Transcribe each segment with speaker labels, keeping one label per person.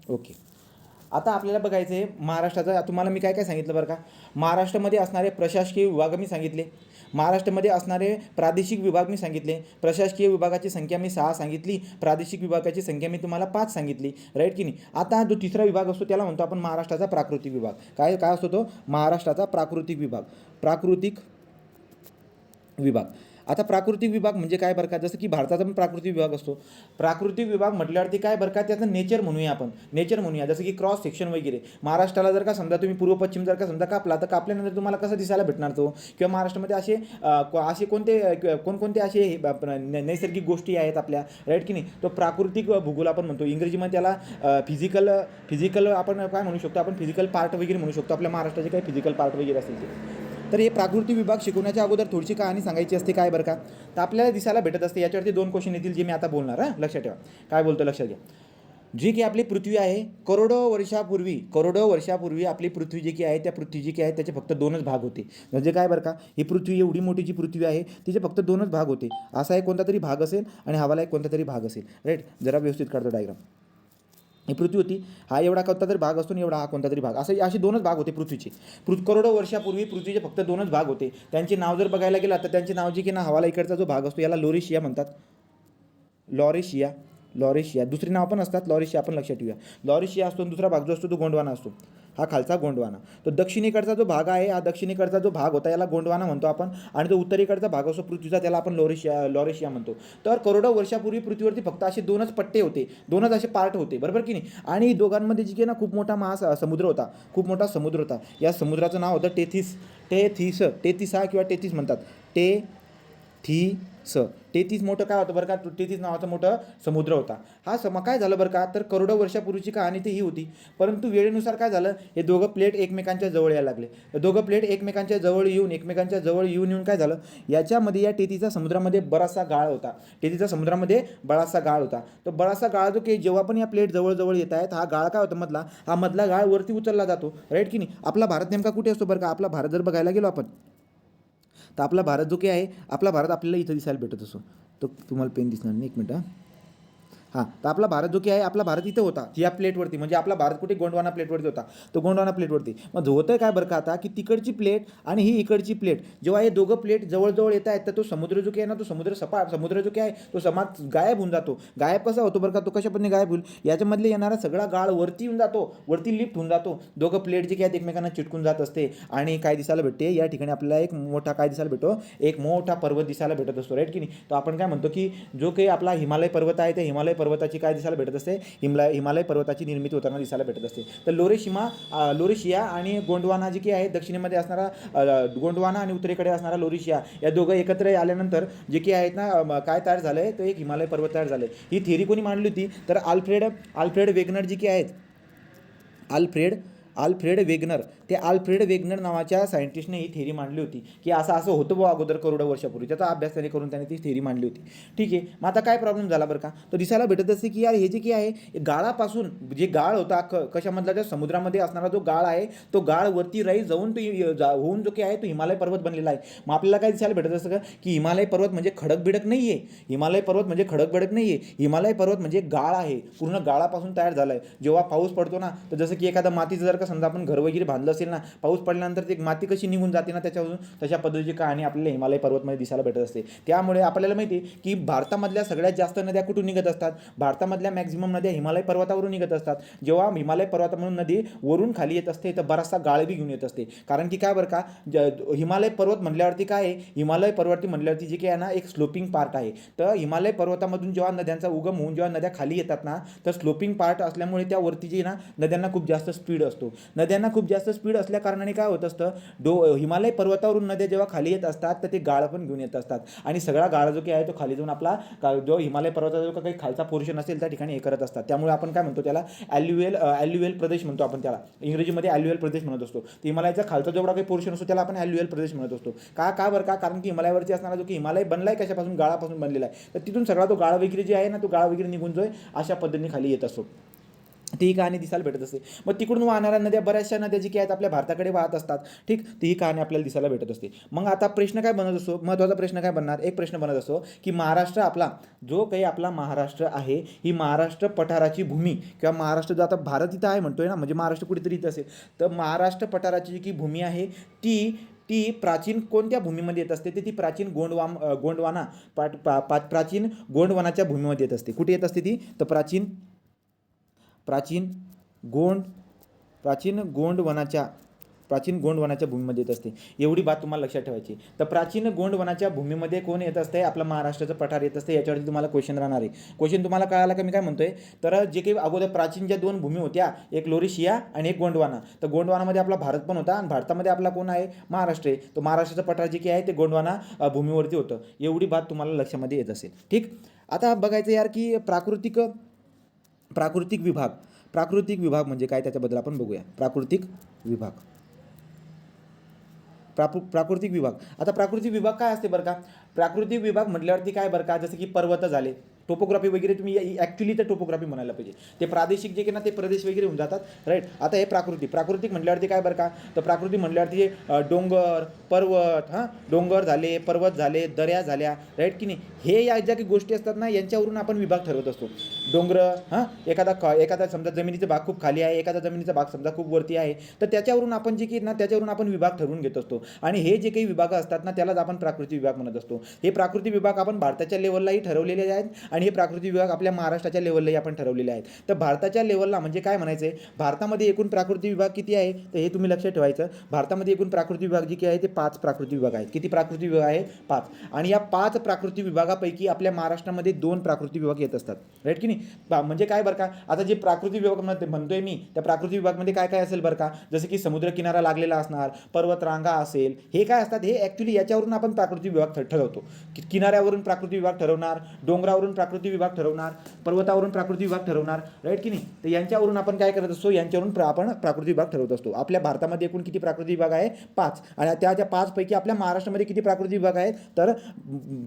Speaker 1: Okay. आता आपल्याला बघायचं आहे महाराष्ट्राचं. तुम्हाला मी काय काय सांगितलं बरं का. महाराष्ट्रामध्ये असणारे प्रशासकीय विभाग मी सांगितले. महाराष्ट्रामध्ये असणारे प्रादेशिक विभाग मी सांगितले. प्रशासकीय विभागाची संख्या मी 6 सांगितली. प्रादेशिक विभागाची संख्या मी तुम्हाला 5 सांगितली. राईट की नाही. आता जो तिसरा विभाग असतो त्याला म्हणतो आपण महाराष्ट्राचा प्राकृतिक विभाग. काय काय असतो तो? महाराष्ट्राचा प्राकृतिक विभाग. प्राकृतिक विभाग. आता प्राकृतिक विभाग म्हणजे काय बरं का. जसं की भारताचा पण प्राकृतिक विभाग असतो. प्राकृतिक विभाग म्हटल्यावरती काय बरं का, त्याचं नेचर म्हणूया आपण. नेचर म्हणूया जसं की क्रॉस सेक्शन वगैरे. महाराष्ट्राला जर का समजा तुम्ही पूर्व पश्चिम जर का समजा कापला, तर कापल्यानंतर तुम्हाला कसं दिसायला भेटणार तो. किंवा महाराष्ट्रामध्ये असे कोणकोणते असे नैसर्गिक गोष्टी आहेत आपल्या. राईट की नाही. तो प्राकृतिक भूगोल आपण म्हणतो. इंग्रजीमध्ये त्याला फिजिकल आपण काय म्हणू शकतो, आपण फिजिकल पार्ट वगैरे म्हणू शकतो. आपल्या महाराष्ट्राचे काही फिजिकल पार्ट वगैरे असतील ते. तर हे प्राकृतिक विभाग शिकवण्याच्या अगोदर थोडीशी कहाणी सांगायची असते. काय बरं का. तर आपल्याला दिसायला भेटत असते. याच्यावरती 2 क्वेश्चन येतील जे मी आता बोलणार. लक्षात ठेवा काय बोलतो, लक्षात घ्या. जी की आपली पृथ्वी आहे, करोडो वर्षापूर्वी आपली पृथ्वी जी की आहे, त्या पृथ्वी जी की आहे त्याचे फक्त 2च भाग होते. म्हणजे काय बरं का, ही पृथ्वी एवढी मोठी जी पृथ्वी आहे तिचे फक्त 2च भाग होते. असा एक कोणता तरी भाग असेल आणि हवाला एक कोणता तरी भाग असेल. राईट. जरा व्यवस्थित काढतो डायग्राम. ही पृथ्वी होती. हा एवढा कोणता तरी भाग असतो आणि एवढा हा कोणता तरी भाग. असे 2च भाग होते पृथ्वीचे. करोडो वर्षापूर्वी पृथ्वीचे फक्त 2च भाग होते. त्यांचे नाव जर बघायला गेला तर त्यांचे नाव जे की ना, हवाला इकडचा जो भाग असतो याला लॉरेशिया म्हणतात. लॉरेशिया दुसरी नाव पण असतात. लॉरेशिया आपण लक्षात ठेवूया. लॉरेशिया असतो आणि दुसरा भाग जो असतो तो गोंडवाना असतो. हा खालचा गोंडवाना. तो दक्षिणेकडचा जो भाग आहे, हा दक्षिणेकडचा जो भाग होता याला गोंडवाना म्हणतो आपण. आणि जो उत्तरेकडचा भाग असतो पृथ्वीचा त्याला आपण लॉरेशिया म्हणतो. तर करोडो वर्षापूर्वी पृथ्वीवरती फक्त असे 2च पट्टे होते. 2च असे पार्ट होते. बरोबर की नाही. आणि दोघांमध्ये जी की ना खूप मोठा समुद्र होता. खूप मोठा समुद्र होता. या समुद्राचं नाव होतं टेथिस किंवा टेथिस म्हणतात. टेथिस मोठं काय होतं बरं का. टेथिस नावाचा मोठा समुद्र होता. काय झालं बरं का, तर करोडो वर्षापूर्वीची कहाणी ती ही होती. परंतु वेळेनुसार काय झालं, हे दोघं प्लेट एकमेकांच्या जवळ यायला लागले. दोघं प्लेट एकमेकांच्या जवळ येऊन काय झालं, याच्यामध्ये या टेथीचा समुद्रामध्ये बराचसा गाळ होता. तो बराचसा गाळ जो की जेव्हा पण या प्लेट जवळ येत आहेत, हा गाळ काय होता मधला गाळ वरती उचलला जातो. राईट की नाही. आपला भारत नेमका कुठे असतो बरं का. आपला भारत जर बघायला गेलो आपण, तर आपला भारत जो काही आहे, आपला भारत आपल्याला इथं दिसायला भेटत असतो. तो तुम्हाला पेन दिसणार नाही, एक मिनटं. तर आपला भारत जो की आहे, आपला भारत इथं होता या प्लेटवरती. म्हणजे आपला भारत कुठे, गोंडवाना प्लेटवरती होता. तो गोंडवाना प्लेटवरती. मग होतं काय बरं का आता, की तिकडची प्लेट आणि ही इकडची प्लेट जेव्हा हे दोघं प्लेट जवळ येत आहेत, तर तो समुद्र जो की आहे ना, तो समुद्र जो की आहे तो गायब होऊन जातो. गायब कसा होतो बरं का, तो कशा पद्धतीने गायब होईल, याच्यामधले येणारा सगळा गाळ वरती येऊन जातो, वरती लिफ्ट होऊन जातो. दोघं प्लेट जे की आहेत एकमेकांना चिटकून जात असते. आणि काय दिसायला भेटते या ठिकाणी आपल्याला एक मोठा पर्वत दिसायला भेटत असतो. राईट की नाही. तो आपण काय म्हणतो, की जो काही आपला हिमालय पर्वत आहे, त्या हिमालय पर्वताची काय दिसायला भेटत असते, हिमालय पर्वताची निर्मिती होताना दिसायला भेटत असते. तर लॉरेशिया आणि गोंडवाना जी की आहे, दक्षिणेमध्ये असणारा गोंडवाना आणि उत्तरेकडे असणारा लॉरेशिया, या दोघं एकत्र आल्यानंतर जे की आहेत ना, काय तयार झालंय, तर एक हिमालय पर्वत तयार झाले. ही थिअरी कोणी मांडली होती, तर आल्फ्रेड वेगनर जी की आहेत, आल्फ्रेड वेगनर नावाच्या सायंटिस्टने ही थेरी मांडली होती, की असं होतं बुवा अगोदर करोडो वर्षापूर्वी. त्याचा अभ्यास त्याने ती थेरी मांडली होती. ठीक आहे. मग आता काय प्रॉब्लेम झाला बरं का, तो दिसायला भेटत असते की यार हे जे की आहे गाळापासून, जे गाळ होता कशामधला, त्या समुद्रामध्ये असणारा जो गाळ आहे, तो गाळ वरती जाऊन होऊन जो की आहे तो हिमालय पर्वत बनलेला आहे. मग आपल्याला काय दिसायला भेटत असतं का, की हिमालय पर्वत म्हणजे खडक बिडक नाही आहे. हिमालय पर्वत म्हणजे गाळ आहे. पूर्ण गाळापासून तयार झाला आहे. जेव्हा पाऊस पडतो ना, तर जसं की एखादा मातीचं जर का समजा आपण घर वगैरे बांधलं असेल ना, पाऊस पडल्यानंतर ती माती कशी निघून जाते ना त्याच्यावरून, तशा पद्धतीची कहाणी आपल्याला हिमालय पर्वतमध्ये दिसायला भेटत असते. त्यामुळे आपल्याला माहिती आहे की भारतामधल्या सगळ्यात जास्त नद्या कुठून निघत असतात, भारतामधल्या मॅक्झिमम नद्या हिमालय पर्वतावरून निघत असतात. जेव्हा हिमालय पर्वतामधून नदी वरून खाली येत असते, तर बराचसा गाळ बी घेऊन येत असते. कारण की काय बरं का, हिमालय पर्वत म्हणल्यावरती काय आहे, हिमालय पर्वत म्हणल्यावरती जे काही आहे ना, एक स्लोपिंग पार्ट आहे. तर हिमालय पर्वतामधून जेव्हा नद्यांचा उगम होऊन जेव्हा नद्या खाली येतात ना, तर स्लोपिंग पार्ट असल्यामुळे त्यावरती जे ना नद्यांना खूप जास्त स्पीड असतो. नद्यांना खूप जास्त स्पीड असल्या कारणाने काय होत असतं, हिमालय पर्वतावरून नद्या जेव्हा खाली येत असतात, तर ते गाळ पण घेऊन येत असतात. आणि सगळा गाळ जो काही आहे तो खाली जाऊन आपला जो हिमालय पर्वताचा जो काही खालचा पोर्शन असेल त्या ठिकाणी हे करत असतात. त्यामुळे आपण काय म्हणतो त्याला, ॲल्युएल प्रदेश म्हणतो आपण त्याला. इंग्रजीमध्ये ॲल्युएल प्रदेश म्हणत असतो. तर हिमालयाचा खालचा जेवढा काही पोर्शन असतो त्याला आपण ॲल्युएल प्रदेश म्हणत असतो. का बरं का, कारण की हिमालयावरती असणारा जो की हिमालय बनलाय कशापासून, गाळापासून बनलेला आहे. तर तिथून सगळा तो गाळ वगैरे जे आहे ना, तो गाळ वगैरे निघून जो आहे अशा पद्धतीने खाली येत असतो. ती ही कहाणी दिसायला भेटत असते. मग तिकडून वाहणाऱ्या नद्या, बऱ्याचशा नद्या जी काही आहेत आपल्या भारताकडे वाहत असतात, ठीक. ती ही कहाणी आपल्याला दिसायला भेटत असते. मग आता प्रश्न काय बनत असतो, महत्त्वाचा प्रश्न काय बनणार, एक प्रश्न बनत असतो की महाराष्ट्र आपला जो काही आपला महाराष्ट्र आहे, ही महाराष्ट्र पठाराची भूमी किंवा महाराष्ट्र जो आता भारत इथं आहे म्हणतोय ना, म्हणजे महाराष्ट्र कुठेतरी इथं असेल, तर महाराष्ट्र पठाराची जी की भूमी आहे ती ती प्राचीन कोणत्या भूमीमध्ये येत असते, ती प्राचीन गोंडवाना प्राचीन गोंडवनाच्या भूमीमध्ये येत असते. कुठे येत असते ती, तर प्राचीन गोंड प्राचीन गोंडवनाच्या भूमीमध्ये येत असते. एवढी बात तुम्हाला लक्षात ठेवायची. तर प्राचीन गोंडवनाच्या भूमीमध्ये कोण येत असते, आपलं महाराष्ट्राचं पठार येत असते. याच्यावरती तुम्हाला क्वेश्चन राहणार आहे. क्वेश्चन तुम्हाला कळाला का मी काय म्हणतोय, तर जे काही अगोदर प्राचीन ज्या दोन भूमी होत्या, एक लोरेशिया आणि एक गोंडवाना, तर गोंडवानामध्ये आपला भारत पण होता आणि भारतामध्ये आपला कोण आहे, महाराष्ट्र आहे. तो महाराष्ट्राचं पठार जे काही आहे ते गोंडवाना भूमीवरती होतं. एवढी बात तुम्हाला लक्षामध्ये येत असेल, ठीक. आता बघायचं यार की प्राकृतिक विभाग म्हणजे काय, त्याच्याबद्दल आपण बघूया. प्राकृतिक विभाग. आता प्राकृतिक विभाग काय असते बरं का. प्राकृतिक विभाग म्हटल्यावरती काय बरं का, जसं की पर्वत झाले, टोपोग्राफी वगैरे तुम्ही ॲक्च्युली तर टोपोग्राफी म्हणायला पाहिजे. ते प्रादेशिक जे की ना ते प्रदेश वगैरे होऊन जातात, राईट. आता हे प्राकृतिक म्हटल्यावरती काय बरं का, तर प्राकृतिक म्हटल्यावरती डोंगर, पर्वत, डोंगर झाले, पर्वत झाले, दऱ्या झाल्या, राईट की नाही. हे या ज्या काही गोष्टी असतात ना, यांच्यावरून आपण विभाग ठरवत असतो. डोंगर, एखादा समजा जमिनीचा भाग खूप खाली आहे, एखादा जमिनीचा भाग समजा खूप वरती आहे, तर त्याच्यावरून आपण जे की ना त्याच्यावरून आपण विभाग ठरवून घेत असतो. आणि हे जे काही विभाग असतात ना, त्यालाच आपण प्राकृतिक विभाग म्हणत असतो. हे प्राकृतिक विभाग आपण भारताच्या लेवललाही ठरवलेले आहेत आणि हे प्राकृतिक विभाग आपल्या महाराष्ट्राच्या लेवललाही आपण ठरवलेले आहेत. तर भारताच्या लेवलला म्हणजे काय म्हणायचं आहे, भारतामध्ये एकूण प्राकृतिक विभाग किती आहे, तर हे तुम्ही लक्षात ठेवायचं. भारतामध्ये एकूण प्राकृतिक विभाग जे काही आहे ते 5 प्राकृतिक विभाग आहेत. किती प्राकृतिक विभाग आहे, 5. आणि या 5 प्राकृतिक विभागापैकी आपल्या महाराष्ट्रामध्ये 2 प्राकृतिक विभाग येत असतात, राईट की नाही. म्हणजे काय बरं का, आता जे प्राकृतिक विभाग म्हणतोय मी, त्या प्राकृतिक विभागामध्ये काय काय असेल बरं का, जसं की समुद्रकिनारा लागलेला असणार, पर्वतरांगा असेल, हे काय असतात, हे ॲक्च्युली याच्यावरून आपण प्राकृतिक विभाग ठरवतो. किनाऱ्यावरून प्राकृतिक विभाग ठरवणार, डोंगरावरून प्राकृतिक विभाग ठरवणार, पर्वतावरून प्राकृतिक विभाग ठरवणार, राईट की नाही. तर यांच्यावरून आपण काय करत असतो, यांच्यावरून आपण प्राकृतिक विभाग ठरवत असतो. आपल्या भारतामध्ये एकूण किती प्राकृतिक विभाग आहे, 5. आणि त्या 5 पैकी आपल्या महाराष्ट्रामध्ये किती प्राकृतिक विभाग आहेत, तर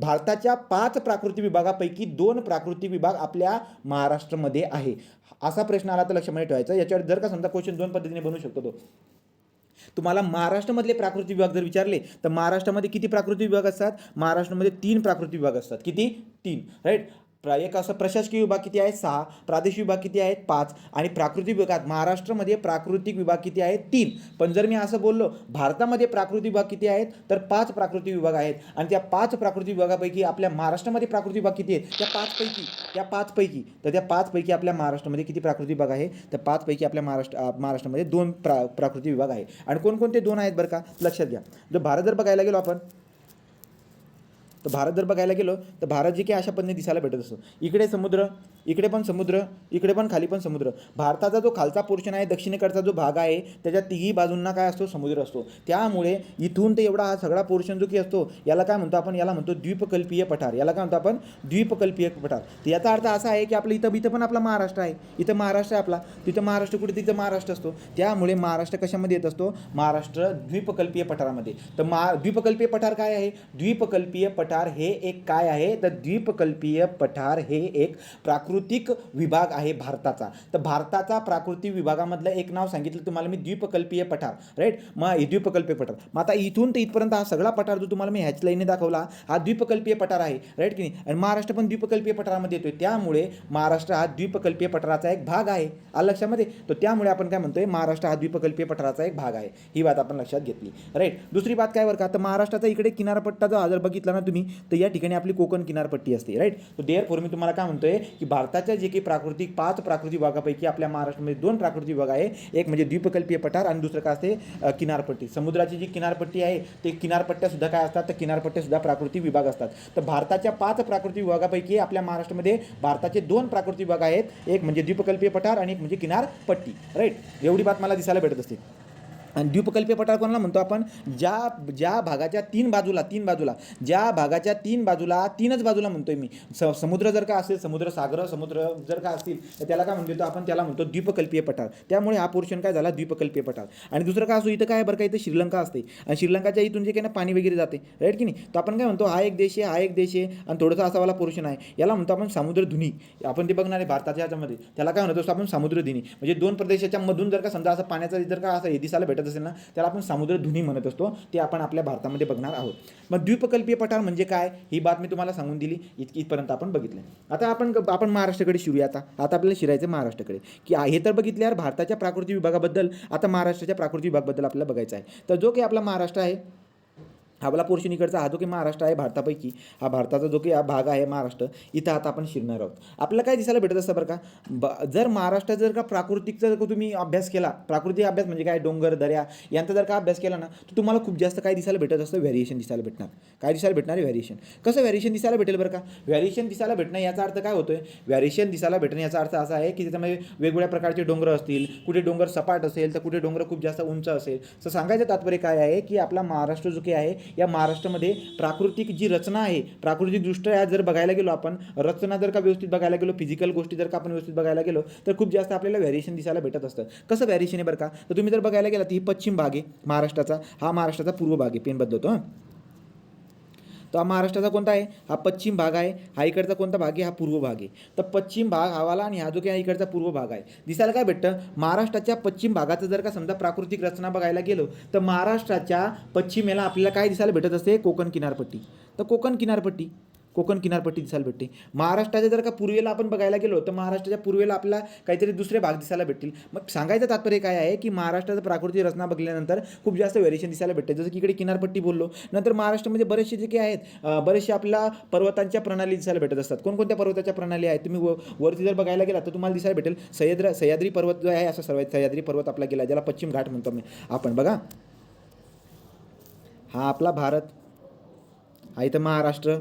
Speaker 1: भारताच्या 5 प्राकृतिक विभागापैकी 2 प्राकृतिक विभाग आपल्या महाराष्ट्रामध्ये आहे. असा प्रश्न आला तर लक्षामध्ये ठेवायचा. याच्यावर जर का समजा क्वेश्चन 2 पद्धतीने बनवू शकतो तो. तुम्हाला महाराष्ट्रामधले प्राकृतिक विभाग जर विचारले, तर महाराष्ट्रामध्ये किती प्राकृतिक विभाग असतात, महाराष्ट्रामध्ये 3 प्राकृतिक विभाग असतात. किती, 3, राईट. एक असं प्रशासकीय विभाग किती आहेत, 6. प्रादेशिक विभाग किती आहेत, 5. आणि प्राकृतिक विभागात महाराष्ट्रामध्ये प्राकृतिक विभाग किती आहेत, 3. पण जर मी असं बोललो भारतामध्ये प्राकृतिक विभाग किती आहेत, तर 5 प्राकृतिक विभाग आहेत. आणि त्या 5 प्राकृतिक विभागापैकी आपल्या महाराष्ट्रामध्ये प्राकृतिक विभाग किती आहेत, त्या 5 पैकी आपल्या महाराष्ट्रामध्ये किती प्राकृतिक विभाग आहे, तर 5 पैकी आपल्या महाराष्ट्रामध्ये 2 प्राकृतिक विभाग आहे. आणि कोणकोणते 2 आहेत बरं का, लक्षात घ्या. जर भारत जर बघायला गेलो आपण, तर भारत जे काही अशा पद्धतीने दिसायला भेटत असतो. इकडे समुद्र, इकडे पण समुद्र, इकडे पण खाली पण समुद्र. भारताचा जो खालचा पोर्शन आहे, दक्षिणेकडचा जो भाग आहे, त्याच्या तिघी बाजूंना काय असतो, समुद्र असतो. त्यामुळे इथून ते एवढा हा सगळा पोर्शन जो की असतो, याला काय म्हणतो आपण, याला म्हणतो द्वीपकल्पीय पठार. तर याचा अर्थ असा आहे की आपलं इथं पण आपला महाराष्ट्र आहे, इथं महाराष्ट्र आहे आपला, तिथं महाराष्ट्र कुठे, तिथं महाराष्ट्र असतो. त्यामुळे महाराष्ट्र कशामध्ये येत असतो, महाराष्ट्र द्वीपकल्पीय पठारामध्ये. तर द्वीपकल्पीय पठार काय आहे, द्वीपकल्पीय पठार हे एक काय आहे, तर द्वीपकल्पीय पठार हे एक प्राकृतिक विभाग आहे भारताचा. तर भारताचा प्राकृतिक विभागामधलं एक नाव सांगितलं तुम्हाला मी, द्वीपकल्पीय पठार, राईट. मग द्वीपकल्पीय पठार, मग आता इथून ते इथपर्यंत हा सगळा पठार जो तुम्हाला मी ह्याच लाईनने दाखवला, हा द्वीपकल्पीय पठार आहे, राईट की नाही. आणि महाराष्ट्र पण द्वीपकल्पीय पठारामध्ये येतोय. त्यामुळे महाराष्ट्र हा द्वीपकल्पीय पठाराचा एक भाग आहे, लक्षामध्ये. तर त्यामुळे आपण काय म्हणतोय, महाराष्ट्र हा द्वीपकल्पीय पठाराचा एक भाग आहे. ही बात आपण लक्षात घेतली, राईट. दुसरी बात काय बरं का, तर महाराष्ट्राचा इकडे किनारपट्टा जो जर बघितला ना तुम्ही, तर या ठिकाणी आपली कोकण किनारपट्टी असते, राईट. तर देअरफॉर मी तुम्हाला काय म्हणतोय की भारताच्या जे काही 5 प्राकृतिक विभागापैकी आपल्या महाराष्ट्रामध्ये 2 प्राकृतिक विभाग आहे. एक म्हणजे द्वीपकल्पीय पठार आणि दुसरं काय असते, किनारपट्टी. समुद्राची जी किनारपट्टी आहे ते किनारपट्ट्या सुद्धा काय असतात, तर किनारपट्ट्या सुद्धा प्राकृतिक विभाग असतात. तर भारताच्या 5 प्राकृतिक विभागापैकी आपल्या महाराष्ट्रामध्ये भारताचे 2 प्राकृतिक विभाग आहेत. एक म्हणजे द्वीपकल्पीय पठार आणि एक म्हणजे किनारपट्टी, राईट. एवढी बात मला दिसायला भेटत असते. आणि द्वीपकल्पीय पठार कोणाला म्हणतो आपण, ज्या भागाच्या तीन बाजूला ज्या भागाच्या तीनच बाजूला म्हणतोय मी, समुद्र जर का असेल, समुद्र जर का असतील तर त्याला काय म्हणतो आपण, त्याला म्हणतो द्वीपकल्पीय पठार. त्यामुळे हा पोर्शन काय झाला, द्वीपकल्पीय पठार. आणि दुसरं काय असो, इथं काय बरं का, इथं श्रीलंका असते आणि श्रीलंकाच्या इथून जे काही ना पाणी वगैरे जाते, राईट की नाही. तर आपण काय म्हणतो, हा एक देश आहे आणि थोडंसं असा वाला पोर्शन आहे, याला म्हणतो आपण समुद्रधुनी. आपण ते बघणार आहे भारताच्या ह्याच्यामध्ये, त्याला काय म्हणतो आपण समुद्रधुनी. म्हणजे दोन प्रदेशाच्या मधून जर का समजा असं पाण्याचा जर का असं हे दिसायला भेटत असेल ना, त्याला आपण समुद्रधुनी म्हणत असतो. ते आपण आपल्या भारतामध्ये बघणार आहोत. मग द्वीपकल्पीय पठार म्हणजे काय, ही बात मी तुम्हाला सांगून दिली. इथपर्यंत आपण बघितलं. आता आपण महाराष्ट्राकडे शिरूया. आता आपल्याला शिरायचं महाराष्ट्राकडे, की हे तर बघितल्यावर भारताच्या प्राकृतिक विभागाबद्दल. आता महाराष्ट्राच्या प्राकृतिक विभागाबद्दल आपल्याला बघायचं आहे. तर जो काही आपला महाराष्ट्र आहे, आपला पोर्शन इकडचा, हा जो काही महाराष्ट्र आहे भारतापैकी, हा भारताचा जो काही भाग आहे महाराष्ट्र, इथं आता आपण शिरणार आहोत. आपल्याला काय दिसायला भेटत असतं बरं का, जर महाराष्ट्रात जर का प्राकृतिकचा जर का तुम्ही अभ्यास केला, प्राकृतिक अभ्यास म्हणजे काय, डोंगर दऱ्या यांचा जर का अभ्यास केला ना, तर तुम्हाला खूप जास्त काय दिसायला भेटत असतं, व्हेरिएशन दिसायला भेटणार. काय दिसायला भेटणार आहे, व्हेरिएशन. कसं व्हेरिएशन दिसायला भेटेल बरं का, व्हेरिएशन दिसायला भेटणं याचा अर्थ काय होतोय, व्हेरिएशन दिसायला भेटणं याचा अर्थ असा आहे की त्याच्यामध्ये वेगवेगळ्या प्रकारचे डोंगर असतील, कुठे डोंगर सपाट असेल तर कुठे डोंगर खूप जास्त उंच असेल. तर सांगायचं तात्पर्य काय आहे की आपला महाराष्ट्र जो काही आहे, या महाराष्ट्रामध्ये प्राकृतिक जी रचना आहे, प्राकृतिकदृष्ट्या जर बघायला गेलो आपण, रचना जर का व्यवस्थित बघायला गेलो, फिजिकल गोष्टी जर का आपण व्यवस्थित बघायला गेलो, तर खूप जास्त आपल्याला व्हेरिएशन दिसायला भेटत असतं. कसं व्हेरिएशन आहे बरं का, तर तुम्ही जर बघायला गेला तर ही पश्चिम भाग आहे महाराष्ट्राचा, हा महाराष्ट्राचा पूर्व भाग आहे. पेन बदलतो. तर हा महाराष्ट्राचा कोणता आहे, हा पश्चिम भाग आहे. हा इकडचा कोणता भाग आहे, हा पूर्व भाग आहे. तर पश्चिम भाग हवाला आणि हा जो काही इकडचा पूर्व भाग आहे. दिसायला काय भेटतं, महाराष्ट्राच्या पश्चिम भागाचं जर का समजा प्राकृतिक रचना बघायला गेलो, तर महाराष्ट्राच्या पश्चिमेला आपल्याला काय दिसायला भेटत असते, कोकण किनारपट्टी. तर कोकण किनारपट्टी दिसायला भेटते. महाराष्ट्राच्या जर का पूर्वेला आपण बघायला गेलो, तर महाराष्ट्राच्या पूर्वेला आपल्याला काहीतरी दुसरे भाग दिसायला भेटतील. मग सांगायचं तात्पर्य काय आहे की महाराष्ट्राचं प्राकृतिक रचना बघल्यानंतर खूप जास्त व्हेरिएशन दिसायला भेटते. जसं की इकडे किनारपट्टी बोललो, नंतर महाराष्ट्रामध्ये बरेचसे जे काही आहेत, बरेचसे आपल्याला पर्वतांच्या प्रणाली दिसायला भेटत असतात. कोणकोणत्या पर्वताच्या प्रणाली आहेत, तुम्ही वरती जर बघायला गेला तर तुम्हाला दिसायला भेटेल सह्याद्री पर्वत जो आहे, असा सर्वात सह्याद्री पर्वत आपला गेला, ज्याला पश्चिम घाट म्हणतो आपण. बघा, हा आपला भारत, हा इथं महाराष्ट्र,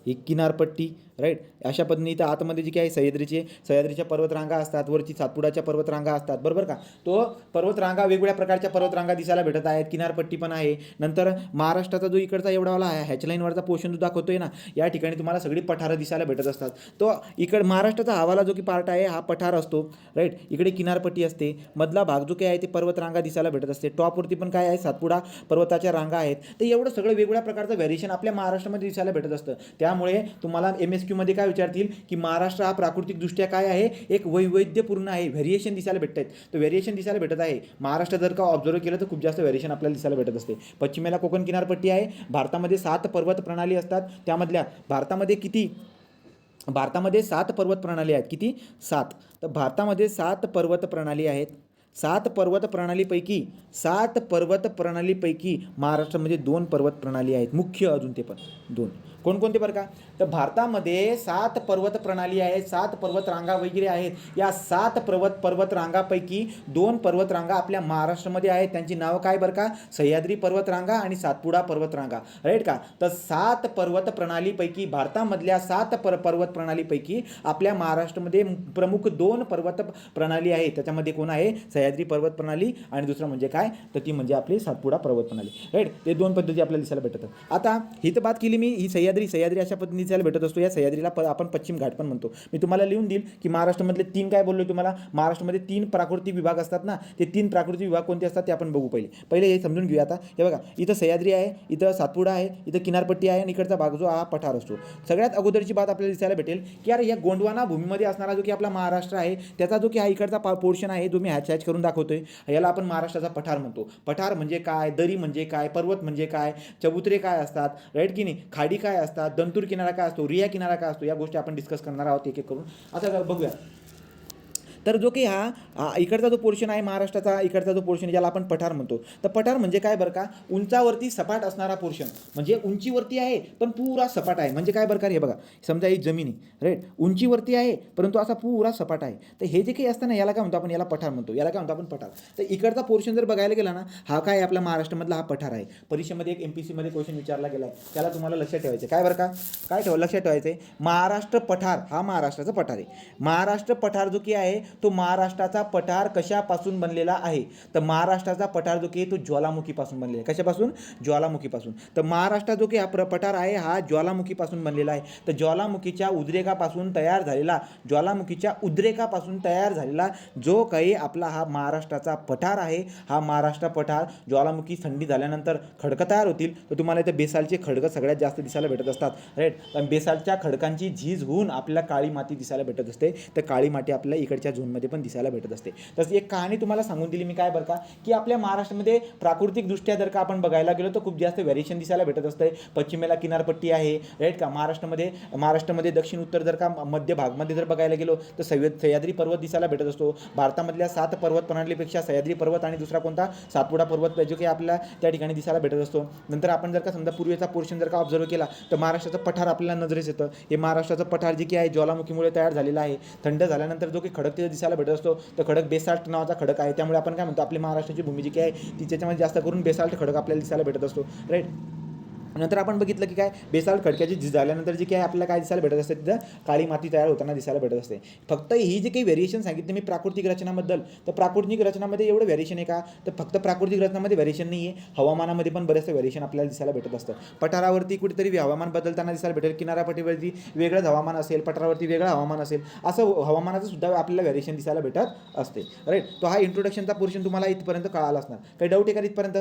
Speaker 1: ही किनारपट्टी, राईट. अशा पद्धतीने इथं आतमध्ये जी काही सह्याद्रीच्या पर्वतरांगा असतात, वरची सातपुडाच्या पर्वतरांगा असतात, बरोबर का. तो पर्वतरांगा, वेगवेगळ्या प्रकारच्या पर्वतरांगा दिसायला भेटत आहेत, किनारपट्टी पण आहे. नंतर महाराष्ट्राचा जो इकडचा एवढावाला आहे, हॅचलाईनवरचा पोर्शन जो दाखवतोय ना, या ठिकाणी तुम्हाला सगळी पठारं दिसायला भेटत असतात. तो इकडे महाराष्ट्राचा हवाला जो की पार्ट आहे, हा पठार असतो, राईट. इकडे किनारपट्टी असते, मधला भाग जो काही आहे ते पर्वतरांगा दिसायला भेटत असते. टॉपवरती पण काय आहे, सातपुडा पर्वताच्या रांगा आहेत. तर एवढं सगळं वेगवेगळ्या प्रकारचं व्हेरिएशन आपल्या महाराष्ट्रामध्ये दिसायला भेटत असतं. त्यामुळे तुम्हाला MSQ मध्ये काय विचारतील की महाराष्ट्र हा प्राकृतिकदृष्ट्या काय आहे, एक वैविध्यपूर्ण आहे, व्हेरिएशन दिसायला भेटत आहेत. तर व्हेरिएशन दिसायला भेटत आहे. महाराष्ट्र जर का ऑब्झर्व केलं तर खूप जास्त व्हेरिएशन आपल्याला दिसायला भेटत असते. पश्चिमेला कोकण किनारपट्टी आहे. भारतामध्ये 7 पर्वत प्रणाली असतात. त्यामधल्या भारतामध्ये 7 पर्वत प्रणाली आहेत. किती? 7. तर भारतामध्ये 7 पर्वत प्रणाली आहेत. 7 पर्वत प्रणालीपैकी महाराष्ट्रामध्ये 2 पर्वत प्रणाली आहेत, मुख्य. अजून ते पण 2 कोणकोणते बरं का, तर भारतामध्ये 7 पर्वत प्रणाली आहेत, 7 पर्वतरांगा वगैरे आहेत. या 7 पर्वतरांगापैकी 2 पर्वतरांगा आपल्या महाराष्ट्रामध्ये आहेत. त्यांची नावं काय बरं का, सह्याद्री पर्वतरांगा आणि सातपुडा पर्वतरांगा, राईट का. तर 7 पर्वत प्रणालीपैकी, भारतामधल्या 7 पर्वत प्रणालीपैकी आपल्या महाराष्ट्रामध्ये प्रमुख 2 पर्वत प्रणाली आहेत. त्याच्यामध्ये कोण आहे, सह्याद्री पर्वत प्रणाली, आणि दुसरं म्हणजे काय, तर ती म्हणजे आपली सातपुडा पर्वत प्रणाली, राईट. ते 2 पद्धती आपल्याला दिसायला भेटतात. आता ही तर बात केली मी, ही सह्याद्री अशा पद्धतीने दिसायला भेटत असतो. या सह्याद्रीला आपण पश्चिम घाट पण म्हणतो. मी तुम्हाला लिहून देईल की महाराष्ट्रामधले 3 काय बोललो तुम्हाला, महाराष्ट्रामध्ये 3 प्राकृतिक विभाग असतात ना, ते 3 प्राकृतिक विभाग कोणते असतात ते आपण बघू. पहिले हे समजून घेऊया. आता हे बघा, इथं सह्याद्री आहे, इथं सातपुडा आहे, इथं किनारपट्टी आहे, आणि इकडचा भाग जो हा पठार असतो. सगळ्यात अगोदरची बात आपल्याला दिसायला भेटेल की यार, या गोंडवाना भूमीमध्ये असणारा जो की आपला महाराष्ट्र आहे, त्याचा जो की हा इकडचा पोर्शन आहे, जो मी हॅच करून दाखवतोय, याला आपण महाराष्ट्राचा पठार म्हणतो. पठार म्हणजे काय, दरी म्हणजे काय, पर्वत म्हणजे काय, चबुतरे काय असतात, राईट की नाही, खाडी काय असतात, दंतूर किनारा काय असतो, रिया किनारा काय असतो, या गोष्टी आपण डिस्कस करणार आहोत एक एक करून. आता बघूया. तर जो की हा इकडचा जो पोर्शन आहे महाराष्ट्राचा, इकडचा जो पोर्शन ज्याला आपण पठार म्हणतो. तर पठार म्हणजे काय बरं का, उंचावरती सपाट असणारा पोर्शन, म्हणजे उंचीवरती आहे पण पुरा सपाट आहे. म्हणजे काय बरं का, हे बघा, समजा ही जमीन आहे, राईट, उंचीवरती आहे परंतु असा पुरा सपाट आहे. तर हे जे काही असतं ना, याला काय म्हणतो आपण, याला पठार म्हणतो. याला काय म्हणतो आपण, पठार. तर इकडचा पोर्शन जर बघायला गेला ना, हा काय आपल्या महाराष्ट्रामधला हा पठार आहे. परीक्षेमध्ये एक MPSC मध्ये क्वेश्चन विचारला गेला आहे, त्याला तुम्हाला लक्षात ठेवायचं काय बरं का, काय लक्षात ठेवायचं आहे, महाराष्ट्र पठार हा महाराष्ट्राचा पठार आहे. महाराष्ट्र पठार जो की आहे तो महाराष्ट्राचा पठार कशापासून बनलेला आहे? तर महाराष्ट्राचा पठार जो की तो ज्वालामुखीपासून बनलेला आहे. कशापासून? ज्वालामुखीपासून. तर महाराष्ट्र जो की हा पठार आहे हा ज्वालामुखीपासून बनलेला आहे. तर ज्वालामुखीच्या उद्रेकापासून तयार झालेला जो काही आपला हा महाराष्ट्राचा पठार आहे, हा महाराष्ट्र पठार ज्वालामुखी थंडी झाल्यानंतर खडकं तयार होतील. तर तुम्हाला इथे बेसालचे खडकं सगळ्यात जास्त दिसायला भेटत असतात, राईट. पण बेसालच्या खडकांची झीज होऊन आपल्याला काळी माती दिसायला भेटत असते. तर काळी माती आपल्याला इकडच्या झोनमध्ये पण दिसायला भेटत असते. तसं एक कहाणी तुम्हाला सांगून दिली मी, काय बरं का, की आपल्या महाराष्ट्रामध्ये प्राकृतिकदृष्ट्या जर का आपण बघायला गेलो तर खूप जास्त व्हेरिएशन दिसायला भेटत असते. पश्चिमेला किनारपट्टी आहे, राईट का. महाराष्ट्रामध्ये दक्षिण उत्तर जर का मध्य भागमध्ये जर बघायला गेलो तर सह्याद्री पर्वत दिसायला भेटत असतो. भारतामधल्या 7 पर्वत प्रणालीपेक्षा सह्याद्री पर्वत आणि दुसरा कोणता, सातपुडा पर्वत जो की आपल्याला त्या ठिकाणी दिसायला भेटत असतो. नंतर आपण जर का समजा पूर्वेचा पोर्शन जर का ऑब्झर्व केला तर महाराष्ट्राचं पठार आपल्याला नजरेस येतं. हे महाराष्ट्राचं पठार जे की आहे ज्वालामुखीमुळे तयार झालेलं आहे. थंड झाल्यानंतर जो की खडक तिथे दिसायला भेटत असतो तर खडक बेसाल्ट नावाचा खडक आहे. त्यामुळे आपण काय म्हणतो, आपली महाराष्ट्राची भूमी जी काय आहे ती त्याच्यामध्ये जास्त करून बेसाल्ट खडक आपल्याला दिसायला भेटत असतो, राईट. नंतर आपण बघितलं की काय, बेसाल्ट खडक्याची झीज झाल्यानंतर जी काय आपल्याला काय दिसायला भेटत असते, तिथं काळी माती तयार होताना दिसायला भेटत असते. फक्त ही जी काही व्हेरिएशन सांगितली मी प्राकृतिक रचनाबद्दल, तर प्राकृतिक रचनामध्ये एवढं व्हेरिएशन आहे का, तर फक्त प्राकृतिक रचनामध्ये व्हेरिएशन नाही आहे, हवामानामध्ये पण बरेचसे व्हेरिएशन आपल्याला दिसायला भेटत असतं. पठारावरती कुठेतरी हवामान बदलताना दिसायला भेटेल, किनारपट्टीवरती वेगळंच हवामान असेल, पठारावरती वेगळं हवामान असेल, असं हवामानाचं सुद्धा आपल्याला व्हेरिएशन दिसायला भेटत असते, राईट. तो हा इंट्रोडक्शनचा पोर्शन तुम्हाला इथपर्यंत कळाला असणार. काही डाऊट आहे का इथपर्यंत?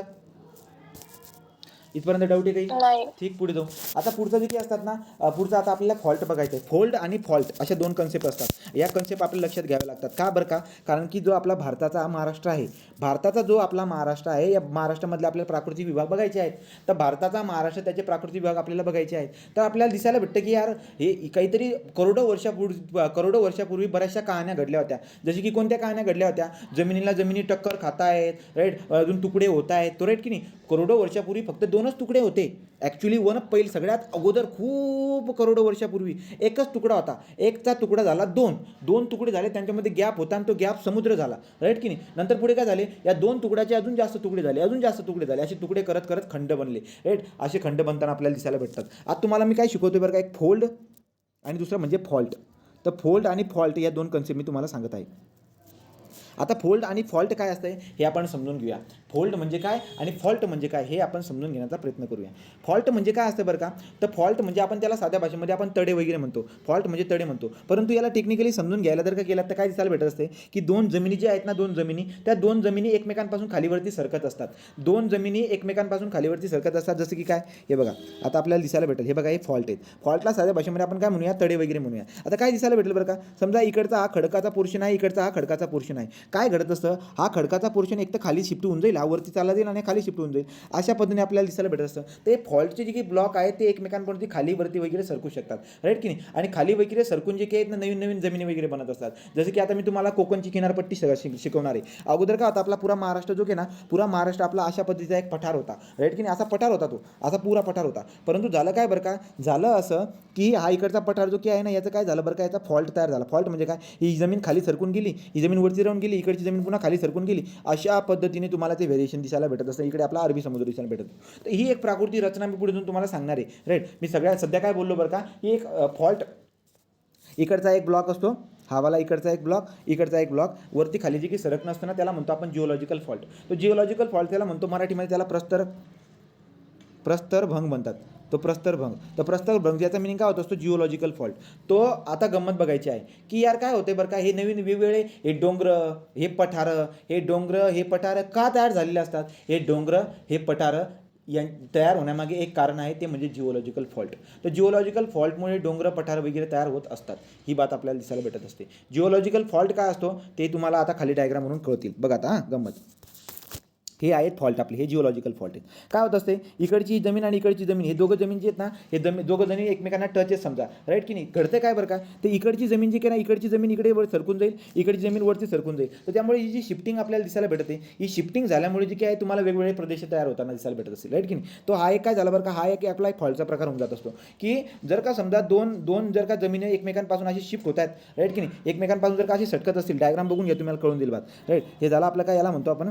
Speaker 1: डाऊट आहे काही? ठीक, पुढे जाऊ. आता पुढचं जे काही असतात ना, पुढचं आता आपल्याला फॉल्ट बघायचं आहे. फोल्ड आणि फॉल्ट अशा 2 कन्सेप्ट असतात. या कन्सेप्ट आपल्याला लक्षात घ्याव्या लागतात. का बरं का, कारण की जो आपला भारताचा महाराष्ट्र आहे, भारताचा जो आपला महाराष्ट्र आहे, या महाराष्ट्रामधले आपल्याला प्राकृतिक विभाग बघायचे आहेत. तर भारताचा महाराष्ट्र त्याचे प्राकृतिक विभाग आपल्याला बघायचे आहेत. तर आपल्याला दिसायला भेटतं की यार हे काहीतरी करोडो वर्षापूर्वी बऱ्याचशा कहाण्या घडल्या होत्या. जशी की कोणत्या कहाण्या घडल्या होत्या, जमिनी टक्कर खात आहेत, राईट, अजून तुकडे होत आहेत, तो राईट की नाही. करोडो वर्षापूर्वी फक्त 2च तुकडे होते. ॲक्च्युली सगळ्यात अगोदर खूप करोडो वर्षापूर्वी एकच तुकडा होता. एकचा तुकडा झाला 2 तुकडे झाले, त्यांच्यामध्ये गॅप होता आणि तो गॅप समुद्र झाला, राईट की नाही. नंतर पुढे काय झाले, या 2 तुकड्याचे अजून जास्त तुकडे झाले, असे तुकडे करत करत खंड बनले, राईट. असे खंड बनताना आपल्याला दिसायला भेटतात. आता तुम्हाला मी काय शिकवतोय बरं का, एक फोल्ड आणि दुसरं म्हणजे फॉल्ट. तर फोल्ड आणि फॉल्ट या 2 कन्सेप्ट मी तुम्हाला सांगत आहे. आता फोल्ड आणि फॉल्ट काय असतं हे आपण समजून घेऊया. फोल्ड म्हणजे काय आणि फॉल्ट म्हणजे काय हे आपण समजून घेण्याचा प्रयत्न करूया. फॉल्ट म्हणजे काय असतं बरं का, तर फॉल्ट म्हणजे आपण त्याला साध्या भाषेमध्ये आपण तडे वगैरे म्हणतो, फॉल्ट म्हणजे तडे म्हणतो. परंतु याला टेक्निकली समजून घ्यायला जर का गेलात तर काय दिसायला भेटत असते की 2 जमिनी ज्या आहेत ना, 2 जमिनी, त्या 2 जमिनी एकमेकांपासून खालीवरती सरकत असतात. 2 जमिनी एकमेकांपासून खालीवरती सरकत असतात. जसं की काय, हे बघा आता आपल्याला दिसायला भेटेल, हे बघा हे फॉल्ट आहेत. फॉल्टला साध्या भाषेमध्ये आपण काय म्हणूया, तडे वगैरे म्हणूया. आता काय दिसायला भेटेल बरं का, समजा इकडचा हा खडकाचा पोर्शन आहे, इकडचा हा खडकाचा पोर्शन आहे. काय घडत असतं, हा खडकाचा पोर्शन एक तर खाली शिफ्ट होऊन जाईल, हा वरती चालला जाईल आणि खाली शिफ्ट होऊन जाईल, अशा पद्धतीने आपल्याला दिसायला भेटत असतं. ते फॉल्टचे जे काही ब्लॉक आहेत ते एकमेकांपर्यंत खाली वरती वगैरे सरकू शकतात, राईट की नाही. आणि खाली वगैरे सरकून जे काही आहेत ना, नवीन जमिनी वगैरे बनत असतात. जसं की आता मी तुम्हाला कोकणची किनारपट्टी शिकवणार आहे. अगोदर का होता, आपला पुरा महाराष्ट्र जो की ना, पुरा महाराष्ट्र आपला अशा पद्धतीचा एक पठार होता, राईट की नाही. असा पठार होता, तो असा पुरा पठार होता. परंतु झालं काय बरं का, झालं असं की हा इकडचा पठार जो की आहे ना, याचं काय झालं बरं का, याचा फॉल्ट तयार झाला. फॉल्ट म्हणजे काय, ही जमीन खाली सरकून गेली, ही जमीन वरती राहून गेली, इकडची जमीन पुन्हा खाली सरकून गेली. अशा पद्धतीने तुम्हाला ते व्हेरिएशन दिसायला भेटत असतं. इकडे आपला अरबी समुद्र दिसायला भेटत. तर ही एक प्राकृतिक रचना मी पुढे जाऊन तुम्हाला सांगणार आहे, राईट. मी सध्या काय बोललो बरं का, ही एक फॉल्ट, इकडचा एक ब्लॉक असतो, हावाला इकडचा एक ब्लॉक, इकडचा एक ब्लॉक, वरती खाली जे की सरकणं असतं ना, त्याला म्हणतो आपण जिओलॉजिकल फॉल्ट. तो जिओलॉजिकल फॉल्ट त्याला म्हणतो मराठीमध्ये, त्याला प्रस्तरभंग म्हणतात. तो प्रस्तरभंग. तर प्रस्तरभंग याचा मिनिंग काय होत असतो, जिओलॉजिकल फॉल्ट. तो आता गंमत बघायची आहे की यार काय होते बरं का, हे नवीन वेगवेगळे हे डोंगर, हे पठार का तयार झालेले असतात. हे डोंगर, हे पठार तयार होण्यामागे एक कारण आहे, ते म्हणजे जिओलॉजिकल फॉल्ट. तर जिओलॉजिकल फॉल्टमुळे डोंगर पठार वगैरे तयार होत असतात. ही बात आपल्याला दिसायला भेटत असते. जिओलॉजिकल फॉल्ट काय असतो ते तुम्हाला आता खाली डायग्राम म्हणून कळतील. बघा आता गंमत, हे आहेत फॉल्ट आपले, हे जिओलॉजिकल फॉल्ट आहेत. काय होत असते, इकडची जमीन आणि इकडची जमीन, हे दोघं जमीन जे आहेत ना, हे दोघं जमीन एकमेकांना टच आहेत समजा, राईट की नाही. घडतं काय बरं का, तर इकडची जमीन जी काय ना, इकडची जमीन इकडे वर सरकून जाईल, इकडची जमीन वरती सरकून जाईल. तर त्यामुळे ही जी शिफ्टिंग आपल्याला दिसायला भेटते, ही शिफ्टिंग झाल्यामुळे जी काय आहे तुम्हाला वेगवेगळे प्रदेश तयार होताना दिसायला भेटत असेल, राईट की नाही. तो हा एक काय झाला बरं का, हा एक आपला एक फॉल्टचा प्रकार होऊन जात असतो की जर का समजा दोन जर का जमिनी एकमेकांपासून अशी शिफ्ट होत आहेत, राईट की नाही, एकमेकांपासून जर का अशी सटकत असतील, डायग्राम बघून घ्या तुम्हाला कळून दिल बात, राईट. हे झालं आपलं काय, याला म्हणतो आपण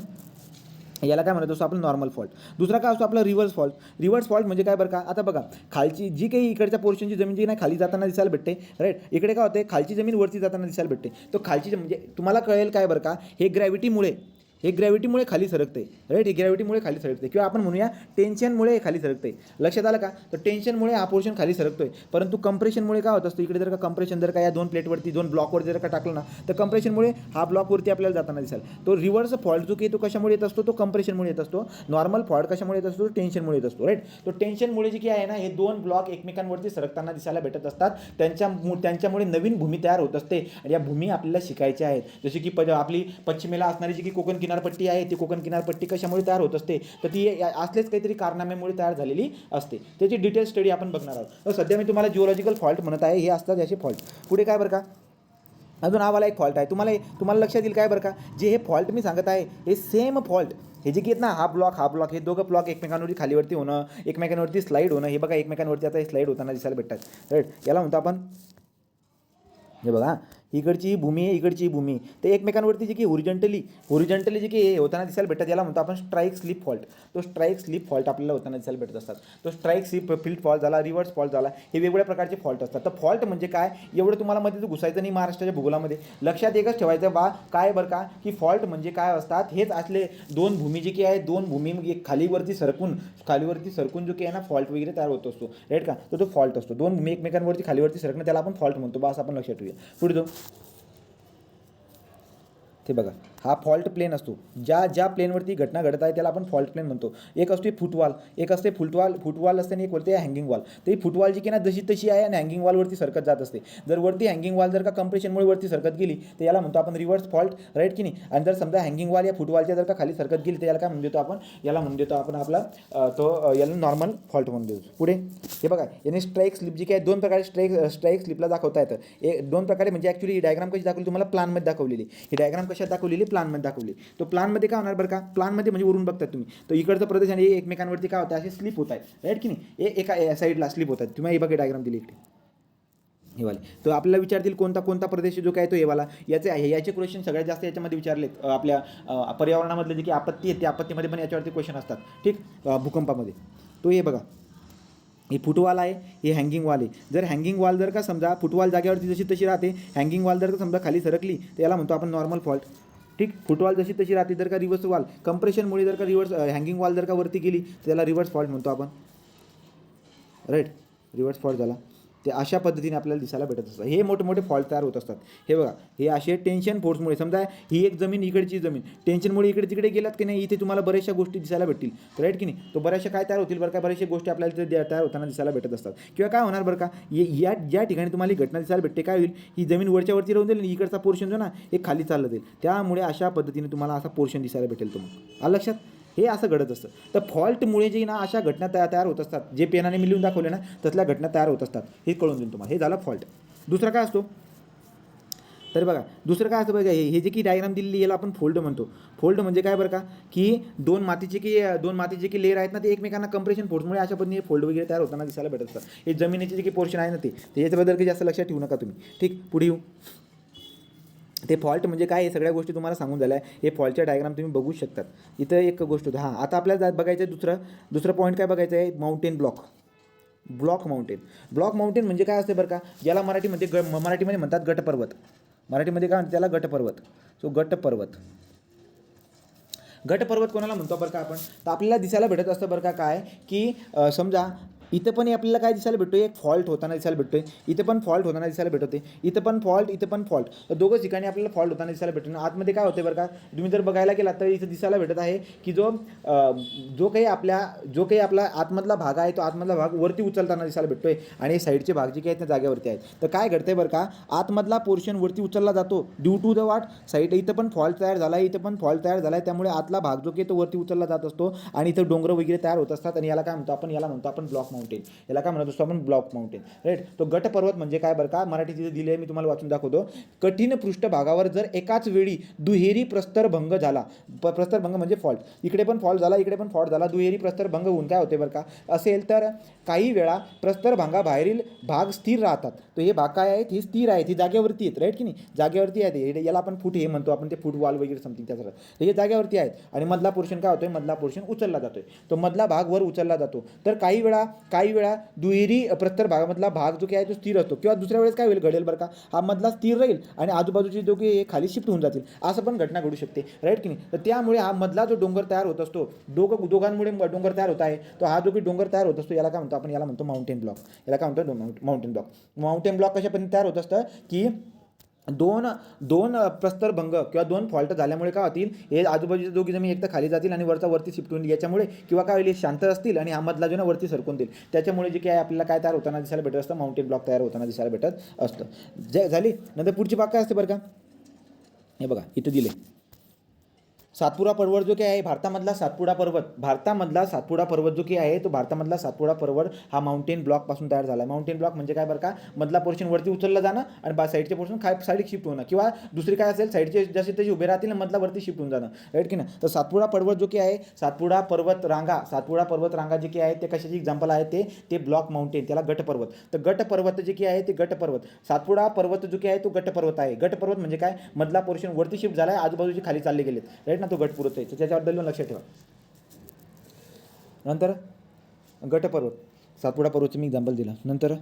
Speaker 1: याला काय म्हणत असतो आपण नॉर्मल फॉल्ट. दुसरा काय असतो आपला रिव्हर्स फॉल्ट. रिव्हर्स फॉल्ट म्हणजे काय बरं का, आता बघा खालची जी काही इकडच्या पोर्शनची जमीन जी नाही खाली जाताना दिसायला भेटते राईट, इकडे काय होते खालची जमीन वरती जाताना दिसायला भेटते. तो खालची म्हणजे तुम्हाला कळेल काय बरं का, हे ग्रॅव्हिटीमुळे खाली सरकते राईट, हे ग्रॅव्हिटीमुळे खाली सरकते किंवा आपण म्हणूया टेन्शनमुळे खाली सरकते. लक्षात आलं का, तर टेन्शनमुळे हा पोर्शन खाली सरकतोय, परंतु कंप्रेशनमुळे काय होत असतं इकडे जर का कंप्रेशन जर का या दोन प्लेटवरती दोन ब्लॉकवर जर का टाकलं ना, तर कंप्रेशनमुळे हा ब्लॉकवरती आपल्याला जाताना दिसेल. तो रिव्हर्स फॉल्ट जो की तो कशामुळे येत असतो, तो कंप्रेशनमुळे येत असतो. नॉर्मल फॉल्ट कशामुळे येत असतो, टेन्शनमुळे येत असतो राईट. तो टेन्शनमुळे जे की आहे ना, हे दोन ब्लॉक एकमेकांवरती सरकताना दिसायला भेटत असतात. त्यांच्यामुळे नवीन भूमी तयार होत असते आणि या भूमी आपल्याला शिकायच्या आहेत. जसे की आपली पश्चिमेला असणारी जी की कोकण किनारपट्टी आहे, ती कोकण किनारपट्टी कशामुळे तयार होत असते, तर ती असलेच काहीतरी कारनाम्यामुळे तयार झालेली असते. त्याची डिटेल स्टडी आपण बघणार आहोत. तर सध्या मी तुम्हाला जिओलॉजिकल फॉल्ट म्हणत आहे, हे असतात याचे फॉल्ट. पुढे काय बरं का, अजून हा वाला एक फॉल्ट आहे, तुम्हाला लक्षात येईल काय बरं का, जे हे फॉल्ट मी सांगत आहे हे सेम फॉल्ट हे जे की आहेत ना, हा ब्लॉक हे दोघं ब्लॉक एकमेकांवरती खालीवरती होणं, एकमेकांवरती स्लाईड होणं, हे बघा एकमेकांवरती आता हे स्लाईड होताना दिसायला भेटतात राईट. याला म्हणतो आपण, हे बघा इकडची ही भूमी आहे, इकडची ही भूमी, ते एकमेकांवरती जे की होरिजंटली जे की हे होताना दिसायला भेटतात, याला म्हणतो आपण स्ट्राईक स्लिप फॉल्ट. तो स्ट्राईक स्लिप फॉल्ट आपल्याला होताना दिसायला भेटत असतात. तो स्ट्राईक स्लिप फील्ड फॉल्ट झाला, रिव्हर्स फॉल्ट झाला, हे वेगवेगळ्या प्रकारचे फॉल्ट असतात. तर फॉल्ट म्हणजे काय, एवढं तुम्हाला मध्ये घुसायचं नाही महाराष्ट्राच्या भूगोलामध्ये. लक्षात एकच ठेवायचं बा काय बरं का, की फॉल्ट म्हणजे काय असतात, हेच असले दोन भूमी जे की आहे, दोन भूमी खालीवरती सरकून जो की आहे ना फॉल्ट वगैरे तयार होत असतो राईट का. तो फॉल्ट असतो, दोन भूमी एकमेकांवरती खालीवरती सरकणं, त्याला आपण फॉल्ट म्हणतो बा, असं आपण लक्षात ठेवूया. पुढे जाऊ, ते बघा हा फॉल्ट प्लेन असतो, ज्या प्लेनवरती घटना घडत आहे त्याला आपण फॉल्ट प्लेन म्हणतो. एक असते फुटवॉल, एक असते फुटवॉल असते आणि एक वरती हँगिंग वॉल. तर ही फुटवॉल जी की ना जशी तशी आहे आणि हँगिंग वॉलवरती सरकत जात असते. जर वरती हँगिंग वॉल जर का कंप्रेशनमुळे वरती सरकत गेली तर याला म्हणतो आपण रिव्हर्स फॉल्ट राईट की नाही. आणि जर समजा हँगिंग वॉल या फुटवॉलच्या जर का खाली सरकत गेली तर याला काय म्हणून देतो आपण, याला म्हणून देतो आपण आपला याला नॉर्मल फॉल्ट म्हणून देतो. पुढे हे बघा, याने स्ट्राईक स्लिप जी काय दोन प्रकारे स्ट्राईक स्लिपला दाखवता येतं. दोन प्रकारे म्हणजे ॲक्च्युली ही डायग्राम कशी दाखवली तुम्हाला, प्लॅनमध्ये दाखवलेली. ही डायग्राम कशात दाखवलेली, प्लॅनमध्ये दाखवली. तो प्लॅनमध्ये काय होणार बरं का, प्लॅनमध्ये म्हणजे वरून बघतात तुम्ही, तो इकडचा प्रदेश आणि एकमेकांवरती काय होतं असे स्लिप होत आहेत राईट की नाही, एका साईडला स्लिप होतात. तुम्ही हे बघा डायग्राम दिली इकडे हे वाले. तर आपल्याला विचारतील कोणता प्रदेश जो काय तो हे वाला, याचे क्वेश्चन सगळ्यात जास्त याच्यामध्ये विचारलेत. आपल्या पर्यावरणामधले जे की आपत्ती आहे, त्या आपत्तीमध्ये पण याच्यावरती क्वेश्चन असतात ठीक, भूकंपामध्ये. तो हे बघा, हे फुटवॉल आहे, हे हँगिंग वॉल आहे. जर हँगिंग वॉल जर का समजा फुटवॉल जागेवरती जशी तशी राहते, हँगिंग वॉल जर का समजा खाली सरकली तर याला म्हणतो आपण नॉर्मल फॉल्ट ठीक. फुटवॉल जशी तशी राहते, जर का रिव्हर्स वॉल कंप्रेशनमुळे जर का हँगिंग वॉल जर का वरती गेली तर त्याला रिव्हर्स फॉल्ट म्हणतो आपण राईट. रिव्हर्स फॉल्ट झाला. ते अशा पद्धतीने आपल्याला दिसायला भेटत असतात. हे मोठे फॉल्ट तयार होत असतात. हे बघा, हे असे टेन्शन फोर्समुळे, समजा ही एक जमीन इकडची जमीन टेन्शनमुळे इकडे तिकडे गेलात की नाही, इथे तुम्हाला बऱ्याचशा गोष्टी दिसायला भेटतील राईट की नाही. तो बऱ्याचशा काय तयार होतील बरं का, बऱ्याचशा गोष्टी आपल्याला ते तयार होताना दिसायला भेटत असतात. किंवा काय होणार बरं का, ज्या ठिकाणी तुम्हाला ही घटना दिसायला भेटते, काय होईल, ही जमीन वरची राहून जाईल आणि इकडचा पोर्शन जो ना हे खाली चाललं जाईल. त्यामुळे अशा पद्धतीने तुम्हाला असा पोर्शन दिसायला भेटेल. तुम्हाला आलं लक्षात, हे असं घडत असतं. तर फॉल्टमुळे जे ना अशा घटना तयार होत असतात, जे पेनाने मी लिहून दाखवले ना तसल्या घटना तयार होत असतात. हे कळून देईल तुम्हाला. हे झालं फॉल्ट. दुसरा काय असतो, तर बघा दुसरं काय असतं बघा, हे जे की डायग्राम दिलेली याला आपण फोल्ड म्हणतो. फोल्ड म्हणजे काय बरं का, की दोन मातीचे की लेअर आहेत ना, ते एकमेकांना कंप्रेशन फोर्समुळे अशा पद्धतीने फोल्ड वगैरे तयार होताना दिसायला भेटत असतात. हे जमिनीचे जे की पोर्शन आहे ना ते याच्याबद्दल काही जास्त लक्षात ठेवू नका तुम्ही ठीक. पुढे येऊ, ते फॉल्ट म्हणजे काय, हे सगळ्या गोष्टी तुम्हाला सांगून झाल्या. हे फॉल्टच्या डायग्राम तुम्ही बघू शकतात. इथं एक गोष्ट होती. हां, आता आपल्याला बघायचं आहे दुसरं पॉईंट काय बघायचं आहे, माउंटेन ब्लॉक माउंटेन म्हणजे काय असते बरं का, ज्याला मराठीमध्ये म्हणतात गटपर्वत. मराठीमध्ये काय म्हणतात त्याला, गटपर्वत. सो गटपर्वत कोणाला म्हणतो बरं का आपण, तर आपल्याला दिसायला भेटत असतं बरं का काय, की समजा इथं पण आपल्याला काय दिसायला भेटतो, एक फॉल्ट होताना दिसायला भेटतोय, इथं पण फॉल्ट होताना दिसायला भेटते, इथं पण फॉल्ट. तर दोघंच ठिकाणी आपल्याला फॉल्ट होताना दिसायला भेटतो. आतमध्ये काय होते बरं का, तुम्ही जर बघायला गेला तर इथं दिसायला भेटत आहे की जो काही आपला आतमधला भाग आहे, तो आतमधला भाग वरती उचलताना दिसायला भेटतोय आणि साईडचे भाग जे काही आहेत त्या जागेवरती आहेत. तर काय घडतंय बरं का, आतमधला पोर्शन वरती उचलला जातो due to the what side. इथं पण फॉल्ट तयार झाला आहे, त्यामुळे आतला भाग जो काही तो वरती उचलला जात असतो आणि इथं डोंगर वगैरे तयार होत असतात आणि याला काय म्हणतो आपण, ब्लॉक माउंटेन, याला काय म्हणत असतो आपण ब्लॉक माउंटेन, राईट. तो गट पर्वत म्हणजे काय बरं का, मराठी तिथे दिले आहे, मी तुम्हाला वाचून दाखवतो. कठीण पृष्ठभागावर जर एकाच वेळी दुहेरी प्रस्तरभंग झाला, प्रस्तरभंग म्हणजे फॉल्ट, इकडे पण फॉल्ट झाला, इकडे पण फॉल्ट झाला, दुहेरी प्रस्तरभंग होऊन काय होते बरं का असेल तर काही वेळा प्रस्तरभंगाबाहेरील भाग स्थिर राहतात. तर हे भाग काय आहेत, हे स्थिर आहेत, ही जागेवरती आहेत, राईट की नाही, जागेवरती आहेत. याला आपण फूट हे म्हणतो आपण, ते फूट वॉल वगैरे समथिंग त्याचं, हे जागेवरती आहेत. आणि मधला पोर्शन काय होतोय, मधला पोर्शन उचलला जातोय, तो मधला भाग वर उचलला जातो. तर काही वेळा दुहेरी प्रस्तरभागामधला भाग जो काय आहे तो स्थिर असतो, किंवा दुसऱ्या वेळेस काय होईल घडेल बरं का, हा मधला स्थिर राहील आणि आजूबाजूचे दोघे हे खाली शिफ्ट होऊन जातील, असं पण घटना घडू शकते, राईट की नाही. तर त्यामुळे हा मधला जो डोंगर तयार होत असतो, दोघांमुळे डोंगर तयार होत आहे, तो हा जो काही डोंगर तयार होत असतो याला काय म्हणतो आपण, याला म्हणतो माउंटेन ब्लॉक. याला काय म्हणतो, माउंटेन ब्लॉक. माउंटेन ब्लॉक कशा पद्धतीने तयार होत असतं की दोन प्रस्तरभंग किंवा दोन फॉल्ट झाल्यामुळे काय होतील, हे आजूबाजूचे दोघी जमीन एक तर खाली जातील आणि वरती शिफ्ट होईल याच्यामुळे, किंवा काय होईल शांत असतील आणि हा मधला जो ना वरती सरकून देईल, त्याच्यामुळे जे काय आपल्याला काय तयार होताना दिसायला भेटत असतं, माउंटेन ब्लॉक तयार होताना दिसायला भेटत असतं. झाली. नंतर पुढची बाग काय असते बरं का, हे बघा इथं दिले, सातपुडा पर्वत जो काय आहे भारतामधला सातपुडा पर्वत जो काय आहे तो भारतामधला सातपुडा पर्वत हा माउंटेन ब्लॉकपासून तयार झाला आहे. माउंटेन ब्लॉक म्हणजे काय बरं का, मधला पोर्शन वरती उचलला जाणं आणि साईडचे पोर्शन साईड शिफ्ट होणं, किंवा दुसरी काय असेल साईडचे जसे तसे उभे राहतील आणि मधला वरती शिफ्ट होऊन जाणं, राईट की नाही. तर सातपुडा पर्वत जो काय आहे, सातपुडा पर्वत रांगा जे काय आहे ते कशाची एक्झाम्पल आहे, ते ब्लॉक माउंटेन, त्याला गटपर्वत. तर गटपर्वत जे काय आहे ते गटपर्वत, सातपुडा पर्वत जो काय आहे तो गटपर्वत आहे. गटपर्वत म्हणजे काय, मधला पोर्शन वरती शिफ्ट झाला आहे, आजूबाजूचे खाली चालले गेलेत, राईट ना, तो गटपर्वत आहे. त्याच्याबद्दल लक्षात ठेवा. नंतर गटपर्वत, सातपुडा पर्वतचं मी एक्झाम्पल दिलं. नंतर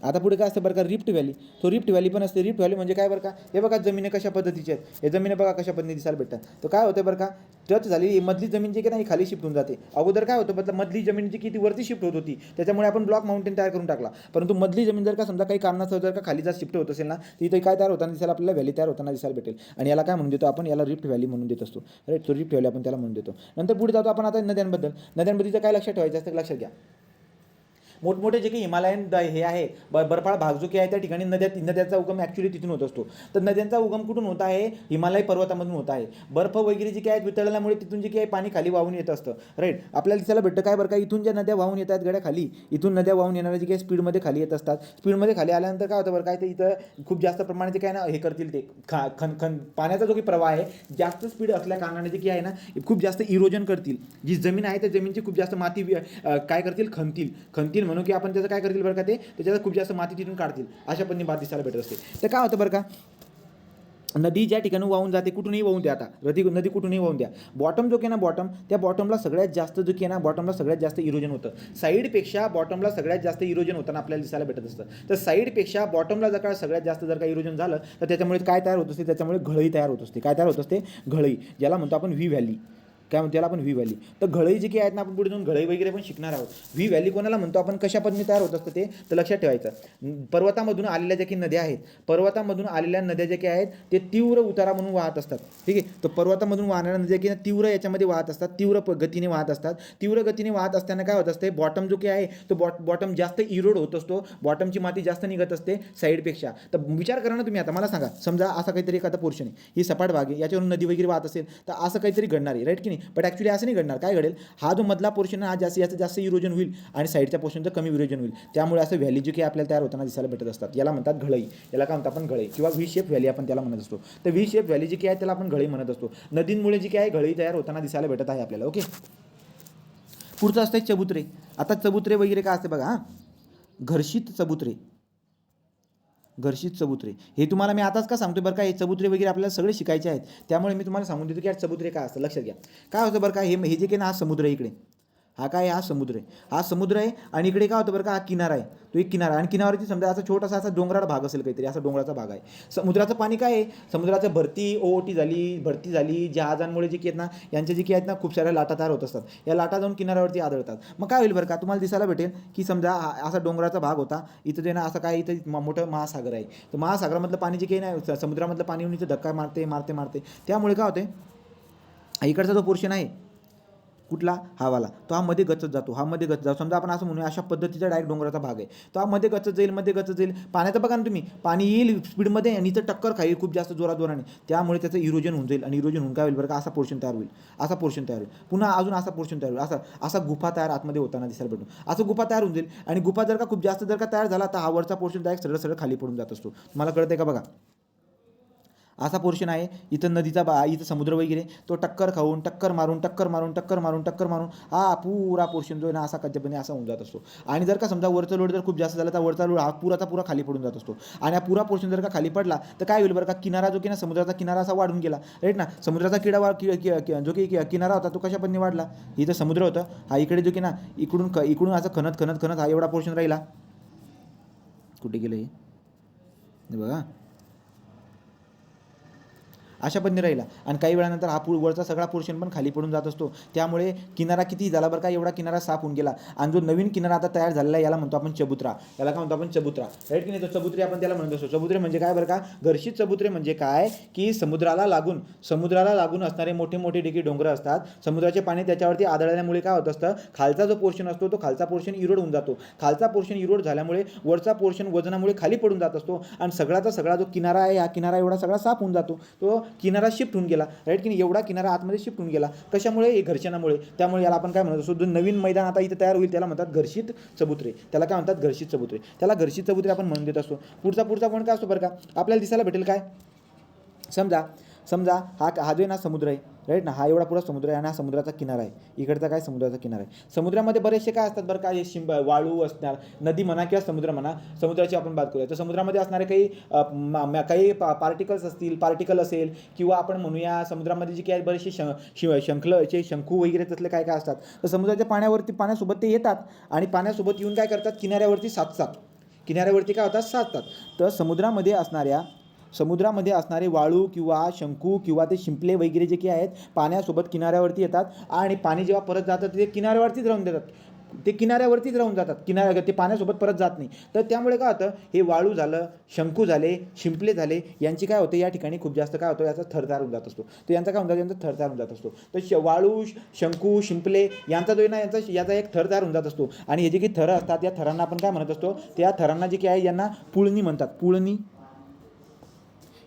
Speaker 1: आता पुढे काय असतं बरं का, रिफ्ट व्हॅली. तो रिफ्ट व्हॅली पण असते. रिफ्ट व्हॅली म्हणजे काय बरं का, हे बघा जमिनी कशा पद्धतीच्या आहेत, हे जमिनी बघा कशा पद्धतीने दिसायला भेटतात. तर काय होतं बरं का, टच झाली मधली जमीन जी की नाही खाली शिफ्ट होऊन जाते. अगोदर काय होतं, मतलब मधली जमीन जी की ती वरती शिफ्ट होत होती, त्याच्यामुळे आपण ब्लॉक माउंटेन तयार करून टाकला. परंतु मधली जमीन जर का समजा काही कारणास्तव जर का खाली जात शिफ्ट होत असेल ना, तर इथे काय तयार होताना दिसायला, आपल्याला व्हॅली तयार होताना दिसायला भेटेल. आणि याला काय म्हणून देतो आपण, याला रिफ्ट व्हॅली म्हणून देत असतो, राईट. तो रिफ्ट व्हॅली आपण त्याला म्हणून देतो. नंतर पुढे जातो आपण आता नद्यांबद्दल काय लक्षात ठेवायचं असतं, लक्षात घ्या. मोठमोठे जे काही हिमालयन हे आहे बर्फाळ भाग जो काही आहे त्या ठिकाणी नद्याचा उगम ॲक्च्युली तिथून होत असतो. तर नद्यांचा उगम कुठून होत आहे, हिमालय पर्वतामधून होत आहे. बर्फ वगैरे जे काही आहेत वितळल्यामुळे तिथून जे काही पाणी खाली वाहून येत असतं, राईट. आपल्याला दिसायला भेटतं काय बरं का, इथून ज्या नद्या वाहून येतात गड्या खाली, इथून नद्या वाहून येणाऱ्या जे काही स्पीडमध्ये खाली येत असतात, स्पीडमध्ये खाली आल्यानंतर काय होतं बरं काय, ते इथं खूप जास्त प्रमाणात काय ना हे करतील, ते पाण्याचा जो काही प्रवाह आहे जास्त स्पीड असल्या कारणाने जे काही आहे ना खूप जास्त इरोजन करतील. जी जमीन आहे त्या जमीनची खूप जास्त माती काय करतील, खणतील म्हणून की आपण त्याचं काय करतील बरं का, ते त्याच्यात खूप जास्त माती तिथून काढतील, अशा पद्धतीने बात दिसायला भेटत असते. तर काय होतं बरं का, नदी ज्या ठिकाणी वाहून जाते, कुठूनही वाहून द्या, आता नदी कुठूनही वाहून द्या, बॉटम जो की ना त्या बॉटमला सगळ्यात जास्त जो की ना बॉटमला सगळ्यात जास्त इरोजन होतं. साईडपेक्षा बॉटमला सगळ्यात जास्त इरोजन होताना आपल्याला दिसायला भेटत असतं. तर साईडपेक्षा बॉटमला जर का सगळ्यात जास्त जर का इरोजन झालं तर त्याच्यामुळे काय तयार होत असते, त्याच्यामुळे घळई तयार होत असते. काय तयार होत असते, घळई, ज्याला म्हणतो आपण व्ही व्हॅली. काय म्हणतो, त्याला आपण व्ही व्हॅली. तर घळई जी काही आहेत ना, आपण पुढे जाऊन घळई वगैरे पण शिकणार आहोत. व्ही व्हॅली कोणाला म्हणतो आपण, कशा पद्धतीने तयार होत असतं ते तर लक्षात ठेवायचं. पर्वतामधून आलेल्या ज्या काही नद्या आहेत, पर्वतामधून आलेल्या नद्या ज्या काही आहेत ते तीव्र उतारा म्हणून वाहत असतात, ठीक आहे. तर पर्वतामधून वाहणाऱ्या नद्या की तीव्र याच्यामध्ये वाहत असतात, तीव्र गतीने वाहत असतात. तीव्र गतीने वाहत असताना काय होत असते, बॉटम जो काही आहे तो बॉटम जास्त इरोड होत असतो, बॉटमची माती जास्त निघत असते साईडपेक्षा. तर विचार करा ना तुम्ही, आता मला सांगा, समजा असा काहीतरी एखादा पोर्शन आहे, ही सपाट भाग आहे, याच्यावरून नदी वगैरे वाहत असेल तर असं काहीतरी घडणार आहे, राईट की नाही. बट ॲक्च्युली असं नाही घडणार. काय घडेल, हा जो मधला पोर्शन हा याचं जास्त इरोजन होईल आणि साईडच्या पोर्शनचं कमी इरोजन होईल. त्यामुळे असं व्हॅली जी काही आपल्याला तयार होताना दिसायला भेटत असतात, याला म्हणतात घळई. याला काय म्हणतात आपण, घळई किंवा व्ही शेप व्हॅली आपण त्याला म्हणत असतो. तर व्ही शेप व्हॅली जी काही आहे त्याला आपण घळई म्हणत असतो. नदींमुळे जी काही आहे घळई तयार होताना दिसायला भेटत आहे आपल्याला. ओके, पुढचं असतं चबुतरे. आता चबुतरे वगैरे काय असते बघा, हां, घर्षित चबुतरे हे तुम्हाला मी आताच का सांगतो बरं का, हे चबुतरे वगैरे आपल्याला सगळे शिकायचे आहेत. त्यामुळे मी तुम्हाला सांगून देतो की यार चबुतरे काय असतं, लक्षात घ्या. काय होतं बरं का, हे जे काही ना हा समुद्र आहे, इकडे हा काय, हा समुद्र आहे आणि इकडे काय होतं बरं का, हा किनारा आहे, तो एक किनारा. आणि किनाऱ्यावरती समजा असा छोटासा असा डोंगराळ भाग असेल, काहीतरी असा डोंगराचा भाग आहे. समुद्राचं पाणी काय आहे, समुद्राचं भरती झाली जहाजांमुळे जे की आहेत ना, यांच्या जे की आहेत ना खूप साऱ्या लाटा तयार होत असतात. या लाटा जाऊन किनाऱ्यावरती आदळतात. मग काय होईल बरं का, तुम्हाला दिसायला भेटेल की समजा असा डोंगराचा भाग होता, इथं जे ना असं काय, इथं मोठं महासागर आहे. तर महासागरामधलं पाणी जे काही नाही, समुद्रामधलं पाणी येऊन इथं धक्का मारते. त्यामुळे काय होते, इकडचा जो पोर्शन आहे कुठला? हा वाला. तो हा मध्ये गचत जातो, हा मध्ये गचत जातो. समजा आपण असं म्हणूया अशा पद्धतीचा डायरेक्ट डोंगराचा भाग आहे. तो हा मध्ये गचत जाईल, मध्ये गचत जाईल. पाण्याचं बघा ना तुम्ही, पाणी येईल स्पीडमध्ये आणि इथं टक्कर खाईल खूप जास्त जोराने. त्यामुळे त्याचं इरोजन होऊन जाईल आणि इरोजन होऊन काय होईल बरं का, असा पोर्शन तयार होईल, असा पोर्शन तयार होईल. पुन्हा अजून असा पोर्शन तयार होईल, असा असा गुफा तयार आतमध्ये होताना दिसायला भेटून. असं गुफा तयार होऊन जाईल आणि गुफा जर का खूप जास्त जर का तयार झाला तर हा वरचा पोर्शन डायरेक्ट सरळ सरळ खाली पडून जात असतो. तुम्हाला कळतंय का बघा. असा पोर्शन आहे, इथं नदीचा इथं समुद्र वगैरे, तो टक्कर खाऊन टक्कर मारून हा पुरा पोर्शन जो आहे ना असा कच्च्यापणे असा होऊन जात असतो. आणि जर का समजा वरचा लोड जर खूप जास्त झाला तर वरचा लोड हा पुरा खाली पडून जात असतो. आणि हा पुरा पोर्शन जर का खाली पडला तर काय होईल बरं का, किनारा जो की ना समुद्राचा किनारा असा वाढून गेला, राईट ना. समुद्राचा जो की किनारा होता तो कशापणे वाढला, इथं समुद्र होतं, हा इकडे जो की ना इकडून असं खणत हा एवढा पोर्शन राहिला. कुठे गेलं हे बघा, अशा पद्धतीने राहिला. आणि काही वेळानंतर हा वरचा सगळा पोर्शन पण खाली पडून जात असतो. त्यामुळे किनारा किती झाला बरं का, एवढा किनारा साफ होऊन गेला. आणि जो नवीन किनारा आता तयार झालेला आहे याला म्हणतो आपण चबुत्रा. याला काय म्हणतो आपण? चबुत्रा, राईट की नाही. तो चबुत्रे आपण त्याला म्हणत असतो. चबुत्रे म्हणजे काय बरं का, घर्षित चबुत्रे म्हणजे काय की समुद्राला लागून असणारे मोठे मोठे देखील डोंगर असतात. समुद्राचे पाणी त्याच्यावरती आदळल्यामुळे काय होत असतं, खालचा जो पोर्शन असतो तो खालचा पोर्शन इरोड होऊन जातो. खालचा पोर्शन इरोड झाल्यामुळे वरचा पोर्शन वजनामुळे खाली पडून जात असतो. आणि सगळाचा सगळा जो किनारा आहे, हा किनारा एवढा सगळा साफ होऊन जातो. तो किनारा शिफ्ट होऊन गेला, राईट की नाही. एवढा किनारा आतमध्ये शिफ्ट होऊन गेला. कशामुळे? हे घर्षणामुळे. त्यामुळे याला आपण काय म्हणत असतो, जो नवीन मैदान आता इथे तयार होईल त्याला म्हणतात घर्षित चबुत्रे. त्याला काय म्हणतात? घर्षित चबुत्रे. त्याला घर्षित चबुत्रे आपण म्हणून देत असतो. पुढचा पॉईंट काय असतो बरं का, आपल्याला दिसायला भेटेल काय, समजा हा जो आहे ना समुद्र आहे, राईट ना. हा एवढा पुरा समुद्र आहे आणि हा समुद्राचा किनारा आहे. इकडचा काय समुद्राचा किनारा आहे. समुद्रामध्ये बरेचसे काय असतात बरं का, हे वाळू असणार, नदी म्हणा किंवा समुद्र म्हणा. समुद्राची आपण बात करूया तर समुद्रामध्ये असणारे काही पार्टिकल्स असतील, पार्टिकल असेल, किंवा आपण म्हणूया समुद्रामध्ये जे काही बरेचसे शंखू वगैरे तसले काय काय असतात. तर समुद्राच्या पाण्यासोबत ते येतात आणि पाण्यासोबत येऊन काय करतात, किनाऱ्यावरती साचतात. किनाऱ्यावरती काय होतात, साचतात. तर समुद्रामध्ये असणारे वाळू किंवा शंकू किंवा ते शिंपले वगैरे जे काही आहेत पाण्यासोबत किनाऱ्यावरती येतात आणि पाणी जेव्हा परत जातं ते किनाऱ्यावरतीच राहून देतात. ते किनाऱ्यावरतीच राहून जातात, ते पाण्यासोबत परत जात नाही. तर त्यामुळे काय होतं, हे वाळू झालं, शंकू झाले, शिंपले झाले, यांची काय होते या ठिकाणी खूप जास्त काय होतं, याचा थरथार होऊन जात असतो. तर यांचा काय होऊन जातं, यांचा थरथार होऊन जात असतो. तर वाळू, शंकू, शिंपले यांचा जो आहे ना याचा एक थरथार होऊन जात असतो. आणि हे जे काही थरं असतात या थरांना आपण काय म्हणत असतो, त्या थरांना जे काही आहे यांना पुळणी म्हणतात.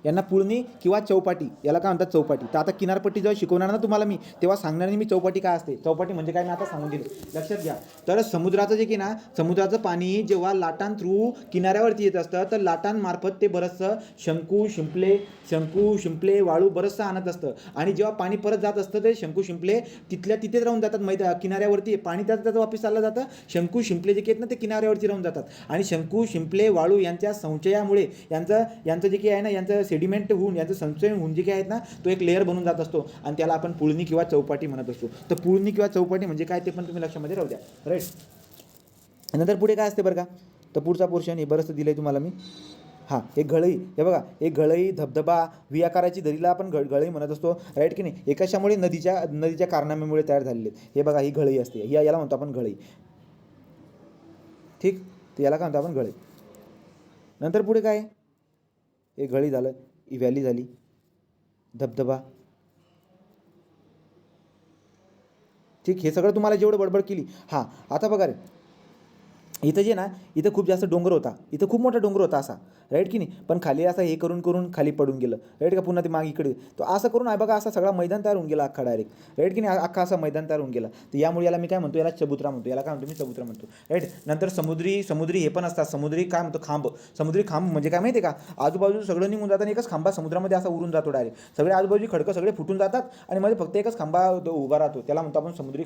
Speaker 1: यांना पुळणी किंवा चौपाटी, याला काय म्हणतात, चौपाटी. तर आता किनारपट्टी जेव्हा शिकवणार ना तुम्हाला मी, तेव्हा सांगणार मी चौपाटी काय असते. चौपाटी म्हणजे काय मी आता सांगून दिले, लक्षात घ्या. तर समुद्राचं जे की ना, समुद्राचं पाणी जेव्हा लाटां थ्रू किनाऱ्यावरती येत असतं तर लाटांमार्फत ते बरंचसं शंकू शिंपले वाळू बरंचसं आणत असतं. आणि जेव्हा पाणी परत जात असतं ते शंकू शिंपले तिथेच राहून जातात. किनाऱ्यावरती पाणी त्याचं वापस चाललं जातं. शंकू शिंपले जे की आहेत ना ते किनाऱ्यावरती राहून जातात. आणि शंकू शिंपले वाळू यांच्या संचयामुळे यांचं जे काही आहे ना, यांचं सेडिमेंट होऊन, याचं संचय होऊन जे काही आहेत ना, तो एक लेअर बनून जात असतो आणि त्याला आपण पुळणी किंवा चौपाटी म्हणत असतो. तर पुळणी किंवा चौपाटी म्हणजे काय ते पण तुम्ही लक्षामध्ये राहू द्या, राईट. नंतर पुढे काय असते बरं का, तर पुढचा पोर्शन हे बरंचसं दिलं आहे तुम्हाला मी. हां, एक घळई, हे बघा, एक घळई, धबधबा, व्ही आकाराची दरीला आपण घळई म्हणत असतो, राईट की नाही. हे कशामुळे, नदीच्या कारणामुळे तयार झालेले आहेत. हे बघा, ही घळई असते, याला म्हणतो आपण घळई, ठीक. तर याला काय म्हणतो आपण, घळई. नंतर पुढे काय, एक घळी झालं, ही व्हॅली झाली, धबधबा, ठीक. हे सगळं तुम्हाला जेवढं बडबड केली. हां, आता बघा रे, इथं जे ना, इथं खूप जास्त डोंगर होता, इथं खूप मोठा डोंगर होता असा, राईट की नाही. पण खाली असं हे करून खाली पडून गेलं, राईट का. पुन्हा ते मागे इकडे, तो असं करून आहे बघा, असा सगळा मैदान तयार होऊन गेला अख्खा डायरेक्ट, राईट की नाही. अख्खा असा मैदान तयार होऊन गेला. तर यामुळे याला मी काय म्हणतो, याला चबुत्रा म्हणतो. याला काय म्हणतो मी, चबुत्रा म्हणतो, राईट. नंतर समुद्री हे पण असतात, समुद्री काय म्हणतो, समुद्री खांब म्हणजे काय माहिती आहे का, आजूबाजू सगळं निघून जातं आणि एकच खांबा समुद्रामध्ये असा उरून जातो डायरेक्ट. सगळे आजूबाजू खडकं सगळे फुटून जातात आणि मध्ये फक्त एकच खांबा उभा राहतो. त्याला म्हणतो आपण समुद्री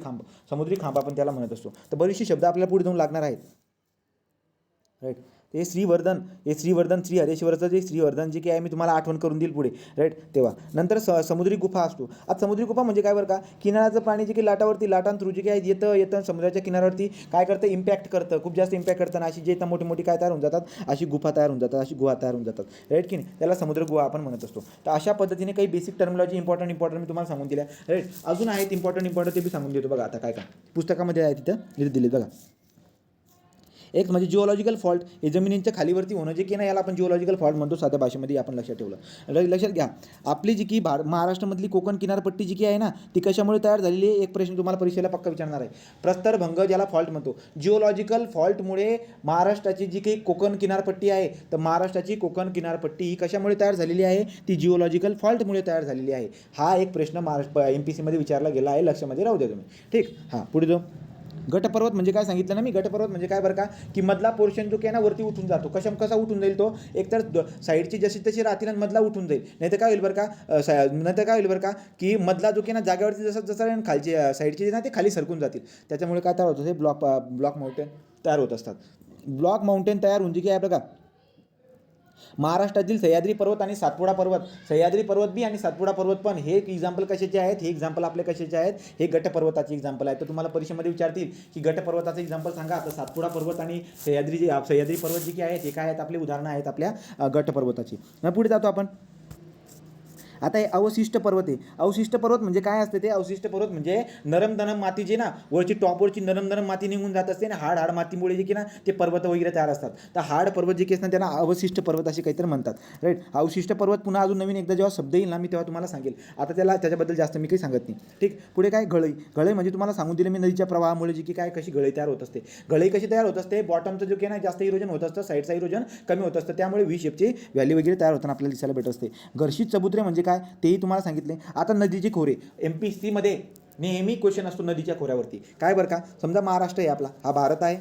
Speaker 1: खांब आपण त्याला म्हणत असतो. तर बरीचशी शब्द आपल्याला पुढे जाऊन लागणार आहेत, राईट. ते श्रीवर्धन श्रीहरेश्वरचं जे श्रीवर्धन जे काही आहे मी तुम्हाला आठवण करून देईल पुढे, राईट. तेव्हा नंतर समुद्री गुफा असतो. आता समुद्री गुफा म्हणजे काय बरं का, किनाऱ्याचं पाणी जे काही लाटां थ्रू जे काही येतं समुद्राच्या किनाऱ्यावरती काय करतं, इम्पॅक्ट करतं, खूप जास्त इम्पॅक्ट करतं. अशी जे मोठी मोठी काय तयार होऊन जातात, अशी गुफा तयार होऊन जातात, राईट की नाही. त्याला समुद्र गुहा आपण म्हणत असतो. तर अशा पद्धतीने काही बेसिक टर्मिनॉलॉजी इम्पॉर्टंट मी तुम्हाला सांगून दिल्या, राईट. अजून आहेत इम्पॉर्टंट ते मी सांगून देतो बघा. आता काय पुस्तकामध्ये आहे तिथं दिले बघा. एक म्हणजे जिओलॉजिकल फॉल्ट, हे जमिनींच्या खालीवरती होणं जे की नाही याला आपण जिओलॉजिकल फॉल्ट म्हणतो साध्या भाषेमध्ये आपण लक्षात ठेवलं. लक्षात घ्या आपली जी की महाराष्ट्रामधली कोकण किनारपट्टी जी की आहे ना ती कशामुळे तयार झालेली आहे, एक प्रश्न तुम्हाला परीक्षेला पक्का विचारणार आहे. प्रस्तरभंग ज्याला फॉल्ट म्हणतो, जिओलॉजिकल फॉल्टमुळे महाराष्ट्राची जी काही कोकण किनारपट्टी आहे तर महाराष्ट्राची कोकण किनारपट्टी ही कशामुळे तयार झालेली आहे, ती जिओलॉजिकल फॉल्टमुळे तयार झालेली आहे. हा एक प्रश्न महाराष्ट्र MPSCमध्ये विचारला गेला आहे, लक्षामध्ये राहू द्या तुम्ही. ठीक, हां पुढे जाऊ. गटपर्वत म्हणजे काय सांगितलं ना मी, गटपर्वत म्हणजे काय बरं का, की मधला पोर्शन जो की ना वरती उठून जातो. कसा उठून जाईल तो, एकतर साईडची जशी तशी राहतील आणि मधला उठून जाईल. नाही तर काय होईल बरं का, की मधला जो की ना जागेवरती जसं राहील खालची साईडची ना ते खाली सरकून जातील. त्याच्यामुळे काय तयार होतं, हे ब्लॉक माउंटेन तयार होत असतात. ब्लॉक माउंटेन तयार होऊन जे की आहे बघा, महाराष्ट्रातील सह्याद्री पर्वत आणि सातपुडा पर्वत, सह्याद्री पर्वत बी आणि सातपुडा पर्वत पण हे एक्झाम्पल कशाचे आहेत, हे एक्झाम्पल आपले कशाचे आहेत, हे गटपर्वताचे एक्झाम्पल आहे. तर तुम्हाला परीक्षेमध्ये विचारतील की गटपर्वताचं एक्झाम्पल सांगा, तर सातपुडा पर्वत आणि सह्याद्री पर्वत जे की आहेत हे काय आहेत, आपले उदाहरणं आहेत आपल्या गटपर्वताची. पुढे जातो आपण. आता हे अवशिष्ट पर्वत आहे. अवशिष्ट पर्वत म्हणजे काय असते, ते अवशिष्ट पर्वत म्हणजे नरम दनम माती जी ना वरची टॉपवरची नरम दनम माती निघून जात असते ना, हाड मातीमुळे जे की ना ते पर्वत वगैरे तयार असतात. तर हाड पर्वत जे की असतात त्यांना अवशिष्ट पर्वत असे काहीतरी म्हणतात, राईट. अवशिष्ट पर्वत पुन्हा अजून नवीन एकदा जेव्हा शब्द येईल ना मी तेव्हा तुम्हाला सांगेल. आता त्याच्याबद्दल जास्त मी काही सांगत नाही. ठीक, पुढे काय, गळई म्हणजे तुम्हाला सांगून दिलं मी, नदीच्या प्रवाहामुळे जी की काय कशी गळई तयार होत असते. गळई कशी तयार होत असते, बॉटमचं जो की ना जास्त इरोजन होत असतं, साईडचा इरोजन कमी होत असतं, त्यामुळे व्ही शेपची व्हॅली वगैरे तयार होताना आपल्याला दिसायला भेटत असते. घर्षित चबुतरे म्हणजे काय तेही तुम्हाला सांगितले. आता नदीचे खोरे, MPSCमध्ये नेहमी क्वेश्चन असतो नदीच्या खोऱ्यावरती. काय बरं का, समजा महाराष्ट्र आहे आपला, हा भारत आहे,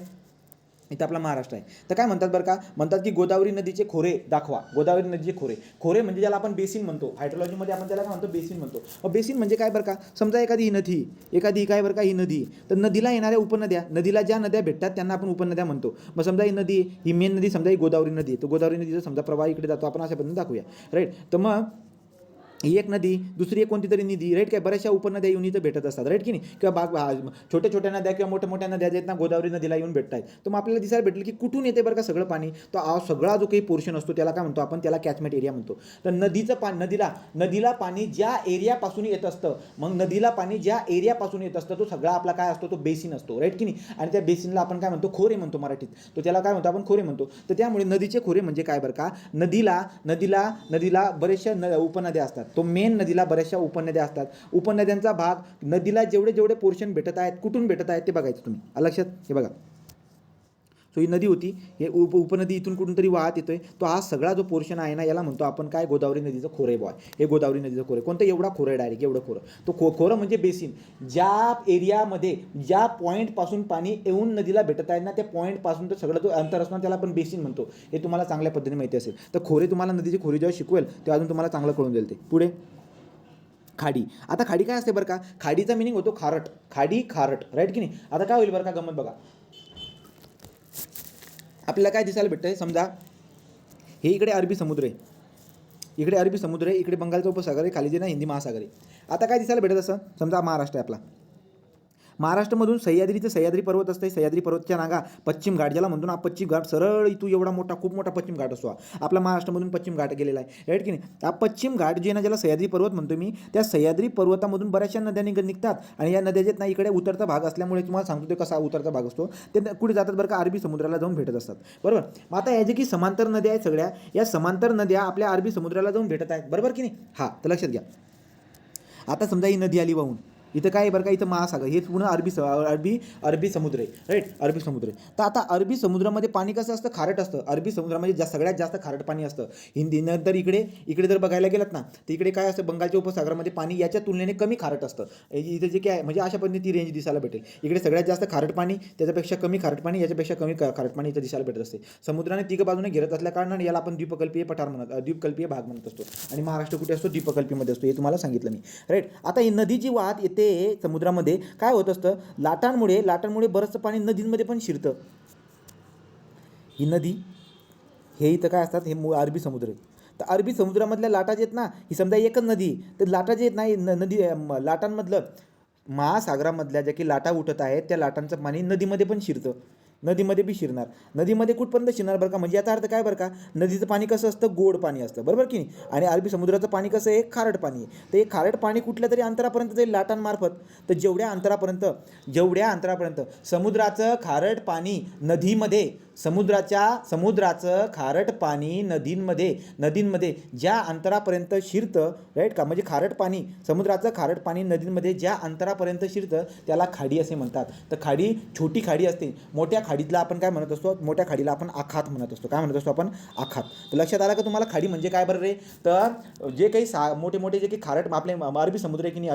Speaker 1: इथं आपला महाराष्ट्र आहे. तर काय म्हणतात बरं का, म्हणतात की गोदावरी नदीचे खोरे दाखवा. गोदावरी नदीचे खोरे म्हणजे ज्याला आपण बेसिन म्हणतो, हायड्रोलॉजीमध्ये आपण त्याला काय म्हणतो, बेसिन म्हणतो. मग बेसिन म्हणजे काय बरं का, समजा एखादी काय बरं का, ही नदी, तर नदीला येणाऱ्या उपनद्या, नदीला ज्या नद्या भेटतात त्यांना आपण उपनद्या म्हणतो. मग समजा ही नदी, ही मेन नदी समजा ही गोदावरी नदी आहे, तर गोदावरी नदीचा समजा प्रवाह इकडे जातो, आपण अशा पद्धतीने दाखवूया, राईट. तर मग ही एक नदी, दुसरी एक कोणती तरी नदी, राईट, काय बऱ्याचशा उपनद्या येऊन इथं भेटत असतात, राईट की नाही, किंवा छोट्या नद्या किंवा मोठ्या नद्या जे आहेत ना गोदावरी नदीला येऊन भेटत आहेत. तर मग आपल्याला दिसायला भेटलं की कुठून येते बरं का सगळं पाणी, तर सगळा जो काही पोर्शन असतो त्याला काय म्हणतो आपण, त्याला कॅचमेंट एरिया म्हणतो. तर नदीला पाणी ज्या एरियापासून येत असतं, मग नदीला पाणी ज्या एरियापासून येत असतं तो सगळा आपला काय असतो, तो बेसिन असतो, राईट की नाही. आणि त्या बेसिनला आपण काय म्हणतो, खोरे म्हणतो मराठीत. तो त्याला काय म्हणतो आपण, खोरे म्हणतो. तर त्यामुळे नदीचे खोरे म्हणजे काय बरं का, नदीला बरेचशा उपनद्या असतात. तो मेन नदीला बऱ्याचशा उपनद्या असतात. उपनद्यांचा भाग, नदीला जेवढे पोर्शन भेटत आहेत, कुठून भेटत आहेत ते बघायचं तुम्ही, लक्षात. हे बघा, सो ही नदी होती, हे उपनदी इथून कुठून तरी वाहत येतोय, तो हा सगळा जो पोर्शन आहे ना याला म्हणतो आपण काय, गोदावरी नदीचं खोरे बॉय. हे गोदावरी नदीचं खोरे, कोणतं एवढा खोरं आहे, डायरेक्ट एवढं खोरं. तो खोरं म्हणजे बेसिन, ज्या एरियामध्ये ज्या पॉईंटपासून पाणी येऊन नदीला भेटत आहे ना, त्या पॉईंटपासून तर सगळं जो अंतर असणार त्याला आपण बेसिन म्हणतो. हे तुम्हाला चांगल्या पद्धतीने माहिती असेल. तर खोरे, तुम्हाला नदीची खोरे जेव्हा शिकवेल तेव्हा अजून तुम्हाला चांगलं कळून जाईल ते. पुढे खाडी. आता खाडी काय असते बरं का, खाडीचा मिनिंग होतो खारट, खारट, राईट की नाही. आता काय होईल बरं का, गंमत बघा, आपल्याला काय दिसायला भेटतं, समजा हे इकडे अरबी समुद्र आहे, इकडे बंगालचा उपसागर आहे, खाली जे ना हिंदी महासागर आहे. आता काय दिसायला भेटत असं, समजा महाराष्ट्र आहे आपला, महाराष्ट्रामधून सह्याद्री पर्वत असते, सह्याद्री पर्वतच्या नागा पश्चिम घाट ज्याला म्हणतो ना, पश्चिम घाट सरळ इथून एवढा मोठा, खूप मोठा पश्चिम घाट असतो आपला महाराष्ट्रामधून पश्चिम घाट गेलेला आहे, राईट की नाही. हा पश्चिम घाट जे ना ज्याला सह्याद्री पर्वत म्हणतो मी, त्या सह्याद्री पर्वतामधून बऱ्याचशा नद्या निघतात आणि या नद्या ना इकडे उतरता भाग असल्यामुळे तुम्हाला सांगतो ते कसा उतरता भाग असतो, ते कुठे जातात बरं का, अरबी समुद्राला जाऊन भेटत असतात, बरोबर. मग आता या जे की समांतर नद्या आहेत सगळ्या, या समांतर नद्या आपल्या अरबी समुद्राला जाऊन भेटत आहेत, बरोबर की नाही. हां, तर लक्षात घ्या. आता समजा ही नदी आली वाहून, इथं काय आहे बरं का, इथं महासागर, हे पुन्हा अरबी समुद्र आहे, राईट, अरबी समुद्र आहे. तर आता अरबी समुद्रामध्ये पाणी कसं असतं, खारट असतं. अरबी समुद्रामध्ये सगळ्यात जास्त खारट पाणी असतं. नंतर इकडे जर बघायला गेलात ना, तर इकडे काय असतं, बंगालच्या उपसागरामध्ये पाणी याच्या तुलनेने कमी खारट असतं. इथे जे काय म्हणजे अशा पद्धतीने ती रेंज दिसायला भेटेल. इकडे सगळ्यात जास्त खारट पाणी, त्याच्यापेक्षा कमी खारट पाणी, याच्यापेक्षा कमी खारट पाणी इथं दिसायला भेटत असते. समुद्राने तिघ बाजूने घेरत असल्या कारणाने याला आपण द्वीपकल्पीय द्वीपकल्पीय भाग म्हणत असतो. आणि महाराष्ट्र कुठे असतो, द्वीपकल्पीमध्ये असतो, हे तुम्हाला सांगितलं मी, राईट. आता ही नदी जी वाहत येते समुद्रामध्ये काय होत असतं, लाटांमुळे बरंचसं पाणी नदींमध्ये पण शिरतं. ही नदी, हे इथं काय असतात, हे अरबी समुद्र आहे. तर अरबी समुद्रामधल्या लाटा जे आहेत ना, ही समजा एकच नदी, तर लाटा जे आहेत ना, नदी लाटांमधलं महासागरामधल्या ज्या की लाटा उठत आहेत त्या लाटांचं पाणी नदीमध्ये पण शिरतं. नदीमध्ये बी शिरणार. नदीमध्ये कुठपर्यंत शिरणार बरं का, म्हणजे याचा अर्थ काय बरं का, नदीचं पाणी कसं असतं, गोड पाणी असतं, बरोबर की नाही. आणि अरबी समुद्राचं पाणी कसं आहे, खारट पाणी आहे. तर हे खारट पाणी कुठल्या तरी अंतरापर्यंत जाईल लाटांमार्फत. तर जेवढ्या अंतरापर्यंत समुद्राचं खारट पाणी नदीमध्ये, समुद्राचं खारट पाणी नदींमध्ये ज्या अंतरापर्यंत शिरतं, राईट का, म्हणजे खारट पाणी, समुद्राचं खारट पाणी नदींमध्ये ज्या अंतरापर्यंत शिरतं त्याला खाडी असे म्हणतात. तर खाडी, छोटी खाडी असते, मोठ्या खाडीतला आपण काय म्हणत असतो, मोठ्या खाडीला आपण आखात म्हणत असतो. काय म्हणत असतो आपण, आखात. तर लक्षात आलं का तुम्हाला खाडी म्हणजे काय बरं रे. तर जे काही मोठे मोठे जे काही खारट आपले अरबी समुद्र आहे की नाही,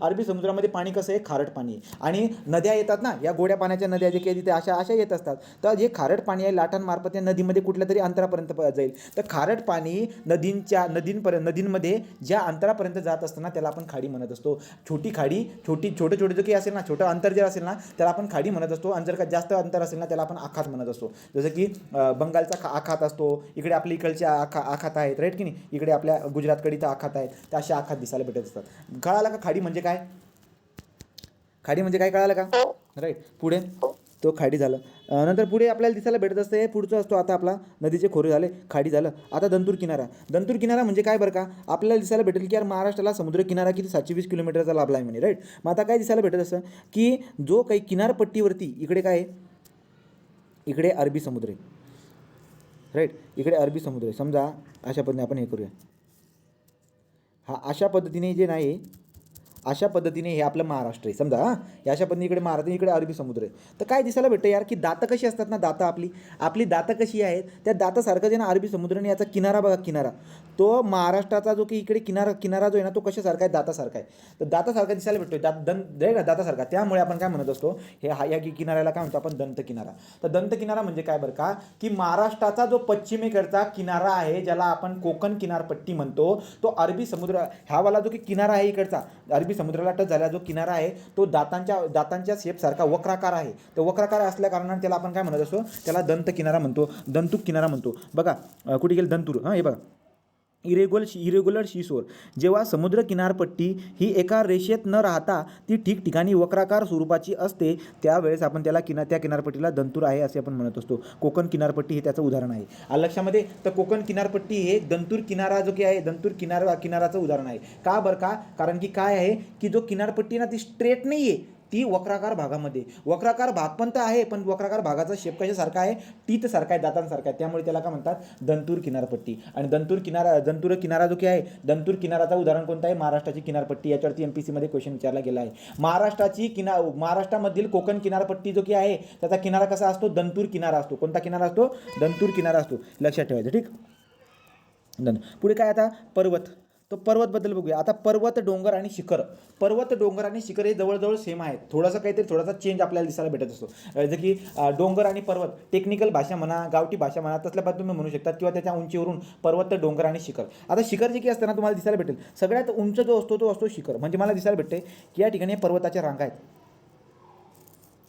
Speaker 1: अरबी समुद्रामध्ये पाणी कसं आहे, खारट पाणी आहे. आणि नद्या येतात ना, या गोड्या पाण्याच्या नद्या जे काही तिथे अशा येत असतात. तर जे खारट पाणी आहे लाटांमार्फत या नदीमध्ये कुठल्या तरी अंतरापर्यंत जाईल. तर खारट पाणी नदींमध्ये ज्या अंतरापर्यंत जात असताना त्याला आपण खाडी म्हणत असतो. छोटी खाडी, छोटे जो काही असेल ना, छोटं अंतर जे असेल ना त्याला आपण खाडी म्हणत असतो. आणि जर का जास्त अंतर असेल ना त्याला आपण आखात म्हणत असतो. जसं की बंगालचा आखात असतो, इकडे आपल्या इकडचे आखात आहेत, राईट की नाही, इकडे आपल्या गुजरातकडे आखात आहेत. तर असे आखात दिसायला भेटत असतात. कळालं का खाडी म्हणजे काय, खाडी म्हणजे काय कळालं का, राईट. पुढे तो खाडी झालं. नंतर पुढे आपल्याला दिसायला भेटत असते, पुढचं असतो आता आपला नदीचे खोरे झाले, खाडी झालं. आता दंतूर किनारा म्हणजे काय बरं का, आपल्याला दिसायला भेटेल की यार महाराष्ट्राला समुद्र किनारा किती 720 किलोमीटरचा लाभला आहे म्हणे, राईट. मग आता काय दिसायला भेटत असतं की जो काही किनारपट्टीवरती इकडे काय आहे, इकडे अरबी समुद्र आहे, राईट. इकडे अरबी समुद्र आहे. समजा अशा पद्धतीने आपण हे करूया, हा अशा पद्धतीने जे नाही, अशा पद्धतीने हे आपलं महाराष्ट्र आहे समजा. या अशा पद्धतीने इकडे महाराष्ट्र, इकडे अरबी समुद्र आहे. तर काय दिसायला भेटतं यार की दातं कशी असतात ना, दातं आपली दातं कशी आहेत, त्या दातासारखं जे ना अरबी समुद्र आणि याचा किनारा बघा, किनारा तो महाराष्ट्राचा जो की इकडे किनारा जो आहे ना तो कशासारखा आहे, दातासारखा आहे. तर दातासारखा दिसायला भेटतोय, दातासारखा. त्यामुळे आपण काय म्हणत असतो, या किनाऱ्याला काय म्हणतो आपण, दंत किनारा. तर दंत किनारा म्हणजे काय बरं का, की महाराष्ट्राचा जो पश्चिमेकडचा किनारा आहे ज्याला आपण कोकण किनारपट्टी म्हणतो, तो अरबी समुद्र ह्यावाला जो की किनारा आहे इकडचा, अरबी समुद्राला टच झालेला जो किनारा आहे तो दातांच्या शेपसारखा वक्राकार आहे. तर वक्राकार असल्या कारणाने त्याला आपण काय म्हणत असतो, त्याला दंत किनारा म्हणतो, दंतुक किनारा म्हणतो. बघा कुठे गेलं दंतूर, हे बघा इरेग्युलर शिसोर. जेव्हा समुद्र किनारपट्टी ही एका रेषेत न राहता ती ठिकठिकाणी वक्राकार स्वरूपाची असते त्यावेळेस आपण त्याला त्या किनारपट्टीला दंतूर आहे असे आपण म्हणत असतो. कोकण किनारपट्टी हे त्याचं उदाहरण आहे. लक्षामध्ये, तर कोकण किनारपट्टी हे दंतूर किनारा जो की आहे, दंतूर किनाराचं उदाहरण आहे. का बरं का, कारण की काय आहे की जो किनारपट्टी ना ती स्ट्रेट नाही आहे, ती वक्राकार भागामध्ये, वक्राकार भाग पण तर आहे, पण वक्राकार भागाचा शेप कशासारखा आहे, टीतसारखा आहे, दातांसारखा आहे. त्यामुळे त्याला काय म्हणतात, दंतूर किनारपट्टी. आणि दंतूर किनारा जो की आहे, दंतूर किनाराचं उदाहरण कोणतं आहे, महाराष्ट्राची किनारपट्टी. याच्यावरती MPSC मध्ये क्वेश्चन विचारला गेला आहे. महाराष्ट्रामधील कोकण किनारपट्टी जो की आहे त्याचा किनारा कसा असतो, दंतूर किनारा असतो. कोणता किनारा असतो, दंतूर किनारा असतो. लक्षात ठेवायचं, ठीक. पुढे काय आता, पर्वत. तो पर्वतबद्दल बघूया आता. पर्वत, डोंगर आणि शिखर हे जवळजवळ सेम आहेत. थोडासा चेंज आपल्याला दिसायला भेटत असतो. जसं की डोंगर आणि पर्वत, टेक्निकल भाषा म्हणा, गावठी भाषा म्हणा, तसल्या पद्धतीने तुम्ही म्हणू शकतात. किंवा त्याच्या उंचीवरून पर्वत, डोंगर आणि शिखर. आता शिखर जे की असतं ना तुम्हाला दिसायला भेटेल, सगळ्यात उंच जो असतो तो असतो शिखर. म्हणजे मला दिसायला भेटते की या ठिकाणी पर्वताच्या रांगा आहेत,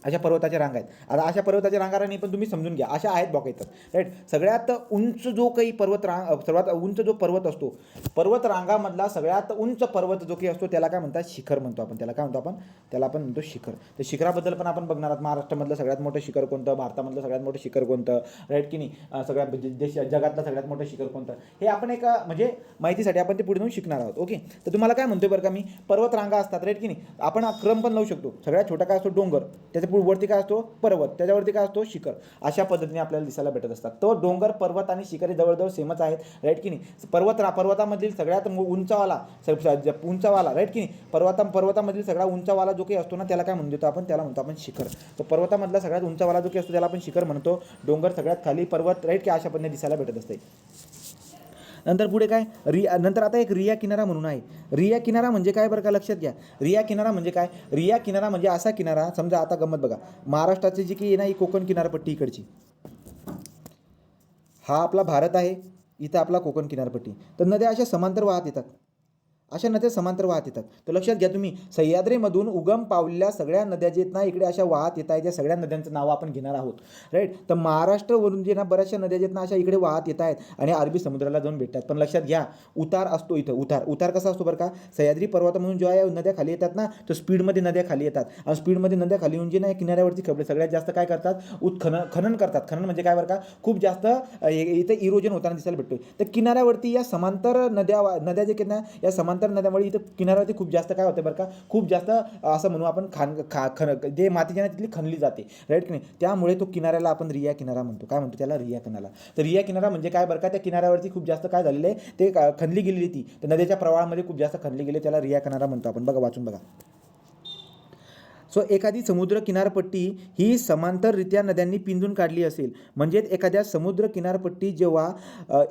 Speaker 1: अशा पर्वताच्या रांगा आहेत. आता अशा पर्वताच्या रांगांनी पण तुम्ही समजून घ्या, अशा आहेत बघा इथं, राईट. सर्वात उंच जो काही सर्वात उंच जो पर्वत असतो, पर्वत रांगामधला सगळ्यात उंच पर्वत जो काही असतो त्याला काय म्हणतात, शिखर म्हणतो आपण. त्याला आपण म्हणतो शिखर. तर शिखराबद्दल पण आपण बघणार आहोत. महाराष्ट्रामधलं सगळ्यात मोठं शिखर कोणतं, भारतामधलं सगळ्यात मोठं शिखर कोणतं, राईट की नाही, जगातलं सगळ्यात मोठं शिखर कोणतं, हे आपण एक म्हणजे माहितीसाठी आपण ते पुढे जाऊन शिकणार आहोत. ओके. तर तुम्हाला काय म्हणतोय बरं का मी, पर्वत रांगा असतात, राईट की नाही. आपण क्रम पण लावू शकतो. सगळ्यात छोटा काय असतो, डोंगर, त्याच्या वरती काय असतो, पर्वत, त्याच्यावरती काय असतो, शिखर. अशा पद्धतीने आपल्याला दिसायला भेटत असतात. तो डोंगर, पर्वत आणि शिखर हे जवळजवळ सेमच आहेत, राईट की नाही. पर्वतामधील सगळ्यात उंचावाला, राईट की नाही. पर्वतामधील सगळा उंचावाला जो काही असतो ना त्याला काय म्हणतो आपण, त्याला म्हणतो आपण शिखर. तर पर्वतामधला सगळ्यात उंचावाला जो काही असतो त्याला आपण शिखर म्हणतो. डोंगर सगळ्यात खाली, पर्वत, राईट की अशा पद्धतीने दिसायला भेटत असते. नंतर पुढे काय, नंतर आता एक रिया किनारा म्हणून आहे. रिया किनारा म्हणजे काय बरं का, लक्षात घ्या. रिया किनारा म्हणजे काय, रिया किनारा म्हणजे असा किनारा, समजा आता गंमत बघा, महाराष्ट्राची जी की ना ही कोकण किनारपट्टी इकडची, हा आपला भारत आहे, इथं आपला कोकण किनारपट्टी. तर नद्या अशा समांतर वाहत येतात. अशा नद्या समांतर वाहत येतात. तर लक्षात घ्या तुम्ही, सह्याद्रीमधून उगम पावलेल्या सगळ्या नद्या जे आहेत ना इकडे अशा वाहत येत आहेत. त्या सगळ्या नद्यांचं नाव आपण घेणार आहोत, राईट. तर महाराष्ट्रावरून जे ना बऱ्याचशा नद्या जे आहेत ना अशा इकडे वाहत येत आहेत आणि अरबी समुद्राला जाऊन भेटतात. पण लक्षात घ्या, उतार असतो इथं. उतार कसा असतो बरं का, सह्याद्री पर्वतामधून जेव्हा या नद्या खाली येतात ना, तर स्पीडमध्ये नद्या खाली येतात आणि स्पीडमध्ये नद्या खाली येऊन जे ना किनाऱ्यावरती खपले सगळ्यात जास्त काय करतात, खनन करतात. खनन म्हणजे काय बरं का, खूप जास्त इथं इरोजन होताना दिसायला भेटतो. तर किनाऱ्यावरती या समांतर नद्या जे ना, या समांतर नद्यामुळे इथं किनाऱ्यावरती खूप जास्त काय होतं बरं का, खूप जास्त असं म्हणू आपण जे माती जी तिथली खणली जाते, राईट की नाही. त्यामुळे तो किनाऱ्याला आपण रिया किनारा म्हणतो. काय म्हणतो त्याला, रिया किनारा. तर रिया किनारा म्हणजे काय बरं का, त्या किनाऱ्यावरती खूप जास्त काय झालेलं आहे, ते खणली गेलेली ती तर नद्याच्या प्रवाहामध्ये खूप जास्त खणली गेली, त्याला रिया किनारा म्हणतो आपण. बघा, वाचून बघा. एखादी समुद्र किनारपट्टी ही समांतररित्या नद्यांनी पिंजून काढली असेल, म्हणजेच एखाद्या समुद्र किनारपट्टी जेव्हा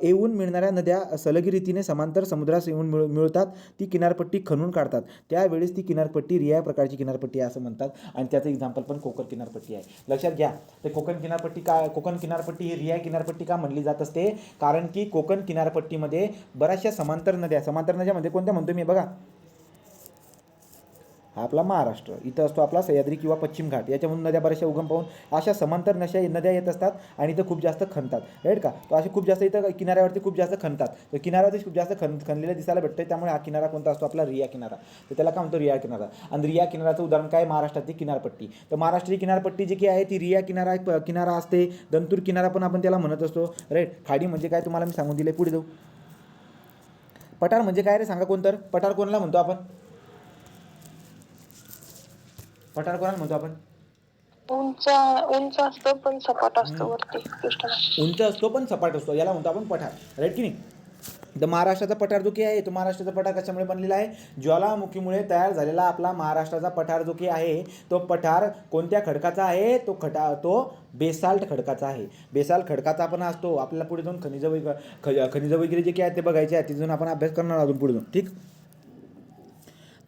Speaker 1: येऊन मिळणाऱ्या नद्या सलगी रीतीने समांतर समुद्रास येऊन मिळतात, ती किनारपट्टी खणून काढतात, त्यावेळेस ती किनारपट्टी रिया प्रकारची किनारपट्टी आहे असं म्हणतात. आणि त्याचं एक्झाम्पल पण कोकण किनारपट्टी आहे. लक्षात घ्या, ते कोकण किनारपट्टी ही रिया किनारपट्टी का म्हणली जात असते, कारण की कोकण किनारपट्टीमध्ये बऱ्याचशा समांतर नद्यामध्ये कोणत्या म्हणतो मी बघा, हा आपला महाराष्ट्र, इथं असतो आपला सह्याद्री किंवा पश्चिम घाट, याच्यामधून नद्या बऱ्याचशा उगम पाहून अशा समांतर नद्या येत असतात आणि इथं खूप जास्त खणतात, राईट का. तर असे खूप जास्त इथं किनाऱ्यावरती खूप जास्त खणतात. तर किनाऱ्यावरती खूप जास्त खणलेलं दिसायला भेटतं, त्यामुळे हा किनारा कोणता असतो आपला, रिया किनारा. तर त्याला काय म्हणतो, रिया किनारा. आणि रिया किनाराचं उदाहरण काय, महाराष्ट्रातली किनारपट्टी. तर महाराष्ट्राची किनारपट्टी जी की आहे ती रिया किनारा असते. दंतूर किनारा पण आपण त्याला म्हणत असतो, राईट. खाडी म्हणजे काय तुम्हाला मी सांगून दिले. पुढे जाऊ. पठार म्हणजे काय रे सांगा कोणतं, पठार कोणाला म्हणतो आपण, पठार कोणाला म्हणतो आपण,
Speaker 2: उंच असतो पण सपाट असतो वरती पृष्ठभाग.
Speaker 1: उंच असतो पण सपाट असतो, याला म्हणतो आपण पठार, राईट की नाही. तर महाराष्ट्राचा पठार जो की आहे, तो महाराष्ट्राचा पठार कशामुळे बनलेला आहे, ज्वालामुखीमुळे तयार झालेला आपला महाराष्ट्राचा पठार जो की आहे, तो पठार कोणत्या खडकाचा आहे, तो बेसाल्ट खडकाचा आहे. बेसाल्ट खडकाचा पण असतो. आपल्याला पुढे जाऊन खनिज वगैरे जे काय आहेत ते बघायचे आहे, तिथून आपण अभ्यास करणार अजून पुढे जाऊन, ठीक.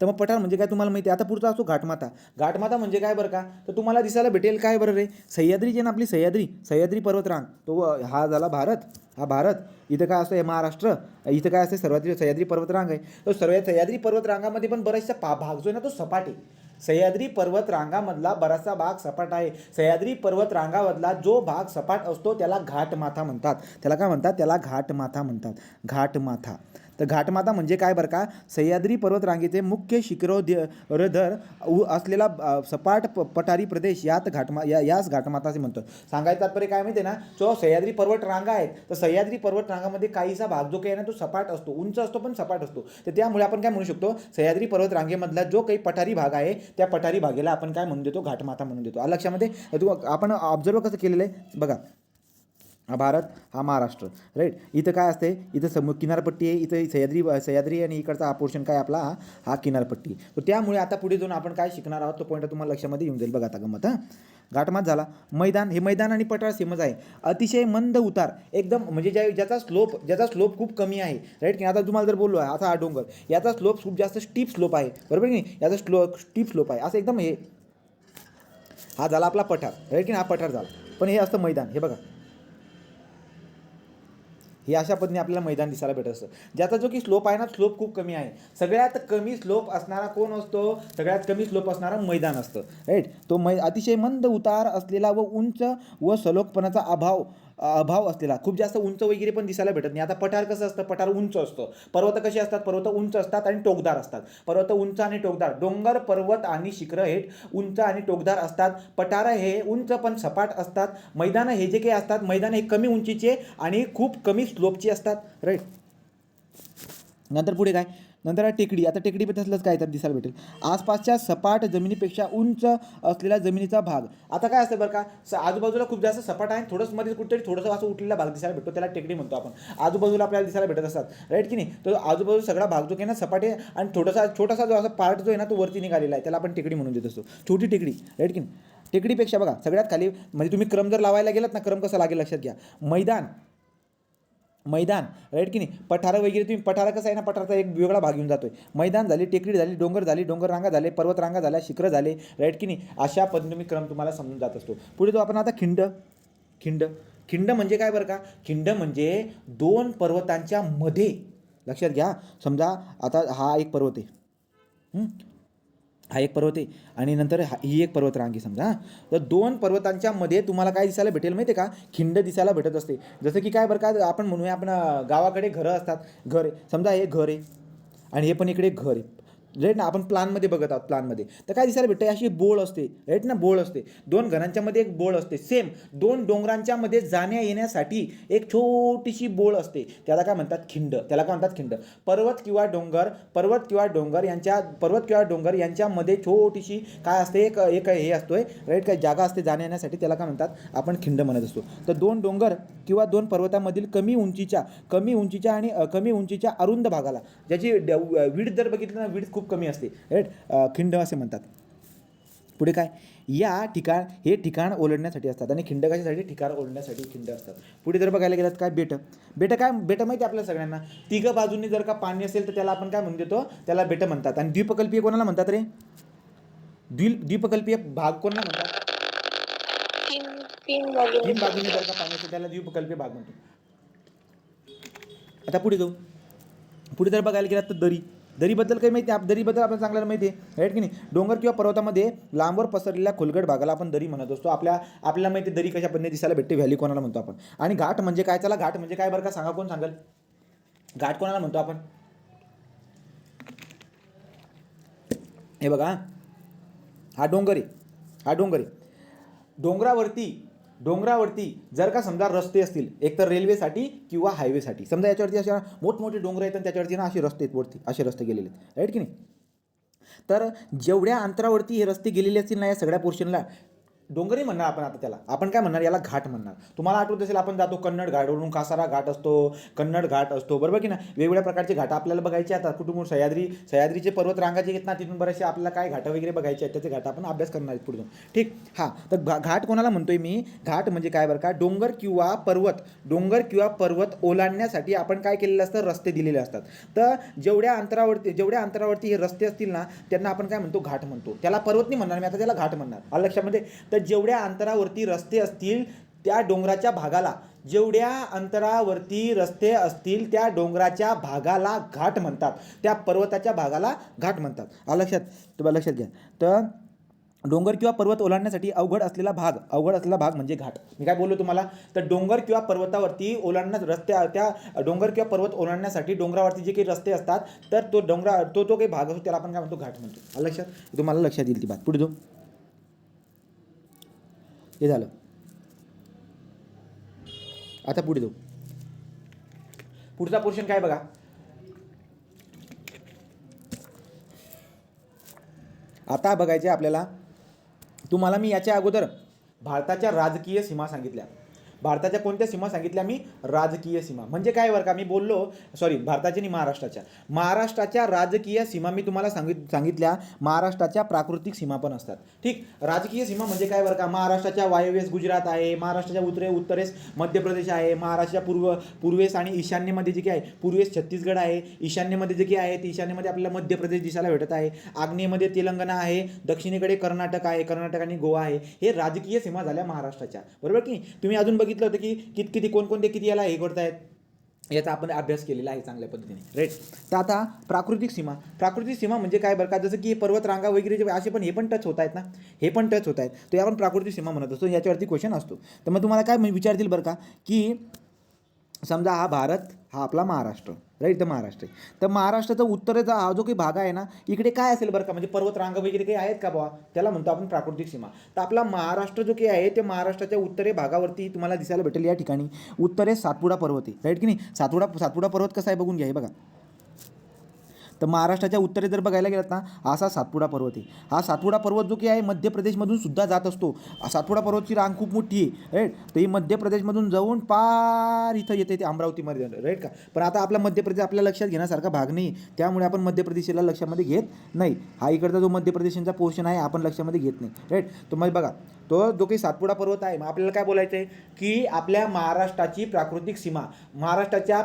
Speaker 1: तर मग पठार म्हणजे काय तुम्हाला माहिती आहे. आता पुढचा असतो घाटमाथा म्हणजे काय बरं का, तर तुम्हाला दिसायला भेटेल काय बरं रे, सह्याद्री जे ना आपली सह्याद्री पर्वतरांग, तो हा झाला भारत. इथं काय असतं, हे महाराष्ट्र. इथं काय असते, सह्याद्री पर्वतरांग आहे. तो सह्याद्री पर्वतरांगामध्ये पण बराचसा भाग जो आहे ना तो सपाट आहे. सह्याद्री पर्वतरांगामधला बराचसा भाग सपाट आहे. सह्याद्री पर्वतरांगामधला जो भाग सपाट असतो त्याला घाटमाथा म्हणतात. त्याला काय म्हणतात, त्याला घाटमाथा म्हणतात. घाटमाथा. तर घाटमाथा म्हणजे काय बरं का, सह्याद्री पर्वतरांगेचे मुख्य शिखरोधर असलेला सपाट पठारी प्रदेश यास घाटमाथा असे म्हणतात. सांगायचं तात्पर्य काय माहिती आहे ना, जो सह्याद्री पर्वतरांगा आहेत, तर सह्याद्री पर्वतरांगामध्ये काहीसा भाग जो काही आहे ना तो सपाट असतो, उंच असतो पण सपाट असतो. तर त्यामुळे आपण काय म्हणू शकतो, सह्याद्री पर्वतरांगेमधला जो काही पठारी भाग आहे त्या पठारी भागेला आपण काय म्हणून देतो, घाटमाथा म्हणून देतो. लक्षामध्ये आपण ऑब्झर्व कसं केलेलं आहे बघा. हा भारत, हा महाराष्ट्र, राईट. इथं काय असते, इथं किनारपट्टी आहे, इथं सह्याद्री आणि इकडचा हा पोर्शन काय आपला हा किनारपट्टी. तर त्यामुळे आता पुढे जाऊन आपण काय शिकणार आहोत, तो पॉईंट तुम्हाला लक्षामध्ये येऊन जाईल. बघा आता गंमत. घाटमाथ झाला. हे मैदान आणि पठार सेमच आहे. अतिशय मंद उतार एकदम, म्हणजे ज्याचा स्लोप खूप कमी आहे, राईट की. आता तुम्हाला जर बोललो आहे आता हा डोंगर, याचा स्लोप खूप जास्त स्टीप स्लोप आहे, बरोबर की नाही, याचा स्टीप स्लोप आहे असं एकदम. हा झाला आपला पठार, राईट की. हा पठार झाला. पण हे असतं मैदान. हे बघा, हे अशा पद्धतीने आपल्याला मैदान दिसायला भेटत असतं, ज्याचा जो की स्लोप आहे ना, स्लोप खूप कमी आहे. सगळ्यात कमी स्लोप असणारा कोण असतो, सगळ्यात कमी स्लोप असणारा मैदान असतं, राईट. तो अतिशय मंद उतार असलेला व उंच व सलोखपणाचा अभाव असलेला, खूप जास्त उंच वगैरे पण दिसायला भेटत नाही. आता पठार कसं असतं, पठार उंच असतं. पर्वत कसे असतात, पर्वत उंच असतात आणि टोकदार असतात. पर्वत उंच आणि टोकदार, डोंगर, पर्वत आणि शिखरं हे उंच आणि टोकदार असतात. पठार हे उंच पण सपाट असतात. मैदान हे जे काही असतात, मैदान हे कमी उंचीचे आणि खूप कमी स्लोपची असतात, राईट. नंतर पुढे काय, नंतर टेकडी. आता टेकडी पण तसलंच काय तर दिसायला भेटेल, आसपासच्या सपाट जमिनीपेक्षा उंच असलेला जमिनीचा भाग. आता काय असतं बरं का, आजूबाजूला खूप जास्त सपाट आहे, थोडंसं मध्ये कुठेतरी थोडंसं असं उठलेला भाग दिसायला भेटतो, त्याला टेकडी म्हणतो आपण. आजूबाजूला आपल्याला दिसायला भेटत असतात, राईट की नाही. तो आजूबाजूला सगळा भाग जो काही ना सपाट आहे आणि छोटासा जो असा पार्ट जो आहे ना तो वरती निघालेला आहे, त्याला आपण टेकडी म्हणून देत असतो, छोटी टेकडी, राईट की नाही. टेकडीपेक्षा बघा सगळ्यात खाली, म्हणजे तुम्ही क्रम जर लावायला गेलात ना, क्रम कसा लागेल लक्षात घ्या. मैदान, राईट की नाही. पठार वगैरे तुम्ही, पठार कसं आहे ना, पठाराचा एक वेगळा भाग घेऊन जातोय. मैदान झाली, टेकडी झाली, डोंगर रांगा झाले, पर्वतरांगा झाल्या, शिखरं झाले, राईट की नाही. अशा पद्धतीने मी क्रम तुम्हाला समजून जात असतो. पुढे तो आपण आता खिंड म्हणजे काय बरं का, खिंड म्हणजे दोन पर्वतांच्या मध्ये लक्षात घ्या. समजा आता हा एक पर्वत आहे, हा एक पर्वत आहे आणि नंतर ही एक पर्वतरांग आहे समजा. तर दोन पर्वतांच्या मध्ये तुम्हाला काय दिसायला भेटेल माहिती आहे का, खिंड दिसायला भेटत असते. जसं की काय बरं का, आपण म्हणूया आपण गावाकडे घरं असतात, घर आहे समजा, हे घर आहे आणि हे पण इकडे घर आहे, राईट ना. आपण प्लानमध्ये बघत आहोत, प्लानमध्ये तर काय दिसायला भेटतं, अशी बोळ असते, राईट ना, बोळ असते. दोन घरांच्या मध्ये एक बोळ असते. सेम दोन डोंगरांच्या मध्ये जाण्या येण्यासाठी एक छोटीशी बोळ असते, त्याला काय म्हणतात, खिंड. त्याला काय म्हणतात, खिंड. पर्वत किंवा डोंगर यांच्यामध्ये छोटीशी काय असते, एक एक हे असतोय, राईट, काय जागा असते जाण्या येण्यासाठी, त्याला काय म्हणतात, आपण खिंड म्हणत असतो. तर दोन डोंगर किंवा दोन पर्वतामधील कमी उंचीच्या आणि कमी उंचीच्या अरुंद भागाला, ज्याची विड्थ जर बघितलं ना, विड्थ खूप कमी असते, राईट, खिंड असे म्हणतात. पुढे काय, हे ठिकाण ओलांडण्यासाठी असतात आणि खिंड कशासाठी, ठिकाण ओलांडण्यासाठी खिंड असतात. पुढे जर बघायला गेलात काय, बेटं माहिती आहे आपल्या सगळ्यांना. तिघं बाजूंनी जर का पाणी असेल तर त्याला आपण काय म्हणून देतो, त्याला बेटं म्हणतात. आणि द्वीपकल्पीय कोणाला म्हणतात रे, द्वीपकल्पीय भाग कोणाला म्हणतात,
Speaker 2: तीन बाजूने
Speaker 1: जर का पाणी असेल त्याला द्वीपकल्पीय भाग म्हणतो. आता पुढे जाऊ. पुढे जर बघायला गेलात तर दरीबद्दल काही माहिती आहे, दरीबद्दल आपल्याला चांगल्याला माहिती आहे, राईट की नाही. डोंगर किंवा पर्वतामध्ये लांबवर पसरलेल्या खोलगट भागाला आपण दरी म्हणत असतो. आपल्याला माहिती आहे दरी कशा पद्धतीने दिसायला भेटते, व्हॅली कोणाला म्हणतो आपण. आणि घाट म्हणजे काय, चला घाट म्हणजे काय बरं का, सांगा, कोण सांगेल, घाट कोणाला म्हणतो आपण. हे बघा, हा डोंगर आहे. डोंगरावरती जर का समजा रस्ते असतील, एक तर रेल्वेसाठी किंवा हायवेसाठी, समजा याच्यावरती अशा मोठमोठे डोंगर आहेत आणि त्याच्यावरती ना असे रस्ते आहेत, वरती असे रस्ते गेलेले आहेत, राईट की नाही. तर जेवढ्या अंतरावरती हे रस्ते गेलेले असतील ना, या सगळ्या पोर्शनला डोंगरही म्हणणार आपण. आता त्याला आपण काय म्हणणार, याला घाट म्हणणार. तुम्हाला आठवत असेल, आपण जातो कन्नड घाटवरून, कासारा घाट असतो, कन्नड घाट असतो, बरोबर की ना. वेगवेगळ्या प्रकारचे घाट आपल्याला बघायचे. आता कुटुंब सह्याद्रीचे पर्वत रांगाचे घेत ना, तिथून बरेचसे आपल्याला काय घाट वगैरे बघायचे आहेत, त्याचे घाट आपण अभ्यास करणार आहेत पुढे, ठीक. हां, तर घाट कोणाला म्हणतोय मी, घाट म्हणजे काय बरं का, डोंगर किंवा पर्वत ओलांडण्यासाठी आपण काय केलेलं असतं, रस्ते दिलेले असतात. तर जेवढ्या अंतरावरती हे रस्ते असतील ना, त्यांना आपण काय म्हणतो, घाट म्हणतो. त्याला पर्वत नाही म्हणणार मी आता, त्याला घाट म्हणणार. आलं लक्षामध्ये. तर जेवढ्या अंतरावरती रस्ते असतील त्या डोंगराच्या भागाला घाट म्हणतात, त्या पर्वताच्या भागाला घाट म्हणतात. लक्षात, तुम्हाला लक्षात घ्या. तर डोंगर किंवा पर्वत ओलांडण्यासाठी अवघड असलेला भाग म्हणजे घाट. मी काय बोललो तुम्हाला, तर डोंगर किंवा पर्वतावरती डोंगर किंवा पर्वत ओलांडण्यासाठी डोंगरावरती जे काही रस्ते असतात, तर तो काही भाग असतो, त्याला आपण काय म्हणतो, घाट म्हणतो. लक्षात, तुम्हाला लक्षात येईल ती बात. पुढे जाऊ. हे झालं. आता पुढे जाऊ. पुढचा पोर्शन काय बघा, आता बघायचे आपल्याला. तुम्हाला मी याच्या अगोदर भारताच्या राजकीय सीमा सांगितल्या. भारताच्या कोणत्या सीमा सांगितल्या मी, राजकीय सीमा. म्हणजे काय बरं का, मी बोललो, सॉरी, भारताच्या आणि महाराष्ट्राच्या राजकीय सीमा मी तुम्हाला सांगितल्या. महाराष्ट्राच्या प्राकृतिक सीमा पण असतात, ठीक. राजकीय सीमा म्हणजे काय बरं का, महाराष्ट्राच्या वायव्येस गुजरात आहे, महाराष्ट्राच्या उत्तरेस मध्य प्रदेश आहे, महाराष्ट्राच्या पूर्वेस आणि ईशान्येमध्ये जे काही आहे, पूर्वेस छत्तीसगड आहे, ईशान्येमध्ये जे काही आहे ते ईशान्येमध्ये आपल्याला मध्य प्रदेश दिसायला भेटत आहे, आग्नेयमध्ये तेलंगणा आहे, दक्षिणेकडे कर्नाटक आणि गोवा आहे. हे राजकीय सीमा झाल्या महाराष्ट्राच्या, बरोबर की. तुम्ही अजून बघितलं होतं की किती कोणकोणते किती याला हे करतायत, याचा आपण अभ्यास केलेला आहे चांगल्या पद्धतीने, राईट. तर आता प्राकृतिक सीमा म्हणजे काय बरं का, जसं की पर्वत रांगा वगैरे जे असे पण हे पण टच होत आहेत ना, तर आपण प्राकृतिक सीमा म्हणत असतो. याच्यावरती क्वेश्चन असतो. तर मग तुम्हाला काय विचारतील बरं का, की समजा हा भारत, हा आपला महाराष्ट्र, राईट. तर महाराष्ट्र आहे, तर महाराष्ट्राचा उत्तरेचा हा जो काही भाग आहे ना, इकडे काय असेल बरं का, म्हणजे पर्वत रांगा वगैरे काही आहेत का बुवा, त्याला म्हणतो आपण प्राकृतिक सीमा. तर आपला महाराष्ट्र जो काही आहे ते महाराष्ट्राच्या उत्तरे भागावरती तुम्हाला दिसायला भेटेल. या ठिकाणी उत्तरेस सातपुडा पर्वत आहे, राईट की नाही. सातपुडा पर्वत कसा आहे बघून घ्या, हे बघा. तर महाराष्ट्राच्या उत्तरे जर बघायला गेलात ना, असा सातपुडा पर्वत आहे. हा सातपुडा पर्वत जो की आहे मध्य प्रदेशमधून सुद्धा जात असतो. सातपुडा पर्वतची रांग खूप मोठी आहे, राईट. तर ही मध्य प्रदेशमधून जाऊन पार इथं येते ते अमरावतीमध्ये, राईट का. पण आता आपला मध्य प्रदेश आपल्या लक्षात घेण्यासारखा भाग नाही, त्यामुळे आपण मध्य प्रदेशला लक्षामध्ये घेत नाही. हा इकडचा जो मध्य प्रदेशचा पोर्शन आहे आपण लक्षामध्ये घेत नाही, राईट. तो मग बघा, तो जो काही सातपुडा पर्वत आहे, मग आपल्याला काय बोलायचं आहे, की आपल्या महाराष्ट्राची प्राकृतिक सीमा, महाराष्ट्राच्या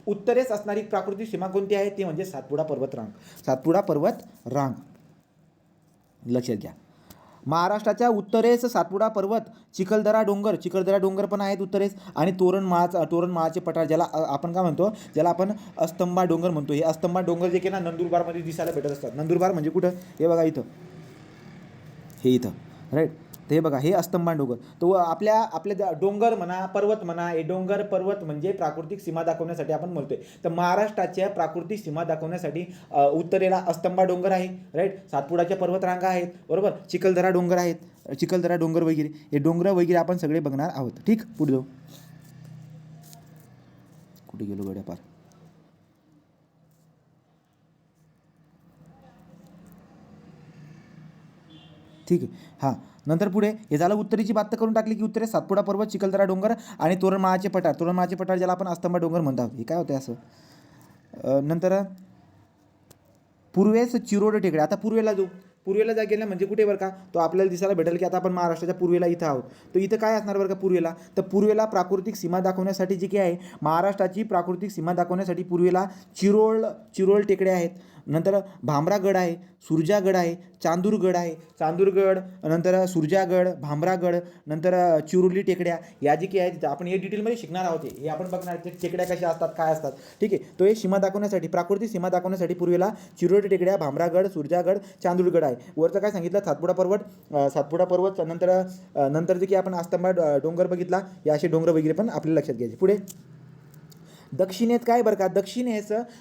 Speaker 1: उत्तरेस असणारी प्राकृतिक सीमा कोणती आहे, ती म्हणजे सातपुडा पर्वत रांग. लक्षात घ्या. महाराष्ट्राच्या उत्तरेस सातपुडा पर्वत, चिखलदरा डोंगर पण आहेत उत्तरेस, आणि तोरणमाळाचे पठार, ज्याला आपण काय म्हणतो, ज्याला आपण अस्तंबा डोंगर म्हणतो. हे अस्तंबा डोंगर जे की ना नंदुरबारमध्ये दिसायला भेटत असतात. नंदुरबार म्हणजे कुठं, हे बघा इथं, हे इथं, राईट. तर हे बघा, हे अस्तंबा डोंगर. तो आपल्या डोंगर म्हणा, पर्वत म्हणा, हे डोंगर पर्वत म्हणजे प्राकृतिक सीमा दाखवण्यासाठी आपण म्हणतोय. तर महाराष्ट्राच्या प्राकृतिक सीमा दाखवण्यासाठी उत्तरेला अस्तंबा डोंगर आहे, राईट. सातपुडाच्या पर्वतरांगा आहेत, बरोबर. चिखलदरा डोंगर आहेत, चिखलदरा डोंगर वगैरे, हे डोंगर वगैरे आपण सगळे बघणार आहोत. ठीक, पुढे जाऊ. कुठे गेलो गड्या पार. ठीक आहे. हां, नंतर पुढे हे झालं उत्तरेची बात तर करून टाकली, की उत्तरेस सातपुडा पर्वत, चिखलदरा डोंगर आणि तोरणमाळाचे पठार ज्याला आपण अस्तंबा डोंगर म्हणतात. हे काय होतं असं. नंतर पूर्वेस चिरोड टेकडे. आता पूर्वेला जाऊ. पूर्वेला जा गेलं म्हणजे कुठे बरं का, तो आपल्याला दिसायला भेटेल की आता आपण महाराष्ट्राच्या पूर्वेला इथं आहोत. तर इथं काय असणार बरं का पूर्वेला, तर पूर्वेला प्राकृतिक सीमा दाखवण्यासाठी जी काही आहे, महाराष्ट्राची प्राकृतिक सीमा दाखवण्यासाठी पूर्वेला चिरोळ टेकडे आहेत. नंतर भामरागड आहे, सुरजागड आहे, चांदूरगड आहे, नंतर सुरजागड, भामरागड, नंतर चिरोली टेकड्या, या जी काही आहेत आपण हे डिटेलमध्ये शिकणार आहोत. हे आपण बघणार ते टेकड्या कशा असतात, काय असतात. ठीक आहे. तो हे सीमा दाखवण्यासाठी, प्राकृतिक सीमा दाखवण्यासाठी पूर्वेला चिरोली टेकड्या, भामरागड, सुरजागड, चांदूरगड आहे. वरचं काय सांगितलं, सातपुडा पर्वत, नंतर जे की आपण अस्तंबा डोंगर बघितला, हे असे डोंगर वगैरे पण आपल्याला लक्षात घ्यायचे. पुढे दक्षिणेत काय बरं का,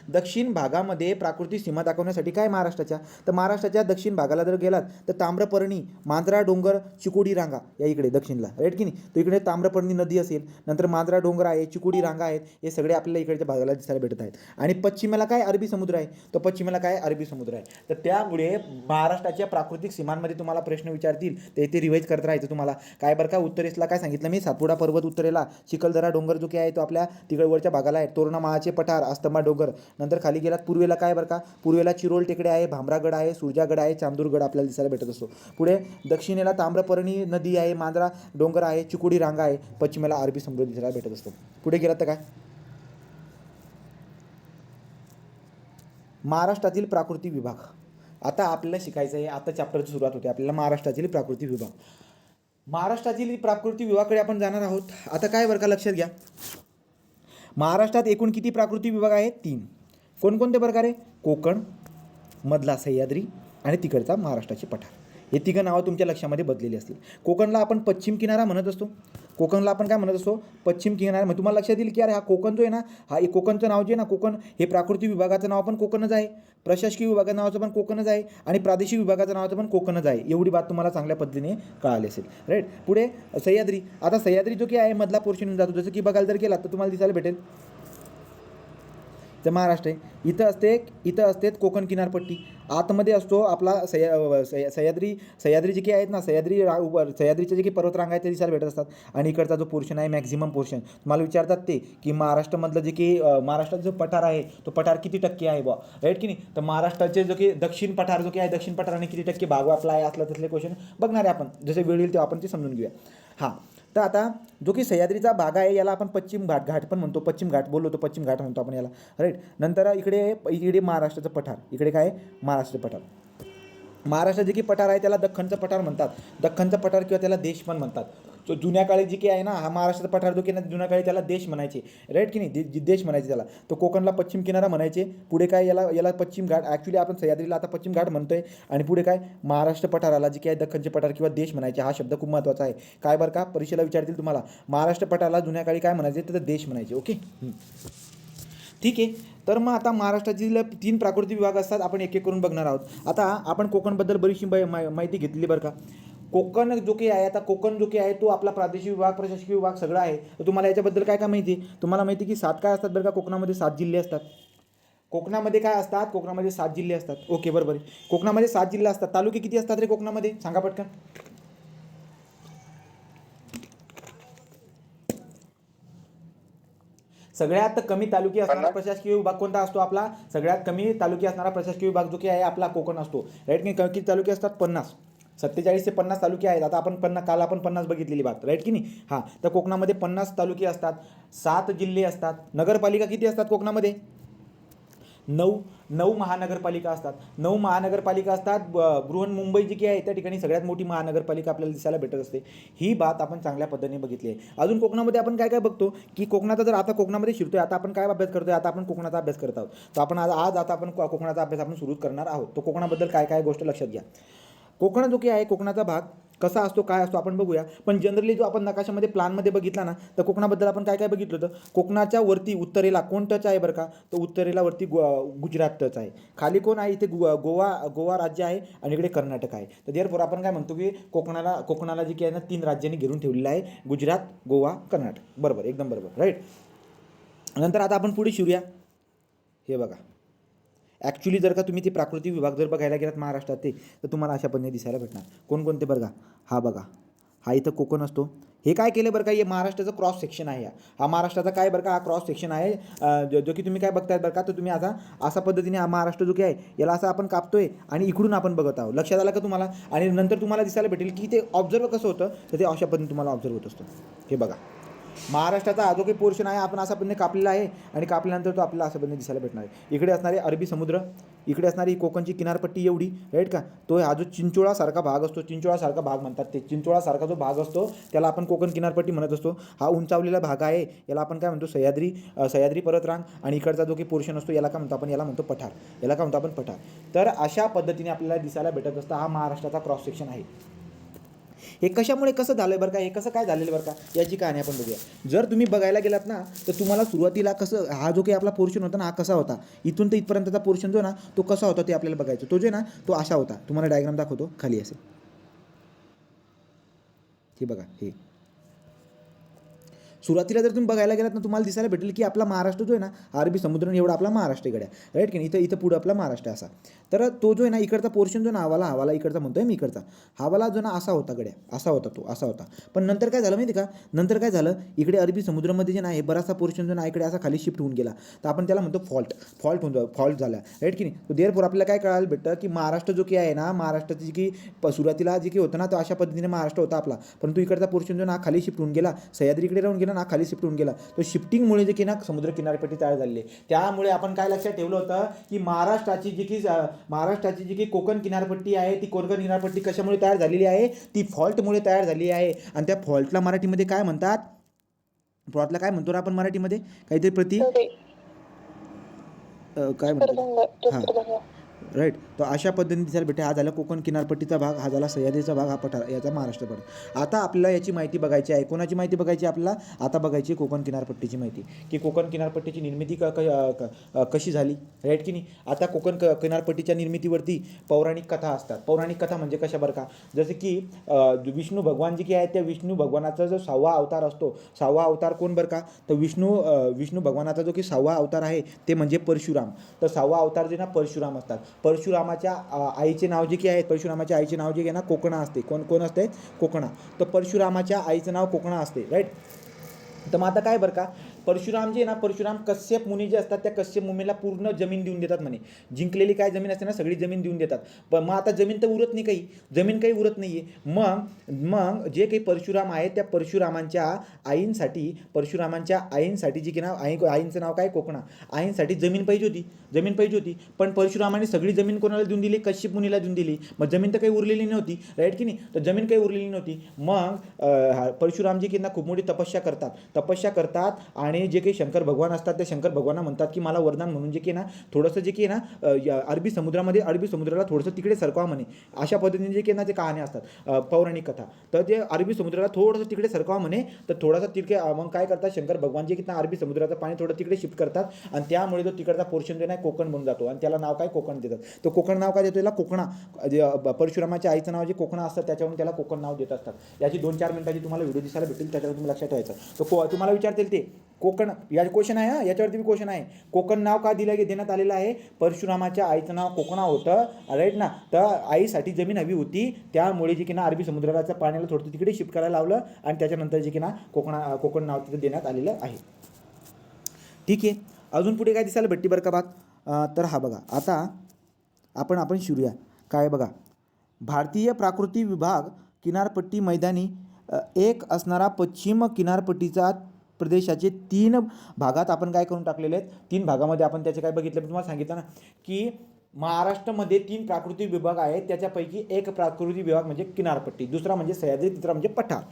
Speaker 1: दक्षिण भागामध्ये प्राकृतिक सीमा दाखवण्यासाठी काय महाराष्ट्राच्या, तर महाराष्ट्राच्या दक्षिण भागाला जर गेलात तर ताम्रपर्णी, मांजरा डोंगर, चिकोडी रांगा, या इकडे दक्षिणला, राईट की नाही. तर इकडे ताम्रपर्णी नदी असेल, नंतर मांजरा डोंगर आहे, चिकोडी रांगा आहेत, हे सगळे आपल्याला इकडच्या भागाला दिसायला भेटत आहेत. आणि पश्चिमेला काय, अरबी समुद्र आहे. तर पश्चिमेला काय, अरबी समुद्र आहे. तर त्यामुळे महाराष्ट्राच्या प्राकृतिक सीमांमध्ये तुम्हाला प्रश्न विचारतील ते रिवाईज करत राहायचं तुम्हाला. काय बरं का, उत्तरेसला काय सांगितलं मी, सातपुडा पर्वत उत्तरेला, चिखलदरा डोंगर जो काय आहे तो आपल्या तिकडवरच्या भागाला आहे, तोरणमाळाचे पठार, अस्तंबा डोंगर. नंतर खाली गेलात पूर्वेला काय बरं का, पूर्वेला चिरोल टेकडे आहे, भामरागड आहे, सुरजागड आहे, चांदूरगड आपल्याला दिसायला भेटत असतो. पुढे दक्षिणेला ताम्रपर्णी नदी आहे, मांजरा डोंगर आहे, चिकोडी रांगा आहे, पश्चिमेला अरबी समुद्र दिसायला भेटत असतो. पुढे गेलात तर काय, महाराष्ट्रातील प्राकृतिक विभाग. आता आपल्याला शिकायचं आहे, आता चॅप्टरची सुरुवात होते आपल्याला महाराष्ट्रातील प्राकृतिक विभाग. महाराष्ट्रातील प्राकृतिक विभागाकडे आपण जाणार आहोत. आता काय बरं का, लक्षात घ्या, महाराष्ट्रात एकूण किती प्राकृतिक विभाग आहेत, 3. कोणकोणते प्रकारे, कोकण, मधला सह्याद्री आणि तिकडचा महाराष्ट्राचे पठार. हे तिघं नावं तुमच्या लक्षामध्ये बदलेली असतील. कोकणला आपण पश्चिम किनारा म्हणत असतो. कोकणला आपण काय म्हणत असतो, पश्चिम किनारा. मग तुम्हाला लक्षात येईल की अरे हा कोकण जो आहे ना, हा कोकणचं नाव जे आहे ना, कोकण हे प्राकृतिक विभागाचं नाव पण कोकणच आहे, प्रशासकीय विभागाचं नावाचं पण कोकणच आहे, आणि प्रादेशिक विभागाचं नावाचं पण कोकणच आहे. एवढी बात तुम्हाला चांगल्या पद्धतीने कळाली असेल, राईट. पुढे सह्याद्री. आता सह्याद्री जो की आहे मधला पोर्शन येऊन जातो. जसं की बघायला जर गेला तर तुम्हाला दिसायला भेटेल तर महाराष्ट्र आहे, इथं असते कोकण किनारपट्टी, आतमध्ये असतो आपला सह्याद्री जे काही आहेत ना, सह्याद्रीचे जे काही पर्वतरांगा आहेत ते दिसायला भेटत असतात. आणि इकडचा जो पोर्शन आहे मॅक्झिमम पोर्शन, तुम्हाला विचारतात ते की महाराष्ट्रामधलं जे की महाराष्ट्राचा जो पठार आहे तो पठार किती टक्के आहे बा, राईट की नाही. तर महाराष्ट्राचे जो की दक्षिण पठार जो की आहे, दक्षिण पठाराने किती टक्के भाग आपला आहे, असला तसले क्वेश्चन बघणार आहे आपण. जसे वेळ येईल तेव्हा आपण ते समजून घेऊया. हां, तर आता जो की सह्याद्रीचा भाग आहे याला आपण पश्चिम घाट पण म्हणतो, पश्चिम घाट म्हणतो आपण याला, राईट. नंतर इकडे महाराष्ट्राचं पठार, इकडे काय महाराष्ट्राचं पठार. महाराष्ट्र जे की पठार आहे त्याला दख्खनचं पठार म्हणतात, दख्खनचं पठार किंवा त्याला देश पण म्हणतात. जो जुन्या काळी जे की आहे ना, हा महाराष्ट्राचा पठार जो की ना, जुन्या काळी त्याला देश म्हणायचे, राईट की नाही, देश म्हणायचे त्याला. तो कोकणला पश्चिम किनारा म्हणायचे. पुढे काय याला पश्चिम घाट, ॲक्च्युली आपण सह्याद्रीला आता पश्चिम घाट म्हणतोय. आणि पुढे काय महाराष्ट्र पठाराला जे की आहे दख्खनचे पठार किंवा देश म्हणायचे. हा शब्द खूप महत्त्वाचा आहे. काय बरं का, परीक्षेला विचारतील तुम्हाला, महाराष्ट्र पठाराला जुन्या काळी काय म्हणायचे तर देश म्हणायचे. ओके, ठीक आहे. तर मग आता महाराष्ट्रातील 3 प्राकृतिक विभाग असतात, आपण एक एक करून बघणार आहोत. आता आपण कोकणबद्दल बरीचशी माहिती घेतली बरं का. कोकण जो काही आहे, आता कोकण जो काही आहे तो आपला प्रादेशिक विभाग, प्रशासकीय विभाग सगळं आहे. तर तुम्हाला याच्याबद्दल काय काय माहिती आहे, तुम्हाला माहिती की 7 काय असतात बरं का, कोकणामध्ये 7 जिल्हे असतात. कोकणामध्ये काय असतात, कोकणामध्ये 7 जिल्हे असतात. ओके, बरोबर आहे. कोकणामध्ये 7 जिल्हे असतात. तालुके किती असतात रे कोकणामध्ये, सांगा पटकन. सगळ्यात कमी तालुके असणारा प्रशासकीय विभाग कोणता असतो आपला, सगळ्यात कमी तालुके असणारा प्रशासकीय विभाग जो की आहे आपला कोकण असतो, राईट की. किती तालुके असतात, 50, 47 ते 50 तालुके आहेत. आता आपण काल आपण 50 बघितलेली बात, राईट की नाही. हां, तर कोकणामध्ये 50 तालुके असतात, 7 जिल्हे असतात. नगरपालिका किती असतात कोकणामध्ये, नऊ महानगरपालिका असतात. 9 महानगरपालिका असतात. बृहन्मुंबई जी की आहे त्या ठिकाणी सगळ्यात मोठी महानगरपालिका आपल्याला दिसायला भेटत असते. ही बात आपण चांगल्या पद्धतीने बघितली आहे. अजून कोकणामध्ये आपण काय काय बघतो की कोकणाचा जर आता कोकणामध्ये शिरतोय, आता आपण काय अभ्यास करतोय, आता आपण कोकणाचा अभ्यास करत आहोत. तर आपण आज आता आपण कोकणाचा अभ्यास आपण सुरू करणार आहोत. तो कोकणाबद्दल काय काय गोष्ट लक्षात घ्या. कोकण जो की आहे कोकणाचा भाग कसा असतो काय असतो आपण बघूया. पण जनरली जो आपण नकाशामध्ये प्लॅनमध्ये बघितला ना, तर कोकणाबद्दल आपण काय काय बघितलं होतं. कोकणाच्या वरती उत्तरेला कोण टच आहे बरं का, तर उत्तरेला वरती गुजरात टच आहे. खाली कोण आहे, इथे गोवा राज्य आहे आणि इकडे कर्नाटक आहे. तर देअरफॉर आपण काय म्हणतो की कोकणाला जे की आहे ना 3 राज्यांनी घेरून ठेवलेलं आहे, गुजरात, गोवा, कर्नाटक. बरोबर, एकदम बरोबर, राईट. नंतर आता आपण पुढे शिरूया. हे बघा, ॲक्च्युली जर का तुम्ही ते प्राकृतिक विभाग जर बघायला गेलात महाराष्ट्रात ते, तर तुम्हाला अशा पद्धतीने दिसायला भेटणार. कोणकोणते बरं का, हा बघा, हा इथं कोकण असतो. हे काय केलं बरं का, हे महाराष्ट्राचं क्रॉस सेक्शन आहे. हा महाराष्ट्राचा काय बरं का, हा क्रॉस सेक्शन आहे. जो की तुम्ही काय बघताय बरं का, तर तुम्ही आता अशा पद्धतीने हा महाराष्ट्र जो की आहे याला असं आपण कापतोय आणि इकडून आपण बघत आहोत. लक्षात आलं का तुम्हाला. आणि नंतर तुम्हाला दिसायला भेटेल की ते ऑब्झर्व कसं होतं, तर ते अशा पद्धतीने तुम्हाला ऑब्झर्व होत असतं. हे बघा, महाराष्ट्राचा हा जो काही पोर्शन आहे आपण असा पद्धतीने कापलेला आहे आणि कापल्यानंतर तो आपल्याला अशा पद्धतीने दिसायला भेटणार आहे. इकडे असणारे अरबी समुद्र, इकडे असणारी कोकणची किनारपट्टी एवढी, राईट का. तो हा जो चिंचोळासारखा भाग असतो, चिंचोळासारखा भाग म्हणतात ते, चिंचोळासारखा जो भाग असतो त्याला आपण कोकण किनारपट्टी म्हणत असतो. हा उंचावलेला भाग आहे, याला आपण काय म्हणतो, सह्याद्री पर्वतरांग. आणि इकडचा जो काही पोर्शन असतो याला काय म्हणतो आपण, याला म्हणतो पठार. याला काय म्हणतो आपण, पठार. तर अशा पद्धतीने आपल्याला दिसायला भेटत असतं हा महाराष्ट्राचा क्रॉस सेक्शन आहे. हे कशामुळे कसं झालं बरं का, हे कसं काय झालेलं बरं का, याची कहाणी आपण बघूया. जर तुम्ही बघायला गेलात ना, तर तुम्हाला सुरुवातीला कसं हा जो काही आपला पोर्शन होता ना, हा कसा होता, इथून तर इथपर्यंतचा पोर्शन जो ना तो कसा होता ते आपल्याला बघायचं. तो जो ना तो असा होता. तुम्हाला डायग्राम दाखवतो, खाली असेल, हे बघा. हे सुरुवातीला जर तुम्ही बघायला गेलात ना, तुम्हाला दिसायला भेटेल की आपला महाराष्ट्र जो आहे ना, अरबी समुद्र एवढा आपला महाराष्ट्र इकडे, राईट की नाही. इथं पुढं आपला महाराष्ट्र असा. तर तो जो आहे ना इकडचा पोर्शन जो ना, हवाला इकडचा म्हणतोय मी, इकडचा हवाला जो ना असा होता गड्या, असा होता तो, असा होता. पण नंतर काय झालं माहिती का, नंतर काय झालं, इकडे अरबी समुद्रामध्ये जे ना हे बराचसा पोर्शन जो ना इकडे असा खाली शिफ्ट होऊन गेला. तर आपण त्याला म्हणतो फॉल्ट झाला, राईट की नाही. तो देअरफॉर आपल्याला काय कळायला भेटतं की महाराष्ट्र जो की आहे ना, महाराष्ट्राची की सुरुवातीला जे की होतं ना, तो अशा पद्धतीने महाराष्ट्र होता आपला. परंतु इकडचा पोर्शन जो ना खाली शिफ्ट होऊन गेला, सह्याद्रीकडे राहून गेला ना, खाली शिफ्ट होऊन गेला. तो शिफ्टिंगमुळे जे की ना समुद्र किनारपट्टी तयार झालेली आहे. त्यामुळे आपण काय लक्षात ठेवलं होतं की महाराष्ट्राची जी की कोकण किनारपट्टी आहे, ती कोकण किनारपट्टी कशामुळे तयार झालेली आहे, ती फॉल्टमुळे तयार झालेली आहे. आणि त्या फॉल्टला मराठीमध्ये काय म्हणतात, फॉल्टला काय म्हणतो आपण मराठीमध्ये, काहीतरी काय म्हणतात, हां, राईट. तर अशा पद्धतीने दिसायला भेटे. हा झाला कोकण किनारपट्टीचा भाग, हा झाला सह्याद्रीचा भाग, हा पठार, याचा महाराष्ट्र पठार. आता आपल्याला याची माहिती बघायची आहे. कोणाची माहिती बघायची आपल्याला, आता बघायची कोकण किनारपट्टीची माहिती, की कोकण किनारपट्टीची निर्मिती कशी झाली, राईट की नाही. आता कोकण किनारपट्टीच्या निर्मितीवरती पौराणिक कथा असतात. पौराणिक कथा म्हणजे कशा बरं का, जसं की विष्णू भगवान जे की आहे त्या विष्णू भगवानाचा जो 6वा अवतार असतो, 6वा अवतार कोण बरं का, तर विष्णू भगवानाचा जो की 6वा अवतार आहे ते म्हणजे परशुराम. तर 6वा अवतार जे ना परशुराम असतात. परशुरामाच्या आईचे नाव जे की आहे, परशुरामाच्या आईचे नाव जे आहे ना कोकणा असते. कोण असते, कोकणा. तर परशुरामाच्या आईचं नाव कोकणा असते, राईट. तर मग आता काय बरं का, परशुराम जे आहे ना, परशुराम कश्यप मुनी जे असतात त्या कश्यप मुनीला पूर्ण जमीन देऊन देतात म्हणे. जिंकलेली काय जमीन असते ना, सगळी जमीन देऊन देतात. पण मग आता जमीन तर उरत नाही, जमीन काही उरत नाही आहे. मग जे काही परशुराम आहे त्या परशुरामांच्या आईंसाठी जी की नाव, आईंचं नाव काय, कोकणा. आईंसाठी जमीन पाहिजे होती. पण परशुरामाने सगळी जमीन कोणाला देऊन दिली, कश्यप मुनीला देऊन दिली. मग जमीन तर काही उरलेली नव्हती, राईट की नाही. तर जमीन काही उरलेली नव्हती. मग परशुराम जी की ना खूप मोठी तपस्या करतात आणि जे काही शंकर भगवान असतात त्या शंकर भगवाना म्हणतात की मला वरदान म्हणून जे की ना थोडंसं जे की ना अरबी समुद्राला थोडंसं तिकडे सरकवा म्हणे. अशा पद्धतीने जे की ना ते कहाण्या असतात, पौराणिक कथा. तर ते अरबी समुद्राला थोडंसं तिकडे सरकवा म्हणे. तर थोडासा तिकडे मग काय करतात शंकर भगवान जे की ना अरबी समुद्राचं पाणी थोडं तिकडे शिफ्ट करतात आणि त्यामुळे तो तिकडचा पोर्शन जो नाही कोकण बनून जातो आणि त्याला नाव काय, कोकण देतात. तो कोकण नाव काय देतो, याला कोकणा. परशुरामाच्या आईचं नाव जे कोकणा असतं त्याच्यावरून त्याला कोकण नाव देत असतात. याची 2-4 मिनिटाची तुम्हाला व्हिडिओ दिसायला भेटेल, त्याच्यावर तुम्ही लक्षात ठेवायचं. तो तुम्हाला विचारतील ते कोकण, या क्वेश्चन आहे, याच्यावरती क्वेश्चन आहे, कोकण नाव का देण्यात आलेलं आहे, परशुरामाच्या आईचं नाव कोकणा होतं, राईट ना. तर आईसाठी जमीन हवी होती, त्यामुळे जे की ना अरबी समुद्राच्या पाण्याला थोडं तिकडे शिफ्ट करायला लावलं आणि त्याच्यानंतर जे की ना कोकण नाव तिथं देण्यात आलेलं आहे. ठीक आहे. अजून पुढे काय दिसायला भेटते बरं का बात, तर हा बघा, आता आपण शिरूया. काय बघा, भारतीय प्राकृतिक विभाग किनारपट्टी मैदानी एक असणारा पश्चिम किनारपट्टीचा प्रदेशाचे 3 भागात आपण काय करून टाकलेले आहेत, 3 भागामध्ये आपण त्याचे काय बघितलं, मी तुम्हाला सांगितलं ना की महाराष्ट्रामध्ये 3 प्राकृतिक विभाग आहेत, त्याच्यापैकी एक प्राकृतिक विभाग म्हणजे किनारपट्टी, दुसरा म्हणजे सह्याद्री, तिसरा म्हणजे पठार.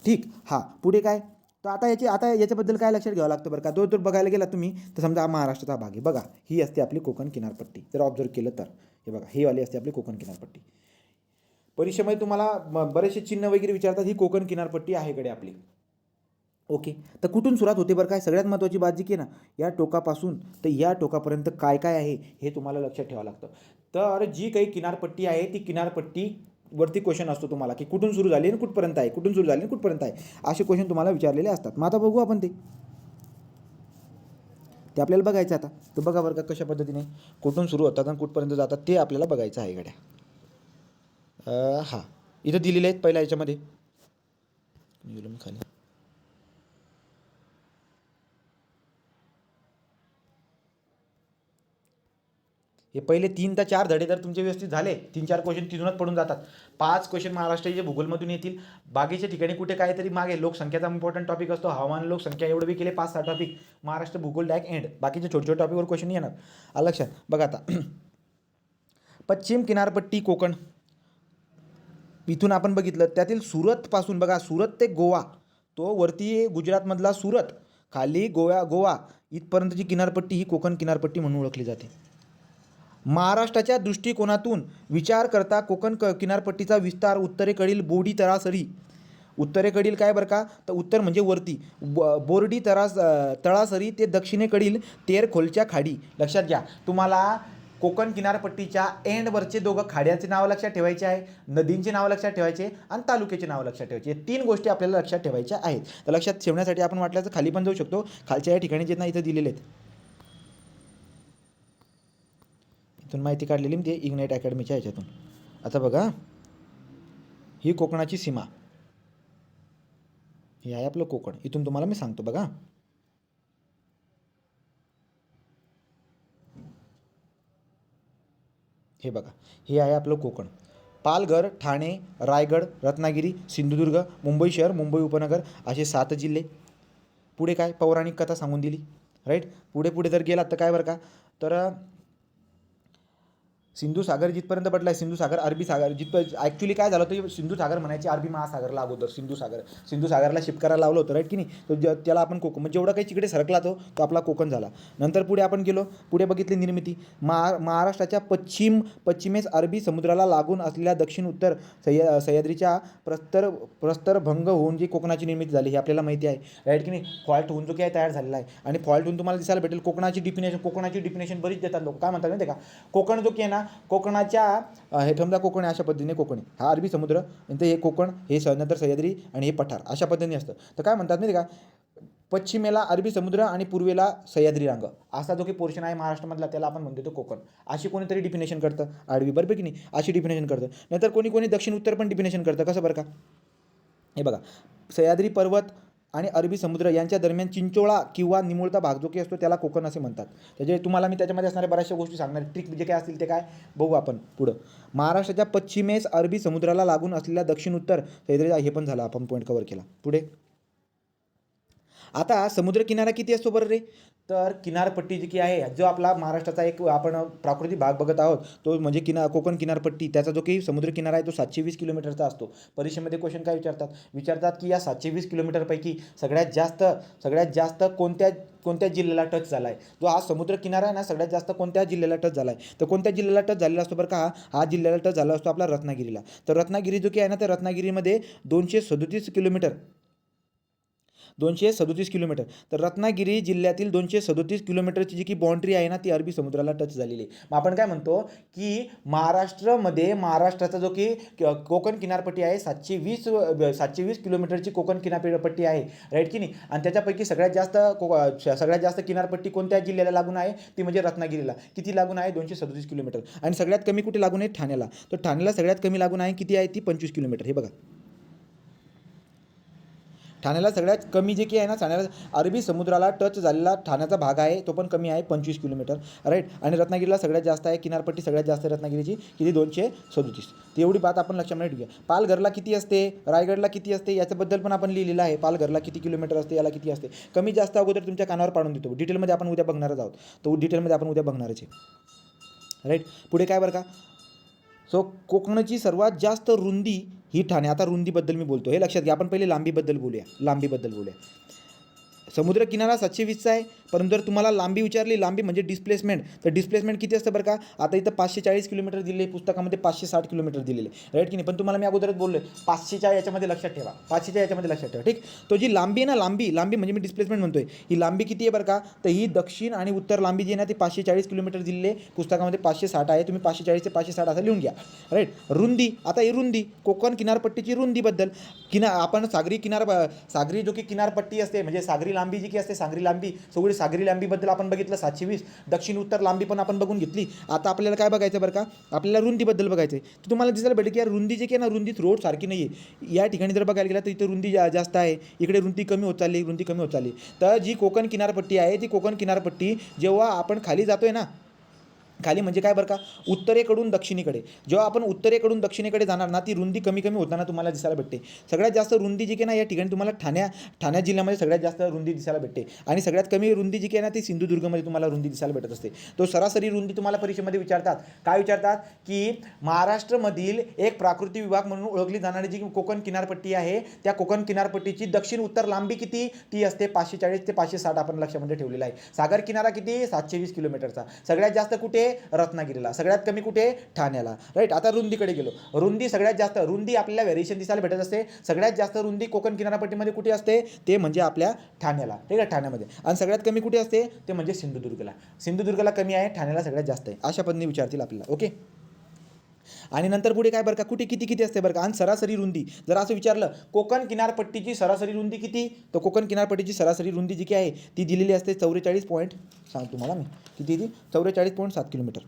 Speaker 1: ठीक. हां, पुढे काय, तर आता याच्याबद्दल काय लक्षात घ्यावं लागतं बरं का, तो जर बघायला गेला तुम्ही तर समजा हा महाराष्ट्राचा भाग आहे बघा, ही असते आपली कोकण किनारपट्टी, जर ऑब्झर्व केलं तर हे बघा, ही वाली असते आपली कोकण किनारपट्टी. परीक्षेमध्ये तुम्हाला बरेचसे चिन्ह वगैरे विचारतात, ही कोकण किनारपट्टी आहे कडे आपली. ओके, तर कुठून सुरुवात होते बरं काय, सगळ्यात महत्त्वाची बात जी की ना, या टोकापासून तर या टोकापर्यंत काय काय आहे हे तुम्हाला लक्षात ठेवावं लागतं. तर जी काही किनारपट्टी आहे ती किनारपट्टी वरती क्वेश्चन असतो तुम्हाला की कुठून सुरू झाली आणि कुठपर्यंत आहे, कुठून सुरू झाली आणि कुठपर्यंत आहे, असे क्वेश्चन तुम्हाला विचारलेले असतात. मग आता बघू आपण ते आपल्याला बघायचं आता. तर बघा बरं का कशा पद्धतीने कुठून सुरू होतात आणि कुठपर्यंत जातात ते आपल्याला बघायचं आहे गड्या. हां, इथं दिलेले आहेत पहिल्या याच्यामध्ये खाली. हे पहिले 3 ते 4 धडे जर तुमचे व्यवस्थित झाले, 3-4 क्वेश्चन तिथूनच पडून जातात. 5 क्वेश्चन महाराष्ट्राचे भूगोलमधून येतील. बाकीच्या ठिकाणी कुठे काहीतरी मागे लोकसंख्याचा इम्पॉर्टंट टॉपिक असतो, हवामान लोकसंख्या एवढे बी केले 5-6 टॉपिक, महाराष्ट्र भूगोल डायरेक्ट एंड, बाकीचे छोटे छोटे टॉपिकवर क्वेश्चन येणार. आलं लक्षात. बघा आता पश्चिम किनारपट्टी कोकण इथून आपण बघितलं, त्यातील सुरतपासून बघा, सुरत ते गोवा, तो वरती गुजरातमधला सुरत, खाली गोवा इथपर्यंतची किनारपट्टी ही कोकण किनारपट्टी म्हणून ओळखली जाते. महाराष्ट्राच्या दृष्टिकोनातून विचार करता कोकण किनारपट्टीचा विस्तार उत्तरेकडील बोर्डी तळासरी, उत्तरेकडील काय बरं का, तर उत्तर म्हणजे वरती बोर्डी तळासरी ते दक्षिणेकडील तेरखोलच्या खाडी. लक्षात घ्या, तुम्हाला कोकण किनारपट्टीच्या एंडवरचे दोघं खाड्याचे नाव लक्षात ठेवायचे आहे, नदींचे नाव लक्षात ठेवायचे आणि तालुक्याचे नाव लक्षात ठेवायचे. 3 गोष्टी आपल्याला लक्षात ठेवायच्या आहेत. तर लक्षात ठेवण्यासाठी आपण वाटल्याचं खाली पण जाऊ शकतो, खालच्या या ठिकाणी जे ना इथं दिलेले आहेत, इथून माहिती काढलेली ते इग्नाईट अकॅडमीच्या ह्याच्यातून. आता बघा, ही कोकणाची सीमा, हे आहे आपलं कोकण. इथून तुम्हाला मी सांगतो बघा, हे बघा, हे आहे आपलं कोकण. पालघर, ठाणे, रायगड, रत्नागिरी, सिंधुदुर्ग, मुंबई शहर, मुंबई उपनगर असे 7 जिल्हे. पुढे काय पौराणिक कथा सांगून दिली, राईट. पुढे जर गेलात तर काय बरं का, तर सिंधू सागर जिथपर्यंत पडला आहे, सिंधू सागर अरबी सागर जिथपर्यंत ॲक्च्युली काय झालं होतं, सिंधू सागर म्हणायचे अरबी महासागरला अगोदर. सिंधू सागरला शिफ्ट करायला लावलं होतं, राईट की नाही. तर त्याला आपण कोकण म्हणजे जेवढा काही तिकडे सरकला तो आपला कोकण झाला. नंतर पुढे आपण गेलो, पुढे बघितली निर्मिती. महाराष्ट्राच्या पश्चिमेस अरबी समुद्राला लागून असलेल्या दक्षिण उत्तर सह्याद्रीच्या प्रस्तरभंग होऊन जी कोकणाची निर्मिती झाली हे आपल्याला माहिती आहे, राईट की नाही. फॉल्ट होऊन जो काय तयार झालेला आहे, आणि फॉल्ट होऊन तुम्हाला दिसायला भेटेल कोकणाची डिफिनेशन बरीच देतात लोक. काय म्हणतात माहिती आहे का, कोकण जो की आहे ना, कोकणाच्या हे समजा कोकण आहे अशा पद्धतीने, कोकण आहे हा अरबी समुद्र, नंतर हे कोकण, हे नंतर सह्याद्री आणि हे पठार अशा पद्धतीने असतं. तर काय म्हणतात माहिती आहे का, पश्चिमेला अरबी समुद्र आणि पूर्वेला सह्याद्री रांग असा जो काही पोर्शन आहे महाराष्ट्रामधला त्याला आपण म्हणतो कोकण. अशी कोणीतरी डिफिनेशन करतं, आडवी बरोबर की नाही, अशी डिफिनेशन करतं. नंतर कोणी दक्षिण उत्तर पण डिफिनेशन करतं. कसं बरं का, हे बघा, सह्याद्री पर्वत आणि अरबी समुद्र यांच्या दरम्यान चिंचोळा किंवा निमुळता भाग जो काही असतो त्याला कोकण असे म्हणतात. त्याचे तुम्हाला मी त्याच्यामध्ये असणाऱ्या बऱ्याचशा गोष्टी सांगणार, ट्रिक जे काय असतील ते काय बघू आपण पुढं. महाराष्ट्राच्या पश्चिमेस अरबी समुद्राला लागून असलेल्या दक्षिण उत्तर सह्याद्री, हे पण झालं, आपण पॉईंट कव्हर केला. पुढे आता समुद्रकिनारा किती असतो बरं रे, तर किनारपट्टी जी की आहे, जो आपला महाराष्ट्राचा एक आपण प्राकृतिक भाग बघत आहोत तो म्हणजे कोकण किनारपट्टी, त्याचा जो काही समुद्रकिनारा आहे तो 720 किलोमीटरचा असतो. परीक्षेमध्ये क्वेश्चन काय विचारतात की या 720 किलोमीटरपैकी सगळ्यात जास्त कोणत्या जिल्ह्याला टच झाला आहे, जो हा समुद्रकिनारा आहे ना, सगळ्यात जास्त कोणत्या जिल्ह्याला टच झाला आहे, तर कोणत्या जिल्ह्याला टच झालेला असतो बरं का, हा जिल्ह्याला टच झाला असतो आपला रत्नागिरीला. तर रत्नागिरी जो की आहे ना, तर रत्नागिरीमध्ये 237 किलोमीटर, तर रत्नागिरी जिल्ह्यातील 237 किलोमीटरची जी की बाउंड्री आहे ना, ती अरबी समुद्राला टच झालेली आहे. मग आपण काय म्हणतो की महाराष्ट्राचा जो की कोकण किनारपट्टी आहे 720 किलोमीटरची कोकण किनारपट्टी आहे, राईट की नाही. आणि त्याच्यापैकी सगळ्यात जास्त किनारपट्टी कोणत्या जिल्ह्याला लागून आहे, ती म्हणजे रत्नागिरीला. किती लागून आहे, 237 किलोमीटर. आणि सगळ्यात कमी कुठे लागून आहे, ठाण्याला. तर ठाण्याला सगळ्यात कमी लागून आहे, किती आहे ती, 25 किलोमीटर. हे बघा, ठाण्याला सगळ्यात कमी जे की आहे ना, ठाण्याला अरबी समुद्राला टच झालेला ठाण्याचा भाग आहे तो पण कमी आहे 25 किलोमीटर, राईट. आणि रत्नागिरीला सगळ्यात जास्त आहे, किनारपट्टी सगळ्यात जास्त आहे रत्नागिरीची, किती 237. तर एवढी बात आपण लक्षामध्ये ठेवूया. पालघरला किती असते, रायगडला किती असते, याच्याबद्दल पण आपण लिहिलेलं आहे. पालघरला किती किलोमीटर असते, याला किती असते. कमी जास्त अगोदर तुमच्या कानावर पाडून देतो. डिटेलमध्ये आपण उद्या बघणारच आहोत, तो डिटेलमध्ये आपण उद्या बघणारच आहे, राईट. पुढे काय बरं का, सो कोकणाची सर्वात जास्त रुंदी ही ठाणे. आता रुंदीबद्दल मी बोलतो, हे लक्षात घ्या. आपण पहिले लांबीबद्दल बोलूया. समुद्र किनारा 720चा आहे, परंतु जर तुम्हाला लांबी विचारली, लांबी म्हणजे डिस्प्लेसमेंट, तर डिस्प्लेसमेंट किती असतं बरं का. आता इथं 540 किलोमीटर दिले, पुस्तकामध्ये 560 किलोमीटर दिलेले, राईट की नाही. पण तुम्हाला मी अगोदरच बोललो 500च्या याच्यामध्ये लक्षात ठेवा, 500च्या याच्यामध्ये लक्षात ठेवा, ठीक. तो जी लांबी आहे ना, लांबी म्हणजे मी डिस्प्लेसमेंट म्हणतोय, ही लांबी किती आहे बरं का. तर ही दक्षिण आणि उत्तर लांबी जी आहे ना, ती 540 किलोमीटर दिलेले, पुस्तकामध्ये 560 आहे. तुम्ही 540 ते 560 असं लिहून घ्या, राईट. रुंदी, आता ही रुंदी, कोकण किनारपट्टीची रुंदीबद्दल, आपण सागरी जो की किनारपट्टी असते, म्हणजे सागरी लांबी जी की असते, सागरी लांबी, सगळी सागरी लांबीबद्दल आपण बघितलं 720. दक्षिण उत्तर लांबी पण आपण बघून घेतली. आता आपल्याला काय बघायचं बरं का, आपल्याला रुंदीबद्दल बघायचं आहे. तर तुम्हाला दिसायला भेटेल की यार रुंदी जी की ना, रुंदी रोड सारखी नाही आहे. या ठिकाणी जर बघायला गेला तर इथं रुंदी जास्त आहे, इकडे रुंदी कमी होत चालली. तर जी कोकण किनारपट्टी आहे, ती कोकण किनारपट्टी जेव्हा आपण खाली जातोय ना, खाली म्हणजे काय बरं का, उत्तरेकडून दक्षिणेकडे, जेव्हा आपण उत्तरेकडून दक्षिणेकडे जाणार ना, ती रुंदी कमी होताना तुम्हाला दिसायला भेटते. सगळ्यात जास्त रुंदी जी की ना, या ठिकाणी तुम्हाला ठाण्या जिल्ह्यामध्ये सगळ्यात जास्त रुंदी दिसायला भेटते. आणि सगळ्यात कमी रुंदी जी की ना, ती सिंधुदुर्गमध्ये तुम्हाला रुंदी दिसायला भेटत असते. तो सरासरी रुंदी तुम्हाला परीक्षेमध्ये विचारतात. काय विचारतात की महाराष्ट्रामधील एक प्राकृतिक विभाग म्हणून ओळखली जाणारी जी कोकण किनारपट्टी आहे, त्या कोकण किनारपट्टीची दक्षिण उत्तर लांबी किती, ती असते 540 ते 560. आपण लक्षामध्ये ठेवलेला आहे. सागर किनारा किती, 720 किलोमीटरचा. सगळ्यात जास्त कुठे, रत्नागिरीला. सगळ्यात कमी कुठे, ठाण्याला, राईट. आता रुंदीकडे गेलो. रुंदी सगळ्यात जास्त, रुंदी आपल्याला व्हेरिएशन दिसायला भेटत असते. सगळ्यात जास्त रुंदी कोकण किनारपट्टीमध्ये कुठे असते, ते म्हणजे आपल्या ठाण्याला, ठीक आहे, ठाण्यामध्ये. आणि सगळ्यात कमी कुठे असते, ते म्हणजे सिंधुदुर्गला कमी आहे, ठाण्याला सगळ्यात जास्त आहे. अशा पद्धतीने विचारतील आपल्याला, ओके. आणि नंतर पुढे काय बरं का, कुठे किती असते बरं का. आणि सरासरी रुंदी जर असं विचारलं, कोकण किनारपट्टीची सरासरी रुंदी किती, तर कोकण किनारपट्टीची सरासरी रुंदी जी की आहे, ती दिलेली असते 44 पॉईंट, सांग तुम्हाला मी किती, ती 44.7 किलोमीटर.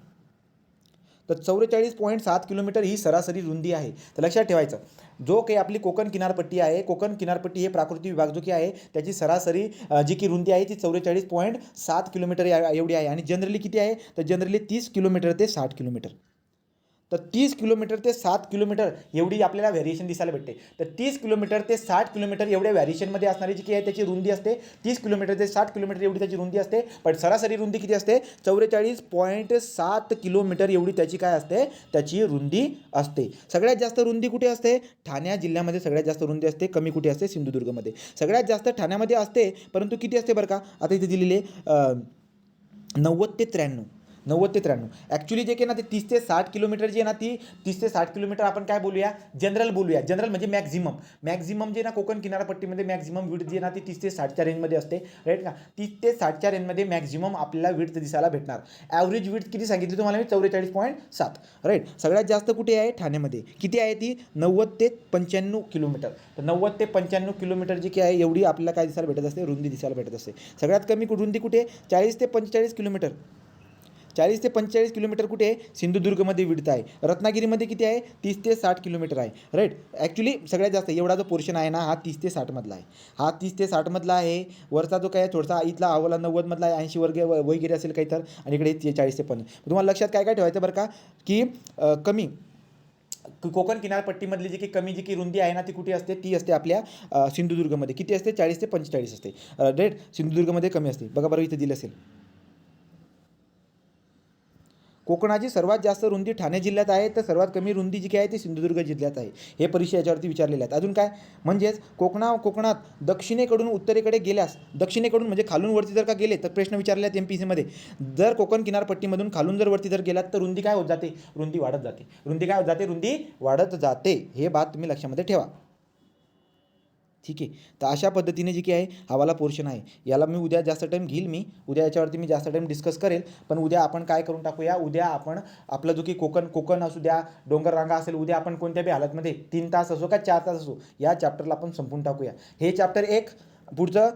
Speaker 1: तर 44.7 किलोमीटर ही सरासरी रुंदी आहे. तर लक्षात ठेवायचं, जो काही आपली कोकण किनारपट्टी आहे, कोकण किनारपट्टी हे प्राकृतिक विभाग जो की आहे, त्याची सरासरी जी की रुंदी आहे, ती 44.7 किलोमीटर एवढी आहे. आणि जनरली किती आहे, तर जनरली 30 किलोमीटर ते 60 किलोमीटर. तर 30 किलोमीटर ते 7 किलोमीटर एवढी आपल्याला व्हेरिएशन दिसायला भेटते. तर 30 किलोमीटर ते 60 किलोमीटर एवढ्या व्हेरिएशनमध्ये असणारी जी की आहे, त्याची रुंदी असते 30 किलोमीटर ते 60 किलोमीटर एवढी त्याची रुंदी असते. पण सरासरी रुंदी किती असते, 44.7 किलोमीटर एवढी त्याची काय असते, त्याची रुंदी असते. सगळ्यात जास्त रुंदी कुठे असते, ठाणे जिल्ह्यामध्ये सगळ्यात जास्त रुंदी असते. कमी कुठे असते, सिंधुदुर्गमध्ये. सगळ्यात जास्त ठाण्यामध्ये असते, परंतु किती असते बरं का. आता इथे दिलेले 90 ते 93. ॲक्च्युली जे काही ना, ते 30 ते 60 किलोमीटर जी आहे ना, ती 30 ते 60 किलोमीटर आपण काय बोलूया, जनरल म्हणजे मॅक्झिमम जे ना, कोकण किनारपट्टीमध्ये मॅक्झिमम विड्थ जी आहे ना, ती 30 ते 60च्या रेंजमध्ये असते, राईट का. 30 ते 60च्या रेंजमध्ये मॅक्झिमम आपल्याला विड्थ दिसायला भेटणार. ॲव्हरेज विड्थ किती सांगितली तुम्हाला मी, 44.7, राईट. सगळ्यात जास्त कुठे आहे, ठाण्यामध्ये. किती आहे ती, 90 ते 95 किलोमीटर. तर 90 ते 95 किलोमीटर जी काय आहे, एवढी आपल्याला काय दिसायला भेटत असते, रुंदी दिसायला भेटत असते. सगळ्यात कमी रुंदी कुठे, 40 ते 45 किलोमीटर. 40 ते 45 किलोमीटर कुठे आहे, सिंधुदुर्गमध्ये विडत आहे. रत्नागिरीमध्ये किती आहे, 30 ते 60 किलोमीटर आहे, राईट. ॲक्च्युली सगळ्यात जास्त एवढा जो पोर्शन आहे ना, हा 30 ते 60मधला आहे. हा 30 ते 60मधला आहे. वरचा जो काय थोडासा इथला अवला 90मधला आहे, 80 वगैरे असेल काही तर. आणि इकडे 40 ते 50. तुम्हाला लक्षात काय ठेवायचं बरं का, की कमी कोकण किनारपट्टीमधली जी की कमी जी की रुंदी आहे ना, ती कुठे असते, ती असते आपल्या सिंधुदुर्गमध्ये. किती असते, 40 ते 45 असते, राईट. सिंधुदुर्गमध्ये कमी असते. बघा बरं, इथे दिलं असेल. कोकणाची सर्वात जास्त रुंदी ठाणे जिल्ह्यात आहे, तर सर्वात कमी रुंदी जी काय आहे, ती सिंधुदुर्ग जिल्ह्यात आहे. हे परीक्षा याच्यावरती विचारलेले आहेत. अजून काय, म्हणजेच कोकणात दक्षिणेकडून उत्तरेकडे गेल्यास, दक्षिणेकडून म्हणजे खालून वरती जर का गेले, तर प्रश्न विचारले आहेत MPSCमध्ये. जर कोकण किनारपट्टीमधून खालून जर वरती जर गेलात, तर रुंदी काय होत जाते, रुंदी वाढत जाते. हे बात तुम्ही लक्षामध्ये ठेवा, ठीक आहे. तर अशा पद्धतीने जी की आहे, हवाला पोर्शन आहे. याला मी उद्या जास्त टाईम घेईल, उद्या याच्यावरती मी जास्त टाईम डिस्कस करेल. पण उद्या आपण काय करून टाकूया, उद्या आपण आपलं जो की कोकण असू द्या, डोंगररांगा असेल, उद्या आपण कोणत्या बी हालतमध्ये 3 तास असो का 4 तास असो, या चॅप्टरला आपण संपून टाकूया. हे चॅप्टर 1 पुढचं